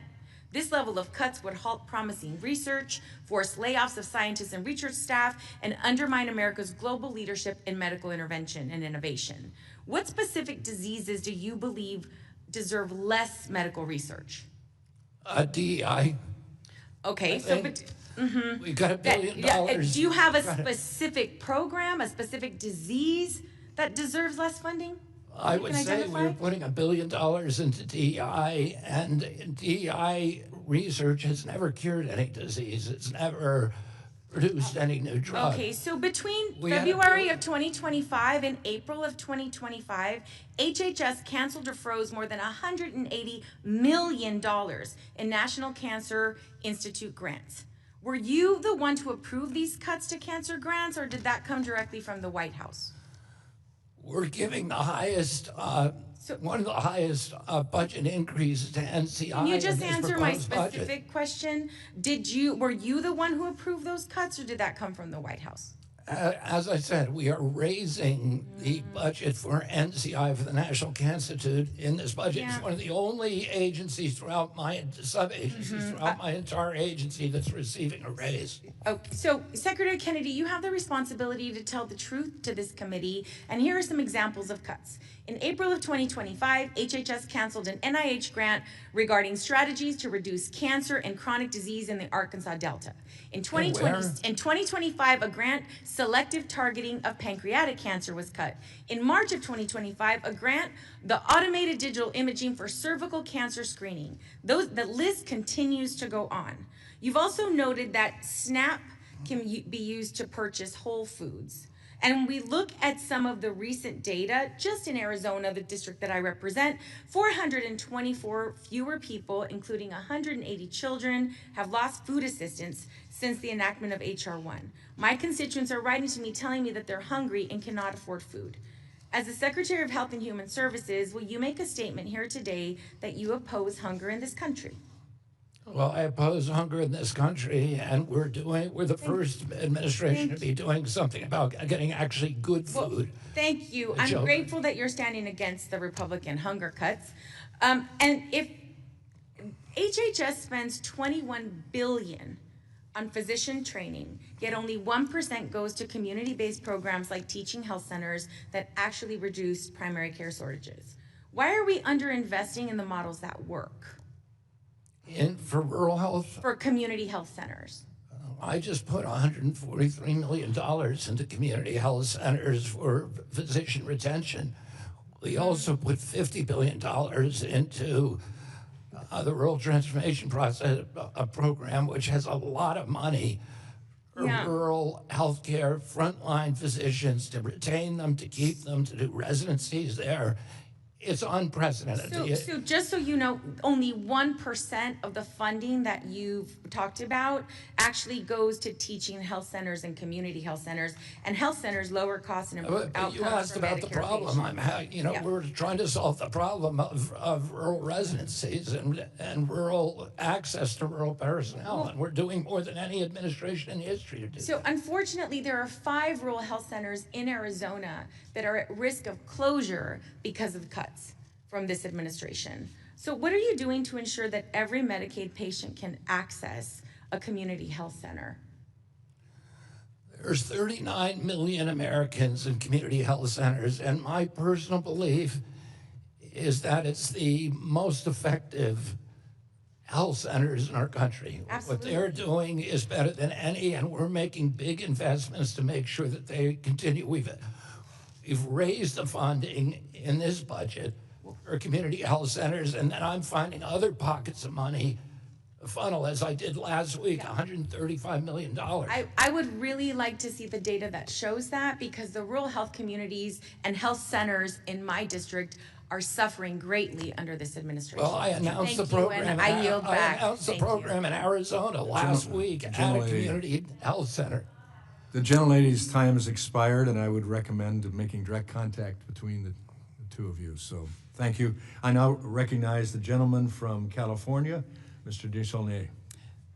This level of cuts would halt promising research, force layoffs of scientists and research staff, and undermine America's global leadership in medical intervention and innovation. What specific diseases do you believe deserve less medical research? DEI. Okay, so but We got $1 billion. do you have a specific program, a specific disease that deserves less funding? I would say we're putting $1 billion into DEI, and DEI research has never cured any disease. It's never produced any new drug. Okay, so between We had a February of 2025 and April of 2025, HHS canceled or froze more than $180 million in National Cancer Institute grants. Were you the one to approve these cuts to cancer grants, or did that come directly from the White House? We're giving the highest, one of the highest budget increases to NCI. Can you just in this answer my proposed budget. specific question? Were you the one who approved those cuts, or did that come from the White House? As I said, we are raising the budget for NCI, for the National Cancer Institute, in this budget. Yeah. It's one of the only agencies throughout my, sub-agencies throughout my entire agency that's receiving a raise. Okay, so Secretary Kennedy, you have the responsibility to tell the truth to this committee, and here are some examples of cuts. In April of 2025, HHS canceled an NIH grant regarding strategies to reduce cancer and chronic disease in the Arkansas Delta. In 2025, a grant selective targeting of pancreatic cancer was cut. In March of 2025, a grant, the automated digital imaging for cervical cancer screening. The list continues to go on. You've also noted that SNAP can be used to purchase whole foods. And when we look at some of the recent data, just in Arizona, the district that I represent, 424 fewer people, including 180 children, have lost food assistance since the enactment of H.R. 1. My constituents are writing to me telling me that they're hungry and cannot afford food. As the Secretary of Health and Human Services, will you make a statement here today that you oppose hunger in this country? Well, I oppose hunger in this country, and we're the first administration to be doing something about getting actually good food. Thank you. The I'm children. grateful that you're standing against the Republican hunger cuts. And if HHS spends $21 billion on physician training, yet only 1% goes to community-based programs like teaching health centers that actually reduce primary care shortages, why are we underinvesting in the models that work? For rural health, for community health centers. I just put $143 million into community health centers for physician retention. We also put $50 billion into the Rural Transformation Process program, which has a lot of money for rural healthcare frontline physicians, to retain them, to keep them, to do residencies there. It's unprecedented. So just so you know, only 1% of the funding that you've talked about actually goes to teaching health centers and community health centers, and health centers lower costs and improve outcomes. You asked for about Medicare the problem. patients. We're trying to solve the problem of rural residencies and rural access to rural personnel, and we're doing more than any administration in history to do. So unfortunately, there are 5 rural health centers in Arizona that are at risk of closure because of cuts from this administration. So what are you doing to ensure that every Medicaid patient can access a community health center? There's 39 million Americans in community health centers, and my personal belief is that it's the most effective health centers in our country. Absolutely. What they're doing is better than any, and we're making big investments to make sure that they continue. We've raised the funding in this budget for community health centers, and then I'm finding other pockets of money funnel, as I did last week, $135 million. I would really like to see the data that shows that, because the rural health communities and health centers in my district are suffering greatly under this administration. Well, I announced the Thank you, program. and I yield back. I announced the Thank you. program in Arizona last week at a Generally- community health center. The gentlelady's time has expired, and I would recommend making direct contact between the two of you. So thank you. I now recognize the gentleman from California, Mr. Desaulniers.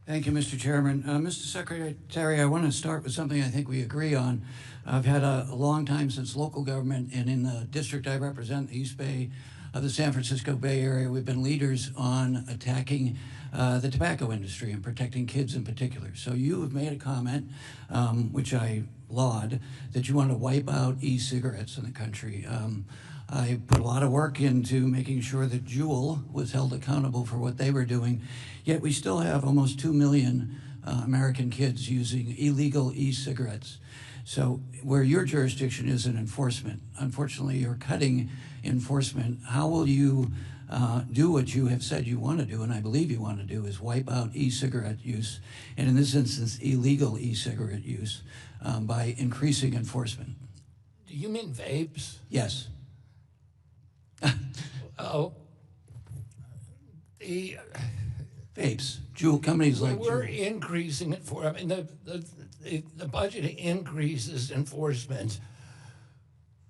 Thank you, Mr. Chairman. Mr. Secretary, I want to start with something I think we agree on. I've had a long time since local government, and in the district I represent, the East Bay of the San Francisco Bay Area, we've been leaders on attacking the tobacco industry and protecting kids in particular. So you have made a comment, which I laud, that you want to wipe out e-cigarettes in the country. I put a lot of work into making sure that Juul was held accountable for what they were doing, yet we still have almost 2 million American kids using illegal e-cigarettes. So where your jurisdiction is in enforcement, unfortunately you're cutting enforcement. How will you do what you have said you want to do, and I believe you want to do, is wipe out e-cigarette use, and in this instance, illegal e-cigarette use, by increasing enforcement? Do you mean vapes? Yes. Oh, the Vapes, Juul, companies like we're Juul. increasing it for. I mean, the budget increases enforcement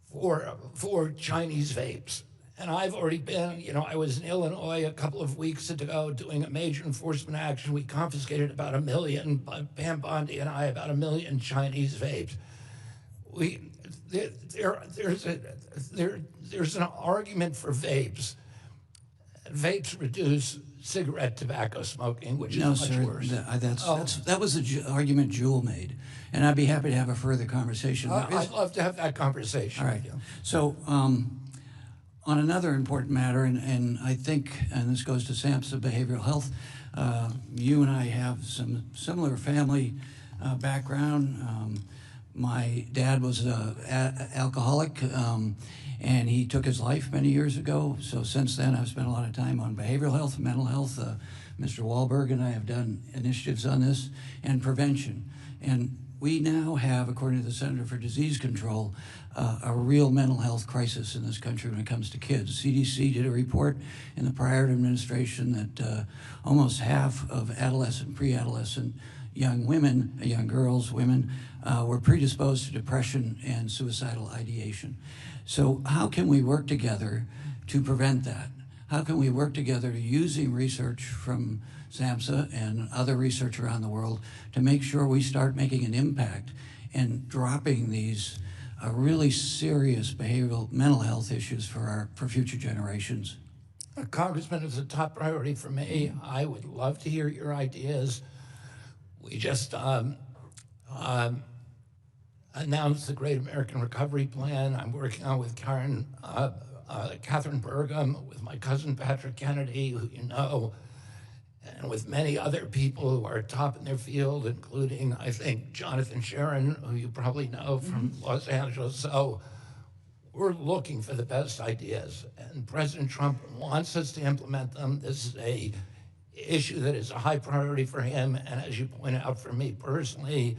for Chinese vapes, and I've already been. You know, I was in Illinois a couple of weeks ago doing a major enforcement action. We confiscated about 1 million. Pam Bondi and I about 1 million Chinese vapes. There's an argument for vapes. Vapes reduce cigarette tobacco smoking, which is much worse. That was the argument Juul made, and I'd be happy to have a further conversation. I'd love to have that conversation. All right. So on another important matter, and I think, and this goes to SAMHSA Behavioral Health, you and I have some similar family background. My dad was an alcoholic, and he took his life many years ago. So since then, I've spent a lot of time on behavioral health, mental health. Mr. Wahlberg and I have done initiatives on this, and prevention. And we now have, according to the Center for Disease Control, a real mental health crisis in this country when it comes to kids. CDC did a report in the prior administration that almost half of adolescent, pre-adolescent young women, young girls, women, were predisposed to depression and suicidal ideation. So how can we work together to prevent that? How can we work together to using research from SAMHSA and other research around the world to make sure we start making an impact and dropping these really serious behavioral mental health issues for future generations? Congressman, it's a top priority for me. I would love to hear your ideas. We just announced the Great American Recovery Plan. I'm working on with Catherine Burgum, with my cousin Patrick Kennedy, who you know, and with many other people who are top in their field, including, I think, Jonathan Sharon, who you probably know from Los Angeles. So we're looking for the best ideas, and President Trump wants us to implement them. This is a issue that is a high priority for him, and as you point out, for me personally,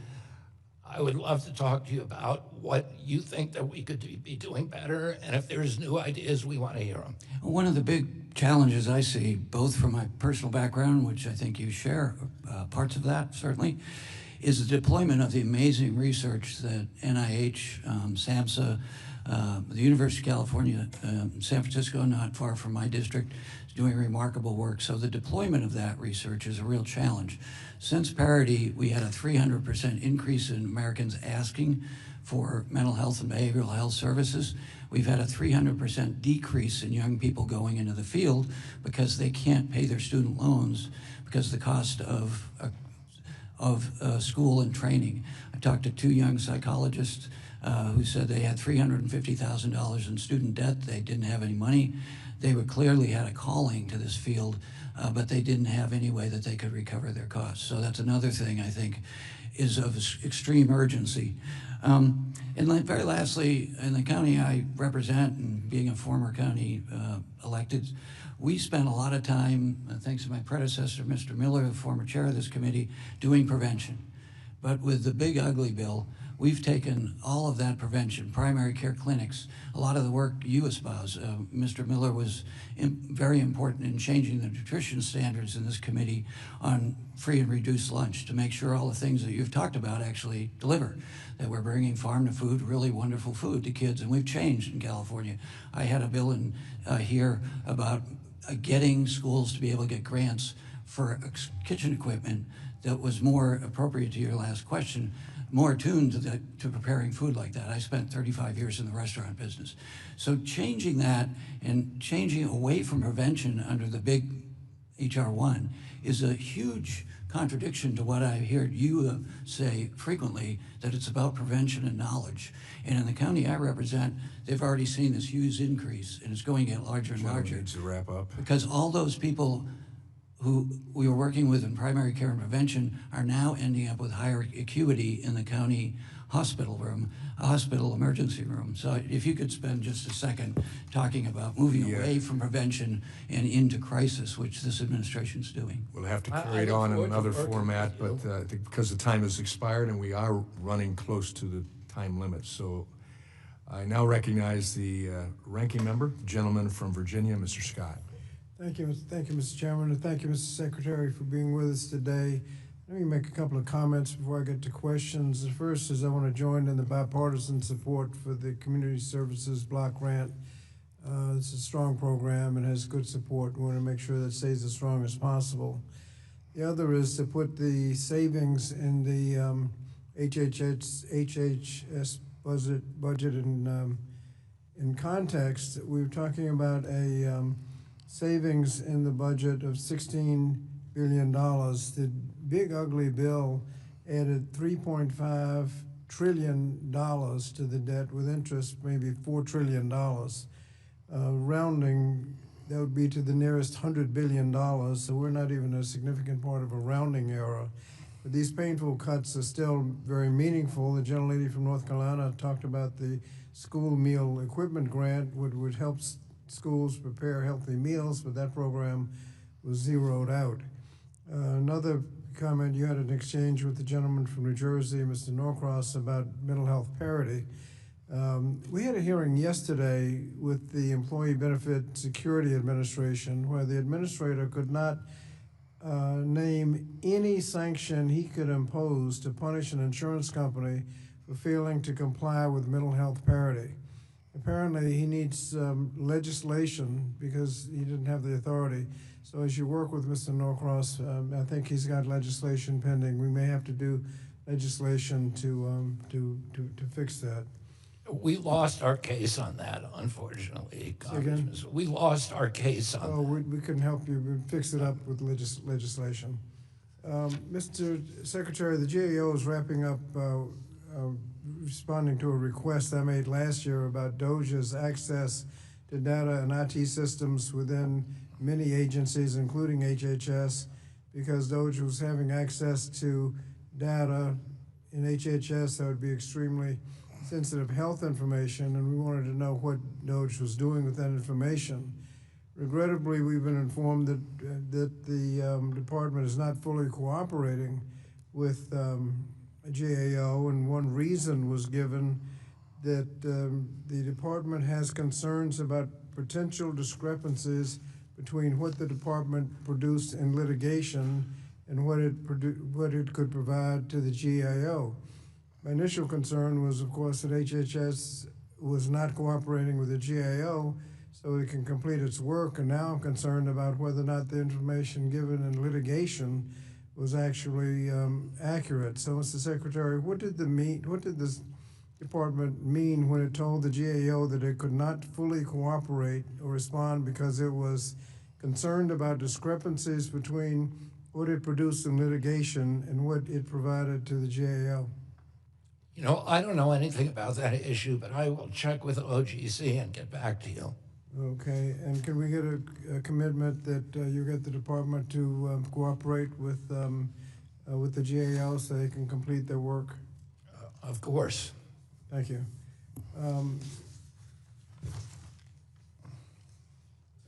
I would love to talk to you about what you think that we could be doing better, and if there's new ideas, we want to hear them. One of the big challenges I see, both from my personal background, which I think you share parts of that certainly, is the deployment of the amazing research that NIH, SAMHSA, the University of California, San Francisco, not far from my district, is doing remarkable work. So the deployment of that research is a real challenge. Since parity, we had a 300% increase in Americans asking for mental health and behavioral health services. We've had a 300% decrease in young people going into the field because they can't pay their student loans because of the cost of school and training. I talked to 2 young psychologists who said they had $350,000 in student debt. They didn't have any money. they were clearly had a calling to this field, but they didn't have any way that they could recover their costs. So that's another thing I think is of extreme urgency. And very lastly, in the county I represent, and being a former county elected, we spent a lot of time, thanks to my predecessor, Mr. Miller, the former chair of this committee, doing prevention. But with the big ugly bill, we've taken all of that prevention, primary care clinics, a lot of the work you espouse. Mr. Miller was very important in changing the nutrition standards in this committee on free and reduced lunch to make sure all the things that you've talked about actually deliver, that we're bringing farm to food, really wonderful food to kids, and we've changed in California. I had a bill in here about getting schools to be able to get grants for kitchen equipment that was more appropriate to your last question, more attuned to preparing food like that. I spent 35 years in the restaurant business. So changing that and changing away from prevention under the big HR1 is a huge contradiction to what I hear you say frequently, that it's about prevention and knowledge. And in the county I represent, they've already seen this huge increase, and it's going to get larger and larger. Needs to wrap up. Because all those people who we were working with in primary care and prevention are now ending up with higher acuity in the county hospital emergency room. So if you could spend just a second talking about moving away from prevention and into crisis, which this administration's doing. We'll have to carry it on in another format, but because the time has expired and we are running close to the time limit. So I now recognize the ranking member, the gentleman from Virginia, Mr. Scott. Thank you, Mr. Chairman, and thank you, Mr. Secretary, for being with us today. Let me make a couple of comments before I get to questions. The first is I want to join in the bipartisan support for the Community Services Block Grant. It's a strong program and has good support. We want to make sure that stays as strong as possible. The other is to put the savings in the HHS budget in context. We were talking about a savings in the budget of $16 billion. The big ugly bill added $3.5 trillion to the debt with interest, maybe $4 trillion. Rounding, that would be to the nearest $100 billion, so we're not even a significant part of a rounding error. But these painful cuts are still very meaningful. The gentlelady from North Carolina talked about the school meal equipment grant, which would help schools prepare healthy meals, but that program was zeroed out. Another comment, you had an exchange with the gentleman from New Jersey, Mr. Norcross, about mental health parity. We had a hearing yesterday with the Employee Benefit Security Administration where the administrator could not name any sanction he could impose to punish an insurance company for failing to comply with mental health parity. Apparently, he needs legislation because he didn't have the authority. So as you work with Mr. Norcross, I think he's got legislation pending. We may have to do legislation to fix that. We lost our case on that, unfortunately, Congressman. We lost our case on that. We couldn't help you. We fixed it up with legislation. Mr. Secretary, the GAO is wrapping up responding to a request I made last year about DOJ's access to data and IT systems within many agencies, including HHS, because DOJ was having access to data in HHS that would be extremely sensitive health information, and we wanted to know what DOJ was doing with that information. Regrettably, we've been informed that the department is not fully cooperating with GAO, and one reason was given that the department has concerns about potential discrepancies between what the department produced in litigation and what it could provide to the GAO. My initial concern was, of course, that HHS was not cooperating with the GAO so it can complete its work, and now I'm concerned about whether or not the information given in litigation was actually accurate. So, Mr. Secretary, what did this department mean when it told the GAO that it could not fully cooperate or respond because it was concerned about discrepancies between what it produced in litigation and what it provided to the GAO? You know, I don't know anything about that issue, but I will check with OGC and get back to you. Okay, and can we get a commitment that you get the department to cooperate with the GAO so they can complete their work? Of course. Thank you.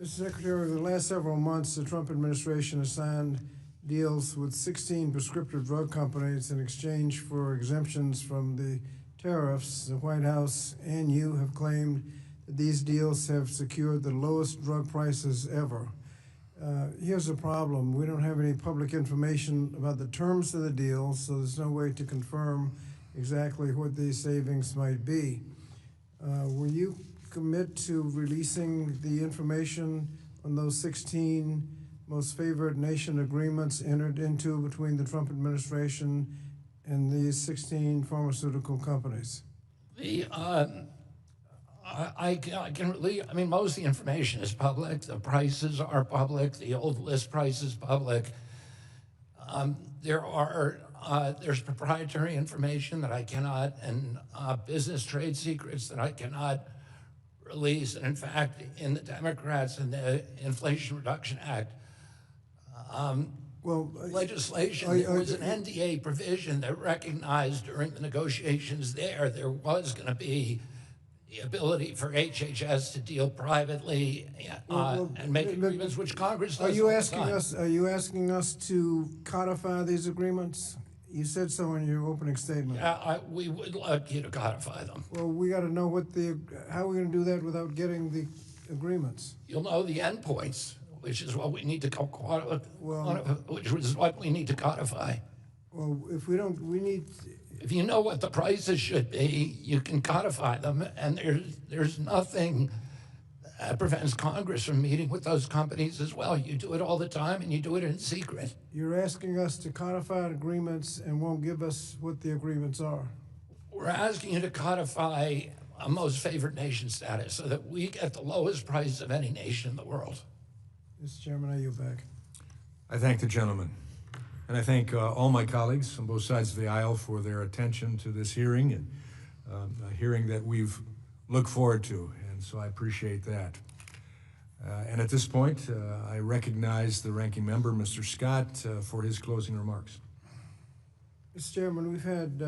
Mr. Secretary, over the last several months, the Trump administration has signed deals with 16 prescriptive drug companies in exchange for exemptions from the tariffs. The White House and you have claimed that these deals have secured the lowest drug prices ever. Here's the problem. We don't have any public information about the terms of the deal, so there's no way to confirm exactly what these savings might be. Will you commit to releasing the information on those 16 most favored nation agreements entered into between the Trump administration and these 16 pharmaceutical companies? I mean, most of the information is public. The prices are public. The old list price is public. There's proprietary information that I cannot, and business trade secrets that I cannot release. And in fact, in the Democrats and the Inflation Reduction Act legislation, there was an NDA provision that recognized during the negotiations there was going to be the ability for HHS to deal privately and make agreements, which Congress does. Are you asking us to codify these agreements? You said so in your opening statement. Yeah, we would like you to codify them. Well, we got to know how are we going to do that without getting the agreements? You'll know the endpoints, which is what we need to which is what we need to codify. Well, if we don't, we need. If you know what the prices should be, you can codify them, and there's nothing that prevents Congress from meeting with those companies as well. You do it all the time, and you do it in secret. You're asking us to codify agreements and won't give us what the agreements are. We're asking you to codify a most favored nation status so that we get the lowest price of any nation in the world. Mr. Chairman, I yield back. I thank the gentleman. And I thank all my colleagues on both sides of the aisle for their attention to this hearing, and a hearing that we've looked forward to, and so I appreciate that. And at this point, I recognize the ranking member, Mr. Scott, for his closing remarks. Mr. Chairman, we've had,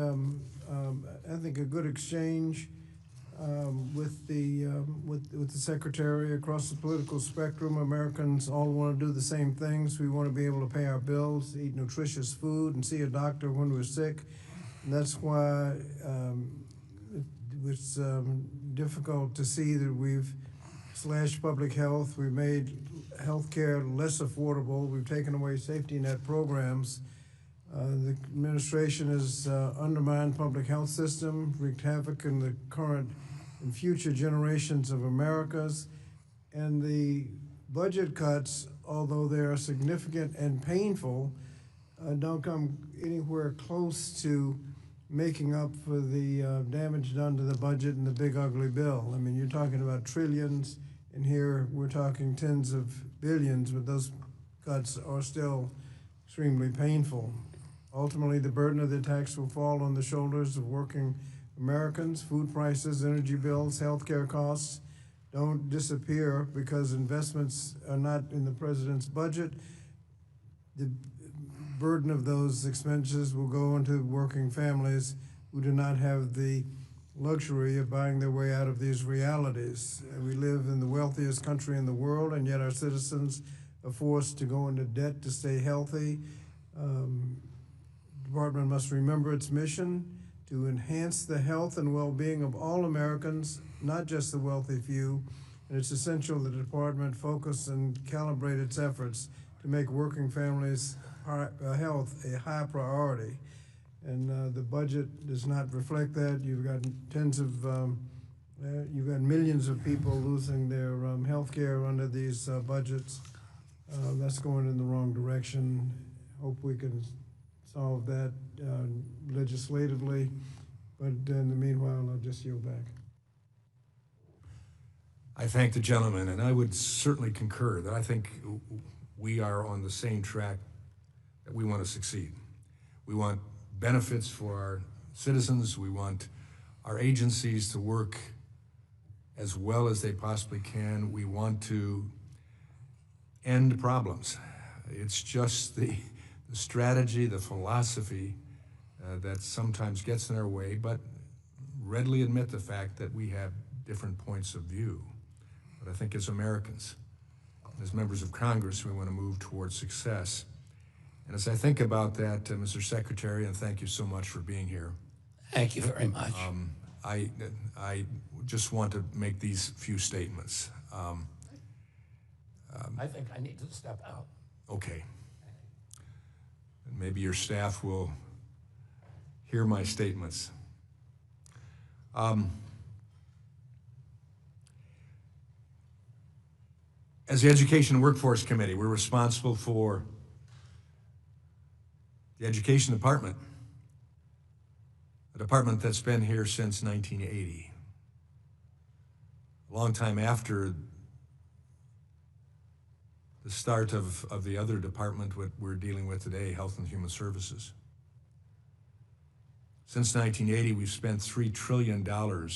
I think, a good exchange with the Secretary across the political spectrum. Americans all want to do the same things. We want to be able to pay our bills, eat nutritious food, and see a doctor when we're sick. And that's why it's difficult to see that we've slashed public health. We've made health care less affordable. We've taken away safety net programs. The administration has undermined public health system, wreaked havoc in the current and future generations of Americas. And the budget cuts, although they are significant and painful, don't come anywhere close to making up for the damage done to the budget and the big ugly bill. I mean, you're talking about trillions, and here we're talking tens of billions, but those cuts are still extremely painful. Ultimately, the burden of the tax will fall on the shoulders of working Americans. Food prices, energy bills, healthcare costs don't disappear because investments are not in the president's budget. The burden of those expenses will go into working families who do not have the luxury of buying their way out of these realities. We live in the wealthiest country in the world, and yet our citizens are forced to go into debt to stay healthy. Department must remember its mission to enhance the health and well-being of all Americans, not just the wealthy few. And it's essential that the department focus and calibrate its efforts to make working families' health a high priority. And the budget does not reflect that. You've got you've got millions of people losing their health care under these budgets. That's going in the wrong direction. Hope we can solve that legislatively, but in the meanwhile, I'll just yield back. I thank the gentleman, and I would certainly concur that I think we are on the same track that we want to succeed. We want benefits for our citizens. We want our agencies to work as well as they possibly can. We want to end problems. It's just the strategy, the philosophy that sometimes gets in our way, but readily admit the fact that we have different points of view. But I think as Americans, as members of Congress, we want to move towards success. And as I think about that, Mr. Secretary, and thank you so much for being here. Thank you very much. I just want to make these few statements. I think I need to step out. Okay. And maybe your staff will hear my statements. As the Education and Workforce Committee, we're responsible for the Education Department, a department that's been here since 1980, a long time after the start of the other department what we're dealing with today, Health and Human Services. Since 1980, we've spent $3 trillion to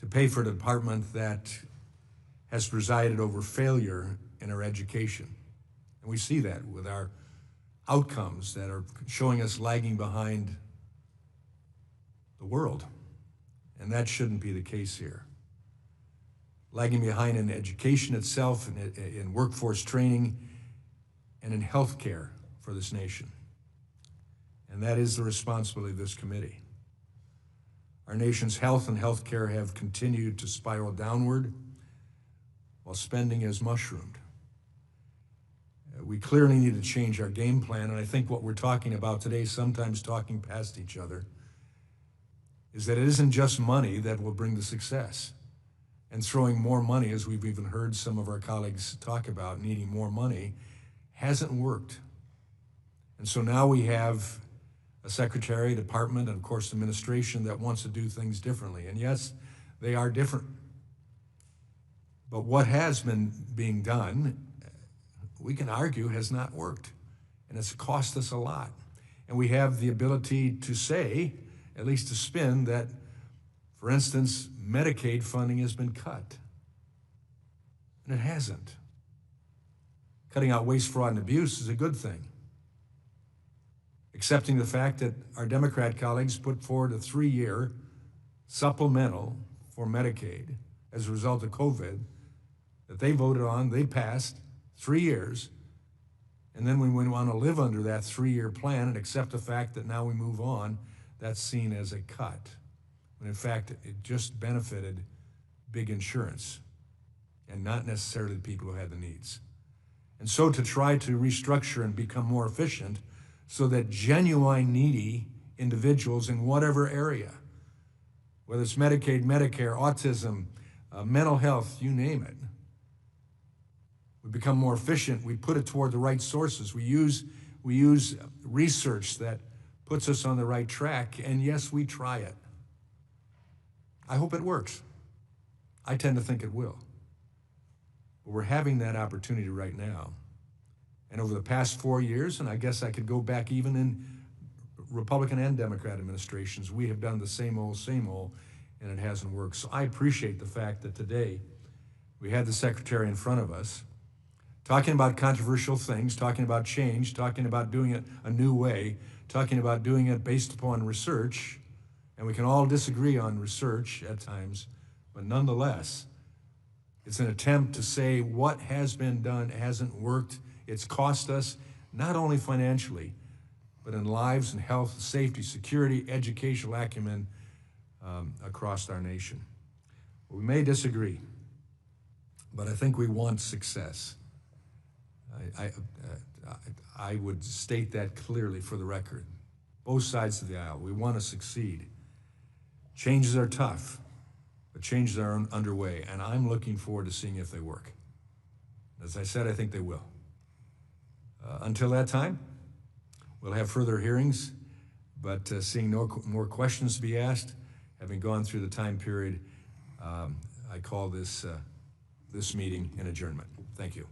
pay for a department that has presided over failure in our education. And we see that with our outcomes that are showing us lagging behind the world. And that shouldn't be the case here. Lagging behind in education itself, in workforce training, and in health care for this nation. And that is the responsibility of this committee. Our nation's health and health care have continued to spiral downward while spending has mushroomed. We clearly need to change our game plan, and I think what we're talking about today, sometimes talking past each other, is that it isn't just money that will bring the success. And throwing more money, as we've even heard some of our colleagues talk about, needing more money, hasn't worked. And so now we have a secretary, department, and of course administration that wants to do things differently. And yes, they are different. But what has been being done, we can argue, has not worked. And it's cost us a lot. And we have the ability to say, at least to spin, that, for instance, Medicaid funding has been cut. And it hasn't. Cutting out waste, fraud, and abuse is a good thing. Accepting the fact that our Democrat colleagues put forward a 3-year supplemental for Medicaid as a result of COVID that they voted on, they passed 3 years, and then when we want to live under that 3-year plan and accept the fact that now we move on, that's seen as a cut. When in fact, it just benefited big insurance and not necessarily the people who had the needs. And so to try to restructure and become more efficient so that genuine needy individuals in whatever area, whether it's Medicaid, Medicare, autism, mental health, you name it, we become more efficient. We put it toward the right sources. We use research that puts us on the right track, and yes, we try it. I hope it works. I tend to think it will. But we're having that opportunity right now. And over the past 4 years, and I guess I could go back even in Republican and Democrat administrations, we have done the same old, and it hasn't worked. So I appreciate the fact that today we had the secretary in front of us talking about controversial things, talking about change, talking about doing it a new way, talking about doing it based upon research. And we can all disagree on research at times, but nonetheless, it's an attempt to say what has been done hasn't worked. It's cost us not only financially, but in lives and health, safety, security, educational acumen across our nation. We may disagree, but I think we want success. I would state that clearly for the record. Both sides of the aisle, we want to succeed. Changes are tough, but changes are underway, and I'm looking forward to seeing if they work. As I said, I think they will. Until that time, we'll have further hearings, but seeing no more questions to be asked, having gone through the time period, I call this meeting an adjournment. Thank you.